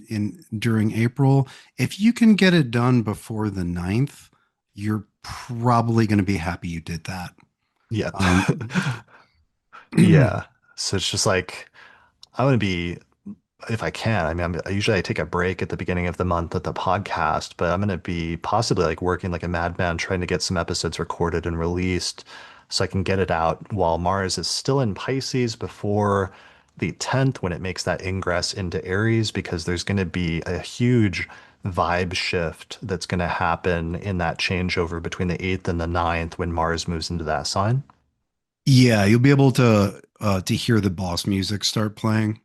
in during April, if you can get it done before the 9th, you're probably going to be happy you did that. Yeah. Um, Yeah. So it's just like, I want to be, if I can, I mean, usually I take a break at the beginning of the month with the podcast, but I'm going to be possibly like working like a madman trying to get some episodes recorded and released so I can get it out while Mars is still in Pisces before the 10th when it makes that ingress into Aries, because there's going to be a huge vibe shift that's going to happen in that changeover between the 8th and the 9th when Mars moves into that sign. yeah, you'll be able to hear the boss music start playing.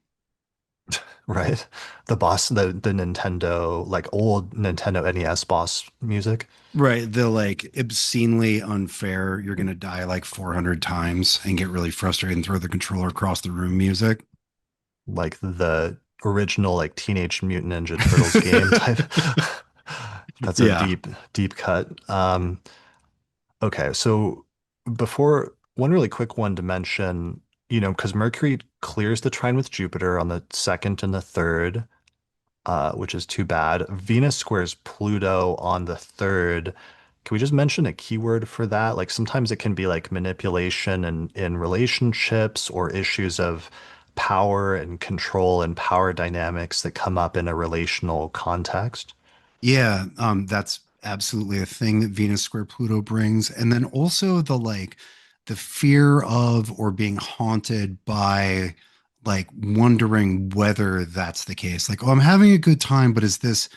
Right? The Nintendo, like old Nintendo NES boss music, Right, the like obscenely unfair, you're gonna die like 400 times and get really frustrated and throw the controller across the room music. like the original like Teenage Mutant Ninja Turtles game type. That's a Yeah. deep, deep cut. Okay, so before one really quick one to mention, because Mercury clears the trine with Jupiter on the second and the third, which is too bad. Venus squares Pluto on the third. Can we just mention a keyword for that? Like sometimes it can be like manipulation and in relationships or issues of power and control and power dynamics that come up in a relational context. Yeah, that's absolutely a thing that Venus square Pluto brings. And then also the like the fear of or being haunted by like wondering whether that's the case. Like, oh, I'm having a good time, but is this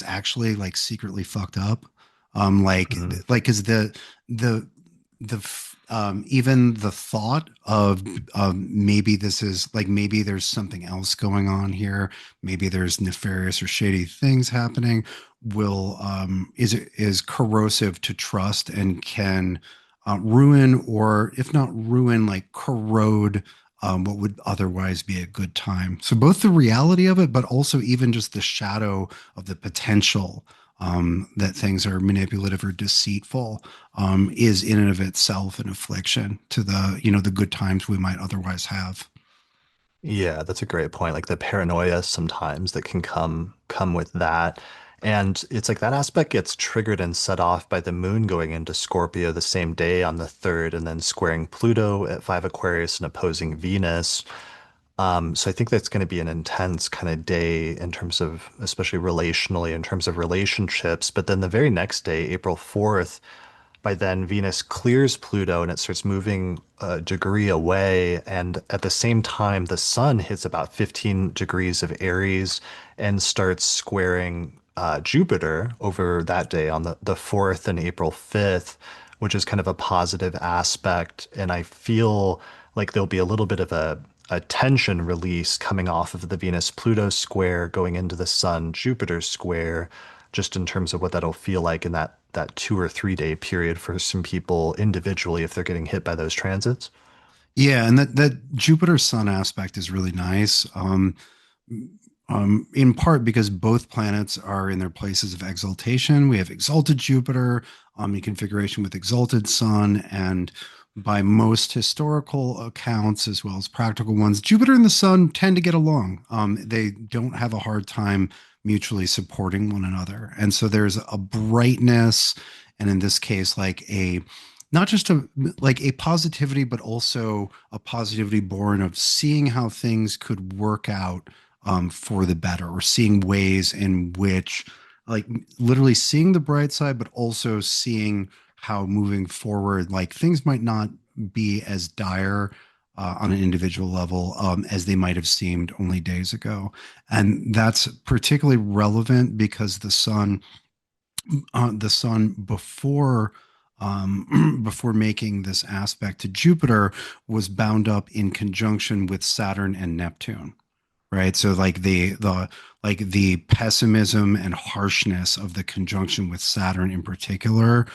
actually like secretly fucked up? Mhm. Like is the even the thought of maybe this is like maybe there's something else going on here, maybe there's nefarious or shady things happening, will is corrosive to trust and can ruin, or if not ruin, like corrode what would otherwise be a good time. So both the reality of it, but also even just the shadow of the potential that things are manipulative or deceitful is in and of itself an affliction to the, the good times we might otherwise have. Yeah, that's a great point. Like the paranoia sometimes that can come with that. And it's like that aspect gets triggered and set off by the moon going into Scorpio the same day on the 3rd and then squaring Pluto at 5 Aquarius and opposing Venus. So I think that's going to be an intense kind of day in terms of, especially relationally, in terms of relationships. But then the very next day, April 4th, by then Venus clears Pluto and it starts moving a degree away. And at the same time, the sun hits about 15 degrees of Aries and starts squaring Jupiter over that day on the 4th and April 5th, which is kind of a positive aspect. And I feel like there'll be a little bit of a tension release coming off of the Venus Pluto square going into the Sun Jupiter square, just in terms of what that'll feel like in that 2 or 3 day period for some people individually if they're getting hit by those transits. Yeah, and that Jupiter Sun aspect is really nice. In part because both planets are in their places of exaltation. We have exalted Jupiter in configuration with exalted Sun, and by most historical accounts, as well as practical ones, Jupiter and the Sun tend to get along. They don't have a hard time mutually supporting one another, and so there's a brightness, and in this case, like a not just a like a positivity, but also a positivity born of seeing how things could work out for the better, or seeing ways in which, like, literally seeing the bright side, but also seeing how moving forward, like things might not be as dire on an individual level as they might have seemed only days ago. And that's particularly relevant because the sun before before making this aspect to Jupiter was bound up in conjunction with Saturn and Neptune, right? So like the pessimism and harshness of the conjunction with Saturn in particular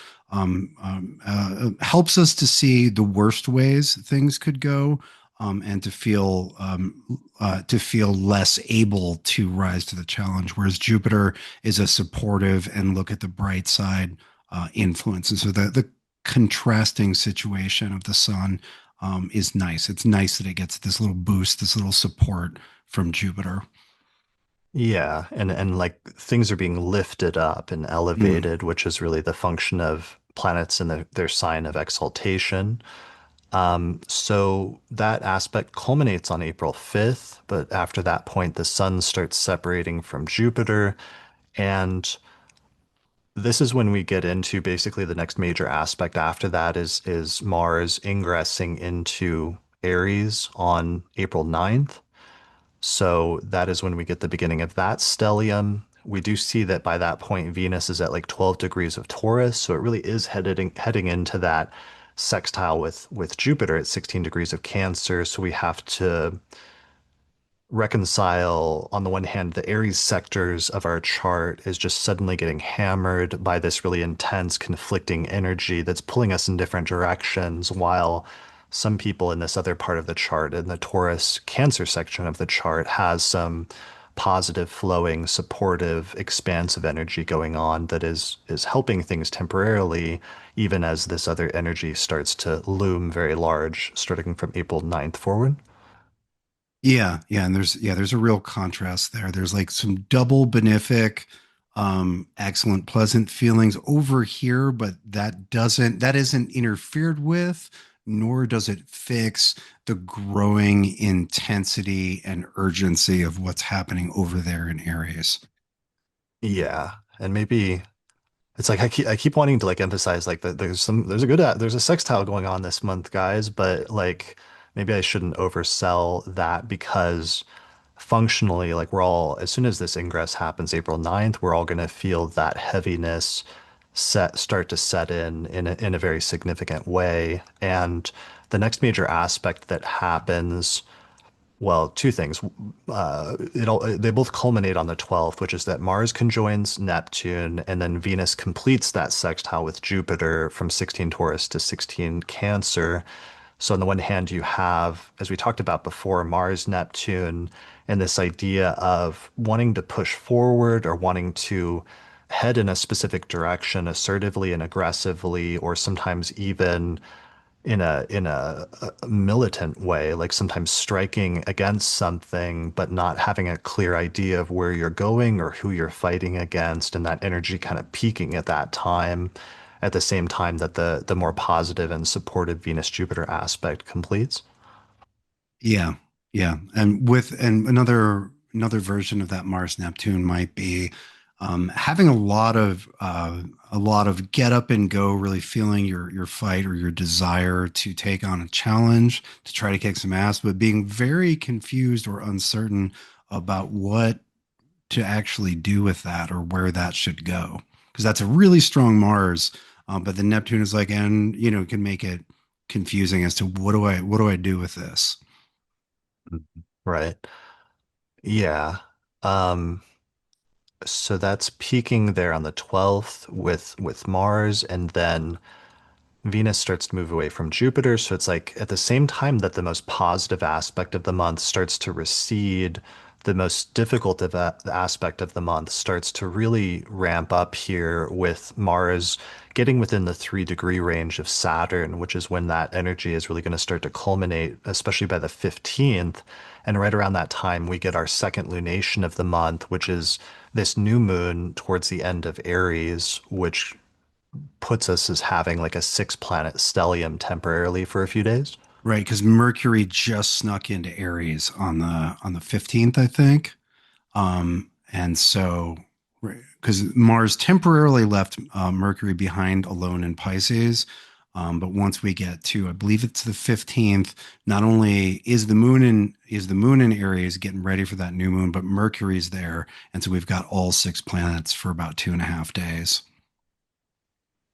helps us to see the worst ways things could go, and to feel less able to rise to the challenge. Whereas Jupiter is a supportive and look at the bright side influence, and so the contrasting situation of the sun is nice. It's nice that it gets this little boost, this little support from Jupiter. Yeah, and like things are being lifted up and Mm. elevated, which is really the function of planets in their sign of exaltation. So that aspect culminates on April 5th, but after that point, the sun starts separating from Jupiter. And this is when we get into basically the next major aspect after that is Mars ingressing into Aries on April 9th. So that is when we get the beginning of that stellium. We do see that by that point, Venus is at like 12 degrees of Taurus. So it really is heading into that sextile with Jupiter at 16 degrees of Cancer. So we have to reconcile, on the one hand, the Aries sectors of our chart is just suddenly getting hammered by this really intense conflicting energy that's pulling us in different directions, while some people in this other part of the chart, in the Taurus Cancer section of the chart, has some positive, flowing, supportive, expansive energy going on that is helping things temporarily, even as this other energy starts to loom very large, starting from April 9th forward. Yeah, and there's a real contrast there. There's like some double benefic, excellent, pleasant feelings over here, but that isn't interfered with, nor does it fix the growing intensity and urgency of what's happening over there in Aries. Yeah, and maybe it's like I keep wanting to like emphasize like that there's a sextile going on this month, guys, but like maybe I shouldn't oversell that because functionally, like we're all, as soon as this ingress happens April 9th, we're all gonna feel that heaviness start to set in a very significant way. And the next major aspect that happens Well, two things. They both culminate on the 12th, which is that Mars conjoins Neptune, and then Venus completes that sextile with Jupiter from 16 Taurus to 16 Cancer. So on the one hand, you have, as we talked about before, Mars, Neptune, and this idea of wanting to push forward or wanting to head in a specific direction assertively and aggressively, or sometimes even in a militant way, like sometimes striking against something, but not having a clear idea of where you're going or who you're fighting against, and that energy kind of peaking at that time, at the same time that the more positive and supportive Venus-Jupiter aspect completes. Yeah, yeah, and another version of that Mars Neptune might be having a lot of get up and go, really feeling your fight or your desire to take on a challenge to try to kick some ass, but being very confused or uncertain about what to actually do with that or where that should go, because that's a really strong Mars, but the Neptune is like, and can make it confusing as to what do I do with this. Mhm. Right. Yeah. Um, so that's peaking there on the 12th with Mars, and then Venus starts to move away from Jupiter. So it's like at the same time that the most positive aspect of the month starts to recede, the most difficult of aspect of the month starts to really ramp up here with Mars getting within the 3-degree range of Saturn, which is when that energy is really going to start to culminate, especially by the 15th. And right around that time, we get our second lunation of the month, which is this new moon towards the end of Aries, which puts us as having like a 6 planet stellium temporarily for a few days. Right, because Mercury just snuck into Aries on the 15th, I think. And so because Mars temporarily left Mercury behind alone in Pisces. But once we get to, I believe it's the 15th, not only is the moon in Aries getting ready for that new moon, but Mercury's there. And so we've got all 6 planets for about 2.5 days.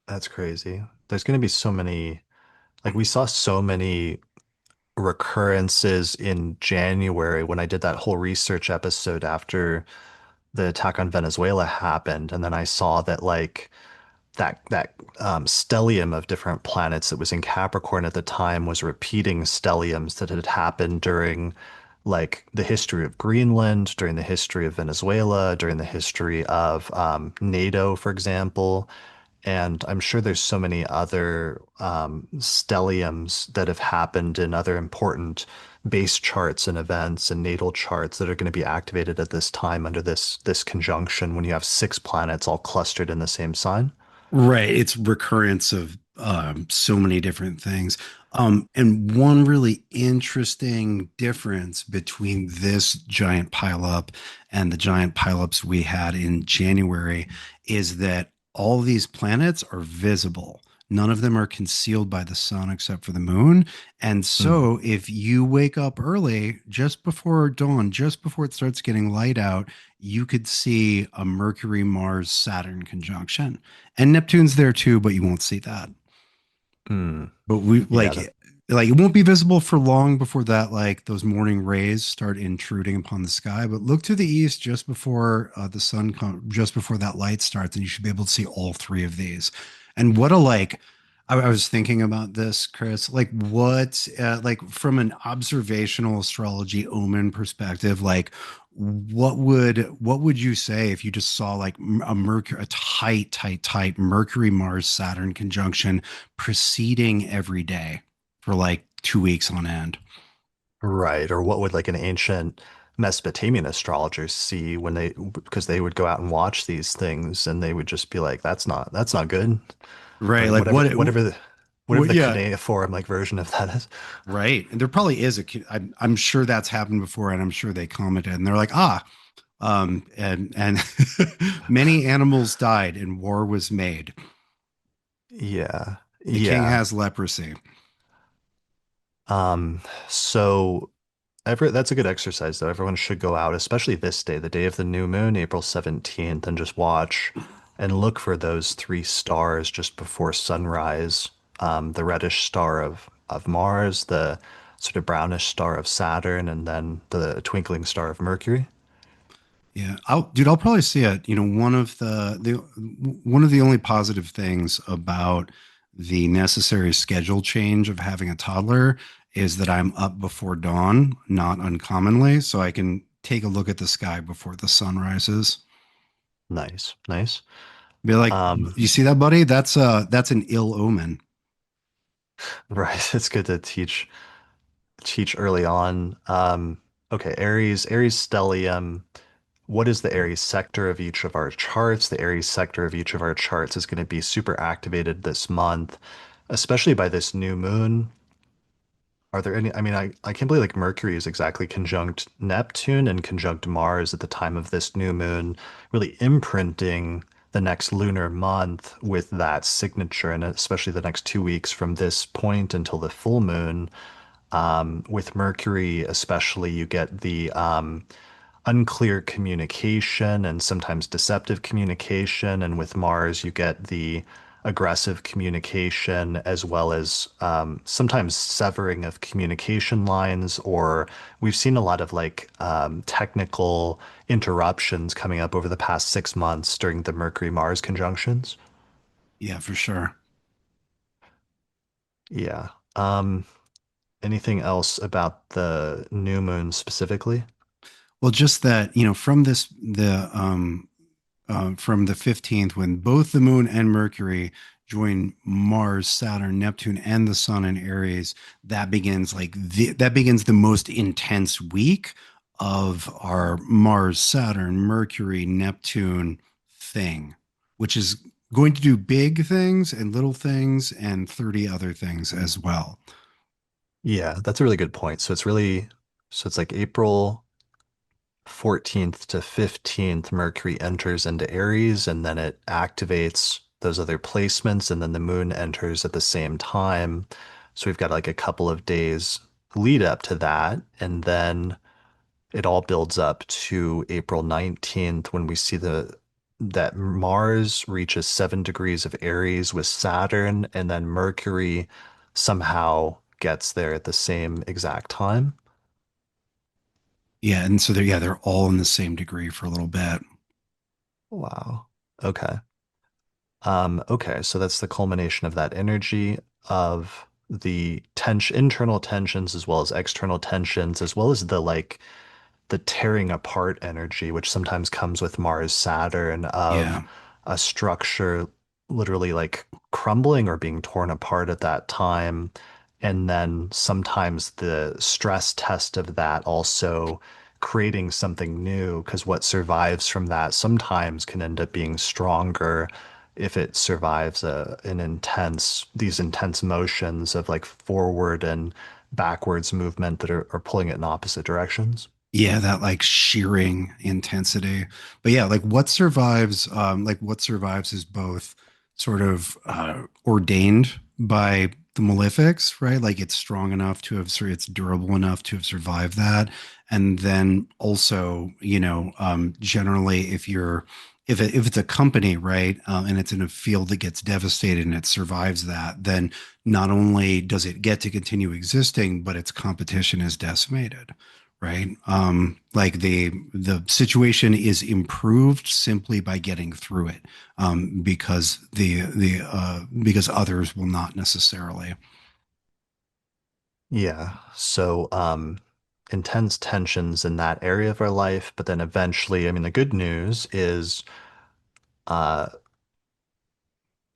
That's crazy. There's going to be so many, like we saw so many recurrences in January when I did that whole research episode after the attack on Venezuela happened. And then I saw that like that stellium of different planets that was in Capricorn at the time was repeating stelliums that had happened during like the history of Greenland, during the history of Venezuela, during the history of NATO, for example. And I'm sure there's so many other stelliums that have happened in other important base charts and events and natal charts that are going to be activated at this time under this conjunction when you have 6 planets all clustered in the same sign. Right. It's recurrence of so many different things. And one really interesting difference between this giant pileup and the giant pileups we had in January is that all these planets are visible. None of them are concealed by the sun except for the moon. And Mm, so if you wake up early, just before dawn, just before it starts getting light out, you could see a Mercury-Mars-Saturn conjunction. And Neptune's there too, but you won't see that. mm. But we Yeah, that, like it won't be visible for long before that, like those morning rays start intruding upon the sky. But look to the east just before just before that light starts, and you should be able to see all three of these. And what a like I was thinking about this, Chris. Like what like from an observational astrology omen perspective, like what would you say if you just saw like a tight Mercury Mars Saturn conjunction proceeding every day for like 2 weeks on end? right. Or what would like an ancient Mesopotamian astrologers see when they, because they would go out and watch these things and they would just be like, that's not good. Right. Or Like whatever, whatever the yeah, cuneiform like version of that is. right. And there probably is I'm sure that's happened before, and I'm sure they commented and they're like, and many animals died and war was made. Yeah. The king Yeah. has leprosy. Um, so that's a good exercise though. Everyone should go out, especially this day, the day of the new moon, April 17th, and just watch and look for those 3 stars just before sunrise. The reddish star of Mars, the sort of brownish star of Saturn and then the twinkling star of Mercury. Yeah, I'll probably see it. One of the only positive things about the necessary schedule change of having a toddler is that I'm up before dawn, not uncommonly, so I can take a look at the sky before the sun rises. Nice, nice. Be like, Um, you see that, buddy? That's an ill omen. right. It's good to teach early on. Okay, Aries stellium. What is the Aries sector of each of our charts? The Aries sector of each of our charts is going to be super activated this month, especially by this new moon. Are there any? I mean, I can't believe like Mercury is exactly conjunct Neptune and conjunct Mars at the time of this new moon, really imprinting the next lunar month with that signature, and especially the next 2 weeks from this point until the full moon. With Mercury, especially, you get the unclear communication and sometimes deceptive communication. And with Mars, you get the aggressive communication as well as sometimes severing of communication lines, or we've seen a lot of like technical interruptions coming up over the past 6 months during the Mercury-Mars conjunctions. Yeah, for sure. Yeah. Anything else about the new moon specifically? Well, just that, from the 15th, when both the moon and Mercury join Mars, Saturn, Neptune, and the sun in Aries, that begins the most intense week of our Mars, Saturn, Mercury, Neptune thing, which is going to do big things and little things and 30 other things as well. Yeah, that's a really good point. So it's like April 14th to 15th, Mercury enters into Aries and then it activates those other placements, and then the moon enters at the same time. So we've got like a couple of days lead up to that. And then it all builds up to April 19th when we see the that Mars reaches 7 degrees of Aries with Saturn, and then Mercury somehow gets there at the same exact time. Yeah, and so they're all in the same degree for a little bit. Wow. Okay. Okay, so that's the culmination of that energy of the internal tensions as well as external tensions, as well as the like the tearing apart energy, which sometimes comes with Mars Saturn, of Yeah. a structure literally like crumbling or being torn apart at that time. And then sometimes the stress test of that also creating something new, because what survives from that sometimes can end up being stronger if it survives these intense motions of like forward and backwards movement that are pulling it in opposite directions. Yeah, that like shearing intensity. But yeah, like what survives is both sort of ordained by the malefics, right? Like it's strong enough to have, it's durable enough to have survived that. And then also, generally if it's a company, right, and it's in a field that gets devastated and it survives that, then not only does it get to continue existing, but its competition is decimated, right? Like the situation is improved simply by getting through it, because others will not necessarily. Yeah. So, intense tensions in that area of our life, but then eventually, I mean, the good news is, uh,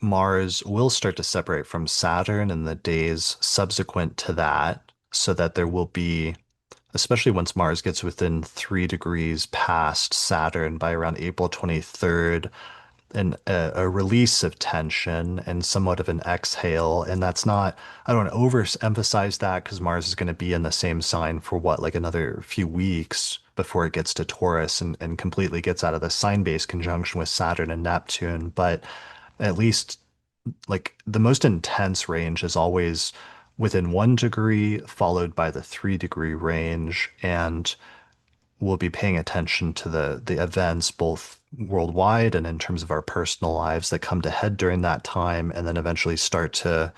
Mars will start to separate from Saturn in the days subsequent to that, so that there will be, especially once Mars gets within 3 degrees past Saturn by around April 23rd, a release of tension and somewhat of an exhale. And that's not, I don't want to overemphasize that because Mars is going to be in the same sign for what, like another few weeks before it gets to Taurus and completely gets out of the sign-based conjunction with Saturn and Neptune. But at least like the most intense range is always within 1 degree, followed by the 3 degree range. And we'll be paying attention to the events both worldwide and in terms of our personal lives that come to head during that time, and then eventually start to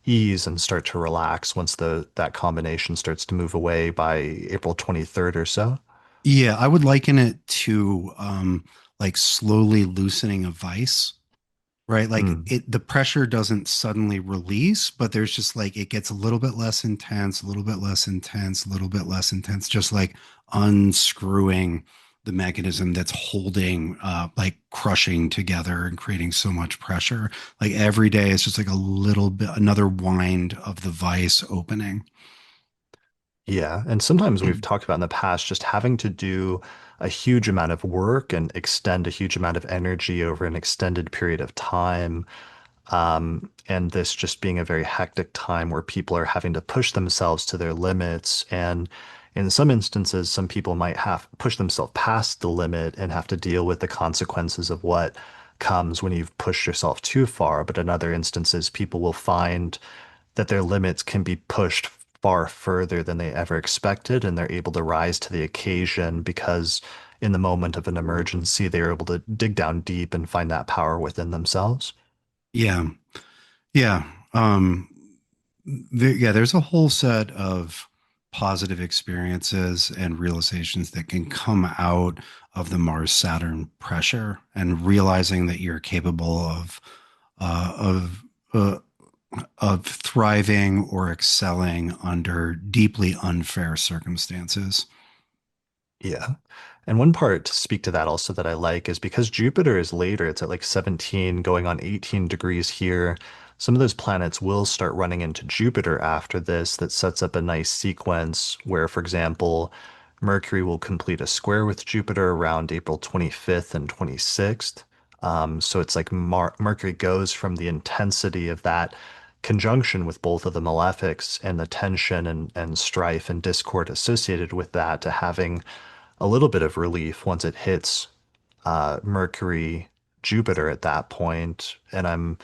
ease and start to relax once the that combination starts to move away by April 23rd or so. Yeah, I would liken it to like slowly loosening a vice, right? Like Mm. the pressure doesn't suddenly release, but there's just like it gets a little bit less intense, a little bit less intense, a little bit less intense, just like unscrewing the mechanism that's holding, like crushing together and creating so much pressure. Like every day, it's just like a little bit, another wind of the vice opening. Yeah, and sometimes we've talked about in the past just having to do a huge amount of work and extend a huge amount of energy over an extended period of time. And this just being a very hectic time where people are having to push themselves to their limits. And in some instances, some people might have push themselves past the limit and have to deal with the consequences of what comes when you've pushed yourself too far. But in other instances, people will find that their limits can be pushed far further than they ever expected, and they're able to rise to the occasion because in the moment of an emergency, they're able to dig down deep and find that power within themselves. Yeah. Yeah. There's a whole set of positive experiences and realizations that can come out of the Mars Saturn pressure and realizing that you're capable uh, of uh, of thriving or excelling under deeply unfair circumstances. Yeah. And one part to speak to that also that I like is because Jupiter is later, it's at like 17 going on 18 degrees here. Some of those planets will start running into Jupiter after this. That sets up a nice sequence where, for example, Mercury will complete a square with Jupiter around April 25th and 26th. So it's like Mercury goes from the intensity of that conjunction with both of the malefics and the tension and strife and discord associated with that to having a little bit of relief once it hits Mercury, Jupiter at that point. And I'm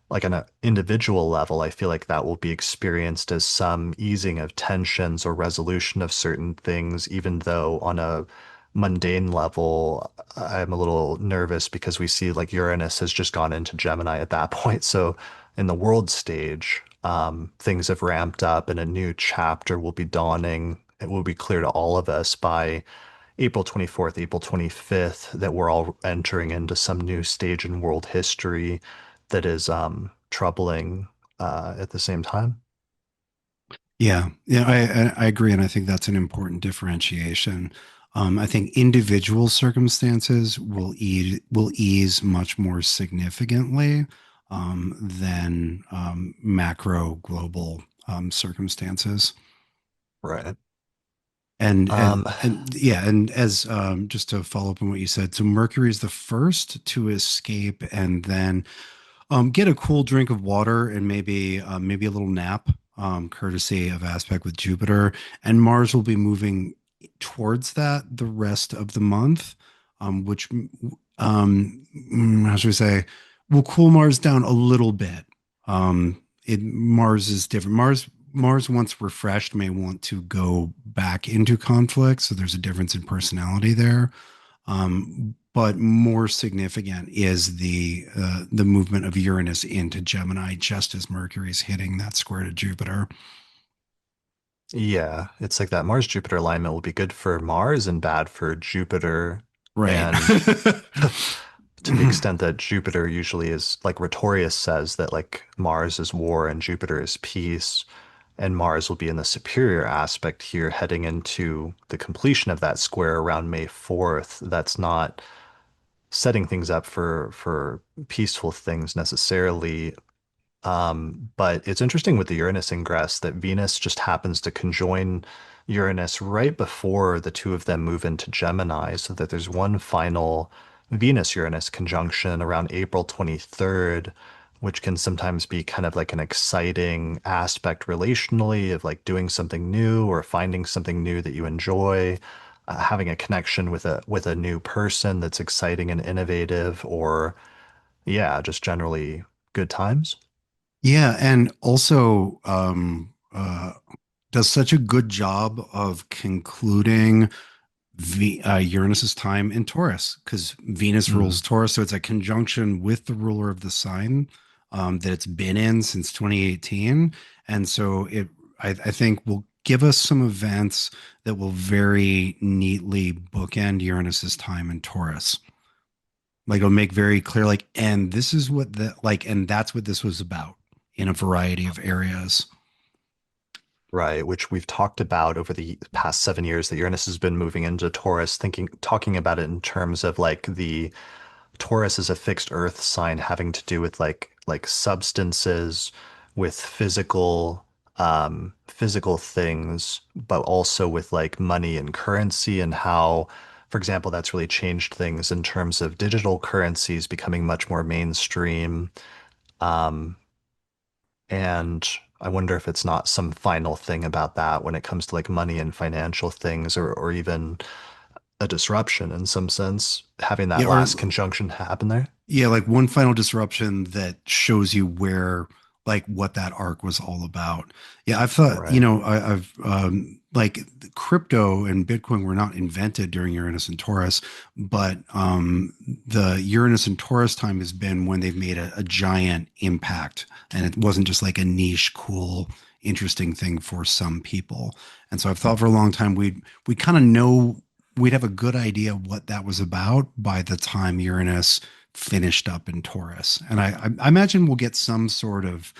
like on an individual level, I feel like that will be experienced as some easing of tensions or resolution of certain things, even though on a mundane level, I'm a little nervous because we see like Uranus has just gone into Gemini at that point. So in the world stage, things have ramped up and a new chapter will be dawning. It will be clear to all of us by April 24th, April 25th, that we're all entering into some new stage in world history that is troubling at the same time. Yeah, I agree, and I think that's an important differentiation. I think individual circumstances will ease much more significantly than macro global circumstances. Right. And Um, yeah, and as just to follow up on what you said, so Mercury is the first to escape, and then get a cool drink of water and maybe a little nap, courtesy of aspect with Jupiter. And Mars will be moving towards that the rest of the month, which how should we say, will cool Mars down a little bit. Mars is different. Mars, once refreshed, may want to go back into conflict. So there's a difference in personality there. But more significant is the movement of Uranus into Gemini just as Mercury's hitting that square to Jupiter. yeah, it's like that Mars-Jupiter alignment will be good for Mars and bad for Jupiter. Right. And to the extent that Jupiter usually is like Rhetorius says that like Mars is war and Jupiter is peace, and Mars will be in the superior aspect here heading into the completion of that square around May 4th. That's not setting things up for peaceful things necessarily. But it's interesting with the Uranus ingress that Venus just happens to conjoin Uranus right before the two of them move into Gemini, so that there's one final Venus-Uranus conjunction around April 23rd, which can sometimes be kind of like an exciting aspect relationally of like doing something new or finding something new that you enjoy, having a connection with a new person that's exciting and innovative, or yeah, just generally good times. Yeah, and also does such a good job of concluding Uranus's time in Taurus because Venus rules Mm. Taurus, so it's a conjunction with the ruler of the sign. that it's been in since 2018. And so I think will give us some events that will very neatly bookend Uranus's time in Taurus. Like it'll make very clear, like, and this is what the like, and that's what this was about in a variety of areas. Right, which we've talked about over the past 7 years that Uranus has been moving into Taurus, talking about it in terms of like the Taurus is a fixed earth sign having to do with like substances, with physical things, but also with like money and currency and how, for example, that's really changed things in terms of digital currencies becoming much more mainstream. Um, and I wonder if it's not some final thing about that when it comes to like money and financial things or even a disruption in some sense, having that Yeah, last or conjunction happen there. yeah, like one final disruption that shows you where, like, what that arc was all about. Yeah, I've thought, Right. I've like crypto and Bitcoin were not invented during Uranus and Taurus, but the Uranus and Taurus time has been when they've made a giant impact, and it wasn't just like a niche, cool, interesting thing for some people. And so I've thought for a long time we'd kind of know we'd have a good idea what that was about by the time Uranus finished up in Taurus. And I imagine we'll get some sort of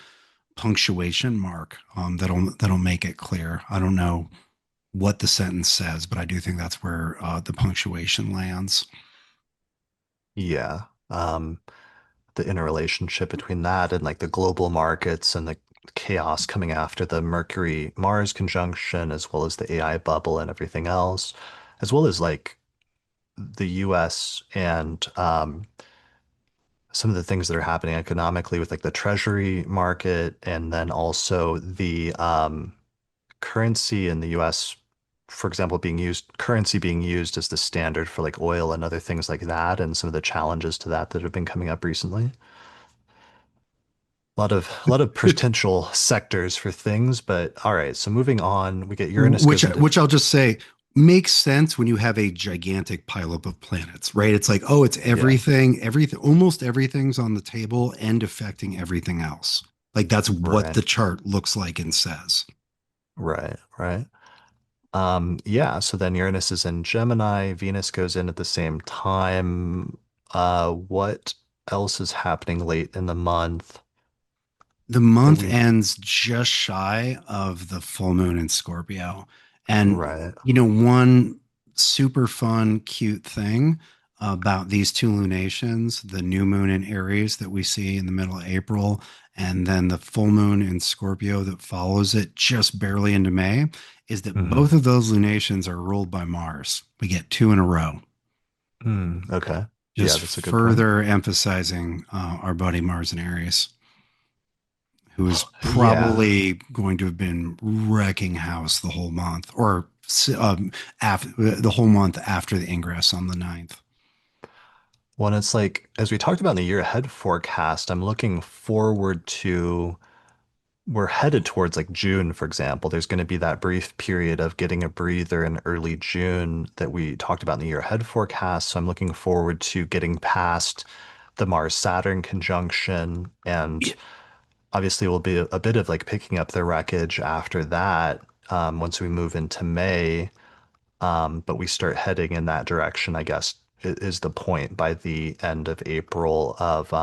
punctuation mark that'll make it clear. I don't know what the sentence says, but I do think that's where the punctuation lands. Yeah. The interrelationship between that and like the global markets and the chaos coming after the Mercury-Mars conjunction, as well as the AI bubble and everything else, as well as like the US and some of the things that are happening economically with like the treasury market and then also the currency in the US, for example, currency being used as the standard for like oil and other things like that, and some of the challenges to that that have been coming up recently. A lot of potential sectors for things, but all right. So moving on, we get Uranus which goes into which I'll just say makes sense when you have a gigantic pileup of planets, right? It's like, oh, it's yeah, everything, almost everything's on the table and affecting everything else. Like that's what right, the chart looks like and says. right. Yeah, so then Uranus is in Gemini, Venus goes in at the same time. What else is happening late in the month The that month we ends just shy of the full moon in Scorpio. And, right. one super fun, cute thing about these two lunations, the new moon in Aries that we see in the middle of April, and then the full moon in Scorpio that follows it just barely into May, is that Hmm. both of those lunations are ruled by Mars. We get two in a row, Okay. Yeah, just that's a good point. further emphasizing our buddy Mars and Aries, who is Yeah. probably going to have been wrecking house the whole month or after the whole month after the ingress on the 9th. Well, it's like, as we talked about in the year ahead forecast, I'm looking forward to, we're headed towards like June, for example. There's going to be that brief period of getting a breather in early June that we talked about in the year ahead forecast. So I'm looking forward to getting past the Mars-Saturn conjunction. And Yeah, obviously, will be a bit of like picking up the wreckage after that once we move into May. But we start heading in that direction, I guess, is the point by the end of April of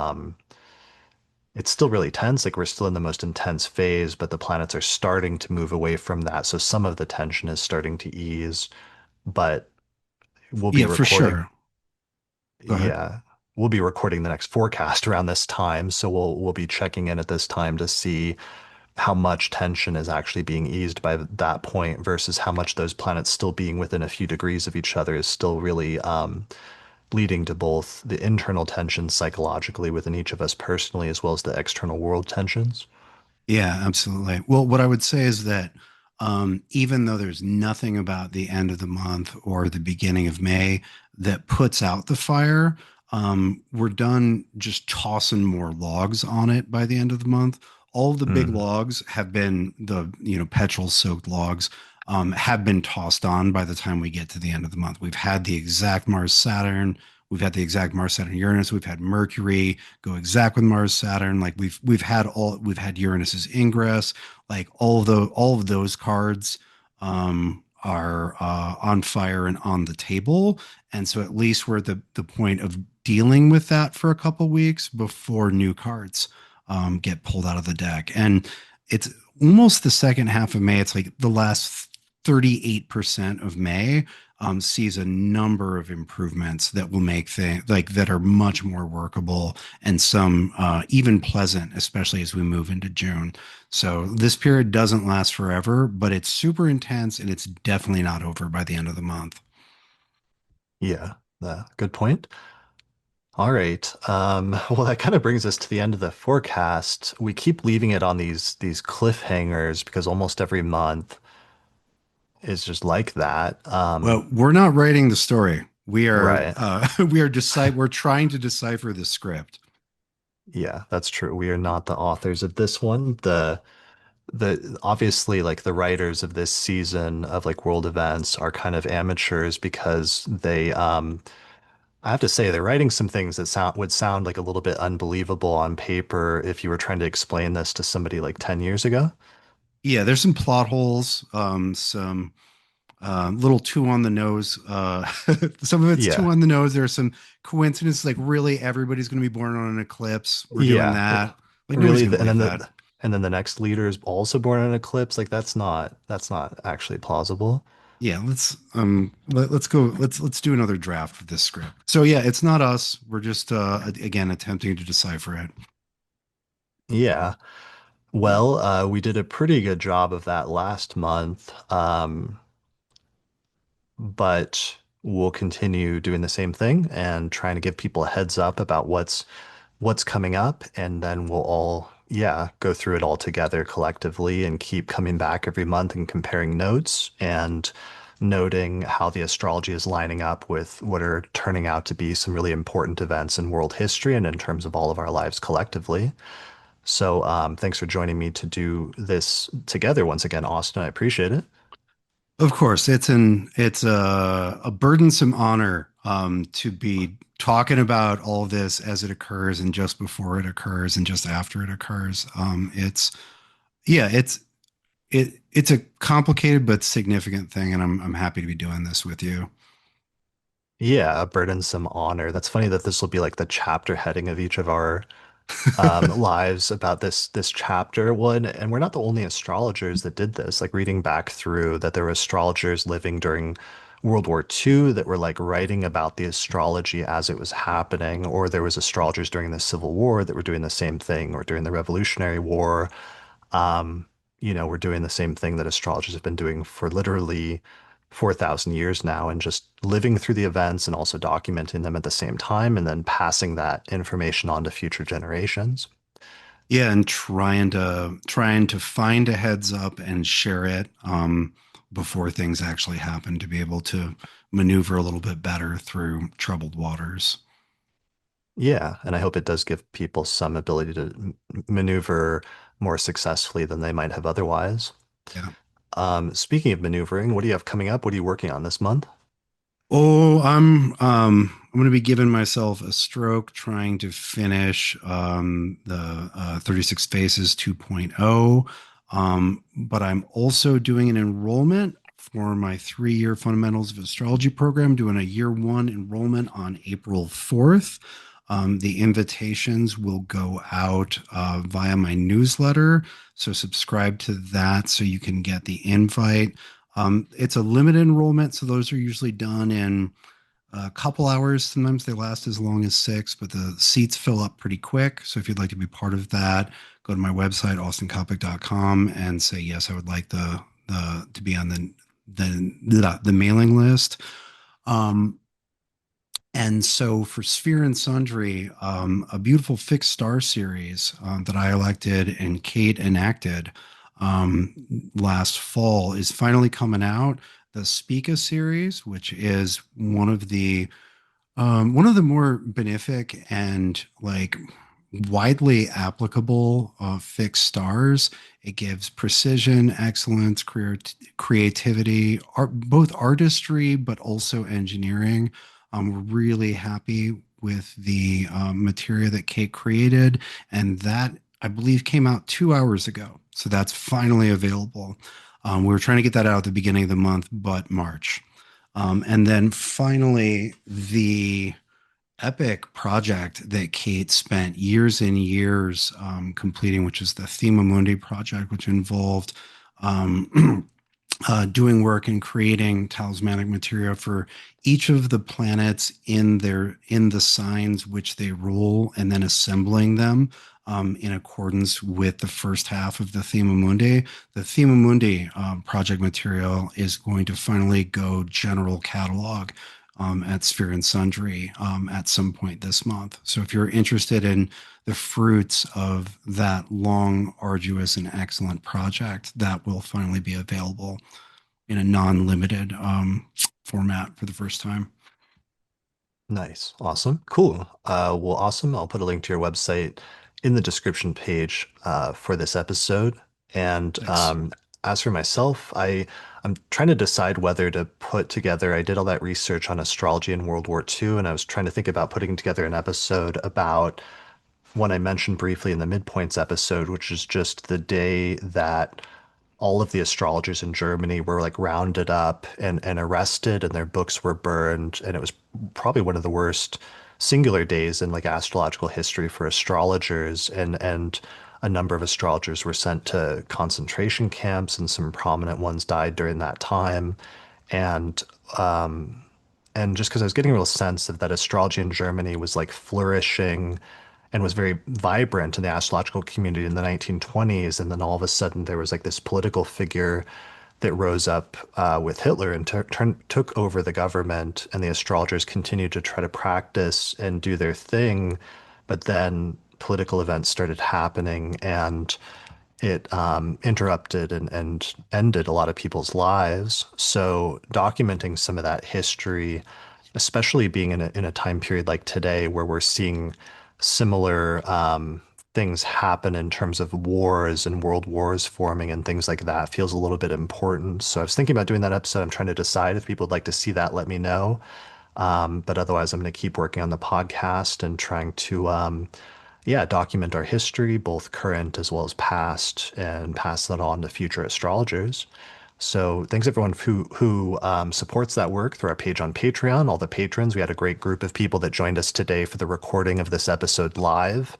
it's still really tense. Like we're still in the most intense phase, but the planets are starting to move away from that. So some of the tension is starting to ease, but we'll be yeah, for recording. sure. Go ahead. Yeah, we'll be recording the next forecast around this time. So we'll be checking in at this time to see how much tension is actually being eased by that point versus how much those planets still being within a few degrees of each other is still really leading to both the internal tensions psychologically within each of us personally, as well as the external world tensions. Yeah, absolutely. Well, what I would say is that even though there's nothing about the end of the month or the beginning of May that puts out the fire, we're done just tossing more logs on it by the end of the month. All of the big Mm, logs have been petrol soaked logs have been tossed on by the time we get to the end of the month. We've had the exact Mars Saturn. We've had the exact Mars, Saturn, Uranus. We've had Mercury go exact with Mars, Saturn. Like we've had Uranus's ingress. Like all of those cards are on fire and on the table. And so at least we're at the point of dealing with that for a couple weeks before new cards get pulled out of the deck. And it's almost the second half of May. It's like the last 38% of May sees a number of improvements that will make things like that are much more workable and some even pleasant, especially as we move into June. So this period doesn't last forever, but it's super intense and it's definitely not over by the end of the month. Yeah, good point. All right. Well, that kind of brings us to the end of the forecast. We keep leaving it on these cliffhangers because almost every month is just like that. Well, we're not writing the story. We are Right. we're trying to decipher the script. Yeah, that's true. We are not the authors of this one. The obviously like the writers of this season of like world events are kind of amateurs because they I have to say they're writing some things that would sound like a little bit unbelievable on paper if you were trying to explain this to somebody like 10 years ago. Yeah, there's some plot holes, some little too on the nose. Some of it's too Yeah. on the nose. There's some coincidences, like really everybody's going to be born on an eclipse. We're doing Yeah. that. Like nobody's Really, going to and believe then that. the next leader is also born in an eclipse. Like that's not actually plausible. Yeah, let's go. Let's do another draft of this script. So yeah, it's not us. We're just again attempting to decipher it. Yeah. Well, we did a pretty good job of that last month. But we'll continue doing the same thing and trying to give people a heads up about what's coming up, and then we'll all, yeah, go through it all together collectively and keep coming back every month and comparing notes and noting how the astrology is lining up with what are turning out to be some really important events in world history and in terms of all of our lives collectively. So, thanks for joining me to do this together once again, Austin. I appreciate it. Of course, it's a burdensome honor to be talking about all of this as it occurs and just before it occurs and just after it occurs. It's yeah, it's a complicated but significant thing, and I'm happy to be doing this with you. Yeah, a burdensome honor. That's funny that this will be like the chapter heading of each of our lives about this chapter one. And we're not the only astrologers that did this. Like reading back through that there were astrologers living during World War II that were like writing about the astrology as it was happening, or there was astrologers during the Civil War that were doing the same thing, or during the Revolutionary War. Um, we're doing the same thing that astrologers have been doing for literally 4,000 years now, and just living through the events and also documenting them at the same time, and then passing that information on to future generations. Yeah, and trying to find a heads up and share it before things actually happen to be able to maneuver a little bit better through troubled waters. Yeah, and I hope it does give people some ability to maneuver more successfully than they might have otherwise. Yeah. Speaking of maneuvering, what do you have coming up? What are you working on this month? Oh, I'm going to be giving myself a stroke trying to finish the 36 Phases 2.0. But I'm also doing an enrollment for my 3-year Fundamentals of Astrology program, doing a year one enrollment on April 4th. The invitations will go out via my newsletter. So subscribe to that so you can get the invite. It's a limited enrollment, so those are usually done in a couple hours. Sometimes they last as long as 6, but the seats fill up pretty quick. So if you'd like to be part of that, go to my website, austincoppock.com, and say, yes, I would like the to be on the mailing list. Um, and so for Sphere and Sundry, a beautiful fixed star series that I elected and Kate enacted last fall is finally coming out. The Spica series, which is one of the more benefic and like widely applicable fixed stars. It gives precision, excellence, creativity, both artistry, but also engineering. We're really happy with the material that Kate created, and that I believe came out 2 hours ago. So that's finally available. We were trying to get that out at the beginning of the month, but March. And then finally, the epic project that Kate spent years and years completing, which is the Thema Mundi project, which involved doing work and creating talismanic material for each of the planets in the signs which they rule, and then assembling them in accordance with the first half of the Thema Mundi. The Thema Mundi project material is going to finally go general catalog at Sphere and Sundry at some point this month. So if you're interested in the fruits of that long, arduous, and excellent project, that will finally be available in a non-limited format for the first time. Nice. Awesome. Cool. Well, awesome. I'll put a link to your website in the description page for this episode. And Thanks. as for myself, I'm trying to decide whether to put together. I did all that research on astrology in World War II, and I was trying to think about putting together an episode about one I mentioned briefly in the midpoints episode, which is just the day that all of the astrologers in Germany were like rounded up and arrested and their books were burned. And it was probably one of the worst singular days in like astrological history for astrologers. And a number of astrologers were sent to concentration camps and some prominent ones died during that time. And and just because I was getting a real sense of that astrology in Germany was like flourishing and was very vibrant in the astrological community in the 1920s. And then all of a sudden there was like this political figure that rose up with Hitler and took over the government, and the astrologers continued to try to practice and do their thing. But then political events started happening, and it interrupted and ended a lot of people's lives. So documenting some of that history, especially being in a time period like today where we're seeing similar things happen in terms of wars and world wars forming and things like that, feels a little bit important. So I was thinking about doing that episode. I'm trying to decide if people would like to see that, let me know. But otherwise, I'm going to keep working on the podcast and trying to yeah, document our history, both current as well as past, and pass that on to future astrologers. So thanks everyone who supports that work through our page on Patreon. All the patrons, we had a great group of people that joined us today for the recording of this episode live.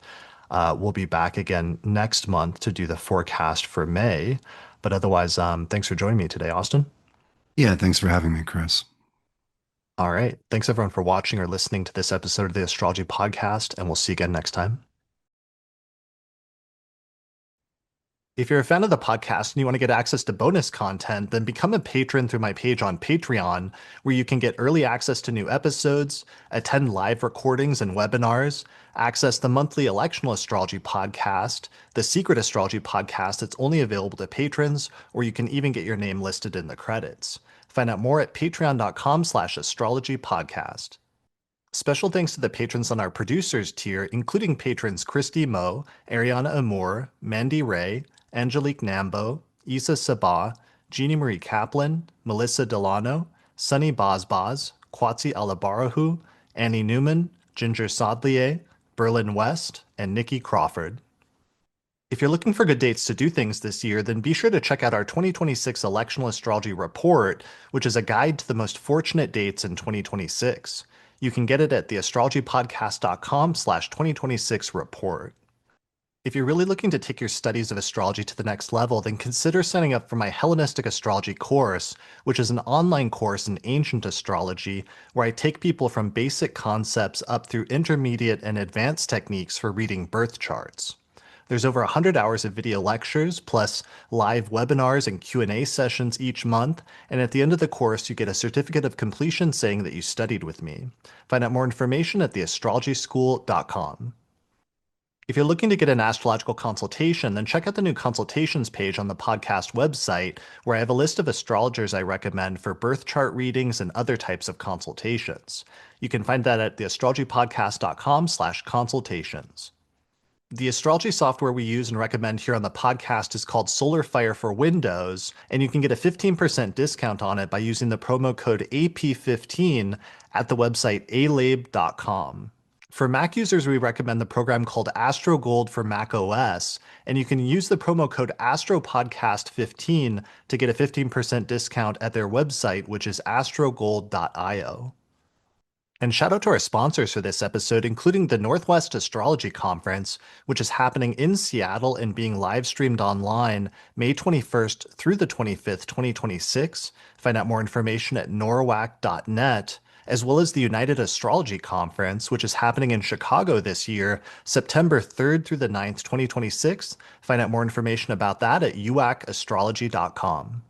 We'll be back again next month to do the forecast for May. But otherwise, thanks for joining me today, Austin. Yeah, thanks for having me, Chris. All right. Thanks everyone for watching or listening to this episode of the Astrology Podcast, and we'll see you again next time. If you're a fan of the podcast and you want to get access to bonus content, then become a patron through my page on Patreon, where you can get early access to new episodes, attend live recordings and webinars, access the monthly electional astrology podcast, the secret astrology podcast that's only available to patrons, or you can even get your name listed in the credits. Find out more at patreon.com/astrologypodcast. Special thanks to the patrons on our producers tier, including patrons Christy Moe, Ariana Amour, Mandy Ray, Angelique Nambo, Isa Sabah, Jeannie Marie Kaplan, Melissa Delano, Sunny Bozbaz, Kwatsi Alabarahu, Annie Newman, Ginger Sodlier, Berlin West, and Nikki Crawford. If you're looking for good dates to do things this year, then be sure to check out our 2026 Electional Astrology Report, which is a guide to the most fortunate dates in 2026. You can get it at theastrologypodcast.com/2026 report. If you're really looking to take your studies of astrology to the next level, then consider signing up for my Hellenistic Astrology course, which is an online course in ancient astrology where I take people from basic concepts up through intermediate and advanced techniques for reading birth charts. There's over 100 hours of video lectures, plus live webinars and Q&A sessions each month, and at the end of the course, you get a certificate of completion saying that you studied with me. Find out more information at theastrologyschool.com. If you're looking to get an astrological consultation, then check out the new consultations page on the podcast website, where I have a list of astrologers I recommend for birth chart readings and other types of consultations. You can find that at theastrologypodcast.com/consultations. The astrology software we use and recommend here on the podcast is called SolarFire for Windows, and you can get a 15% discount on it by using the promo code AP15 at the website alabe.com. For Mac users, we recommend the program called Astro Gold for Mac OS, and you can use the promo code AstroPodcast15 to get a 15% discount at their website, which is astrogold.io. And shout out to our sponsors for this episode, including the Northwest Astrology Conference, which is happening in Seattle and being live streamed online May 21st through the 25th, 2026. Find out more information at norwac.net, as well as the United Astrology Conference, which is happening in Chicago this year, September 3rd through the 9th, 2026. Find out more information about that at uacastrology.com.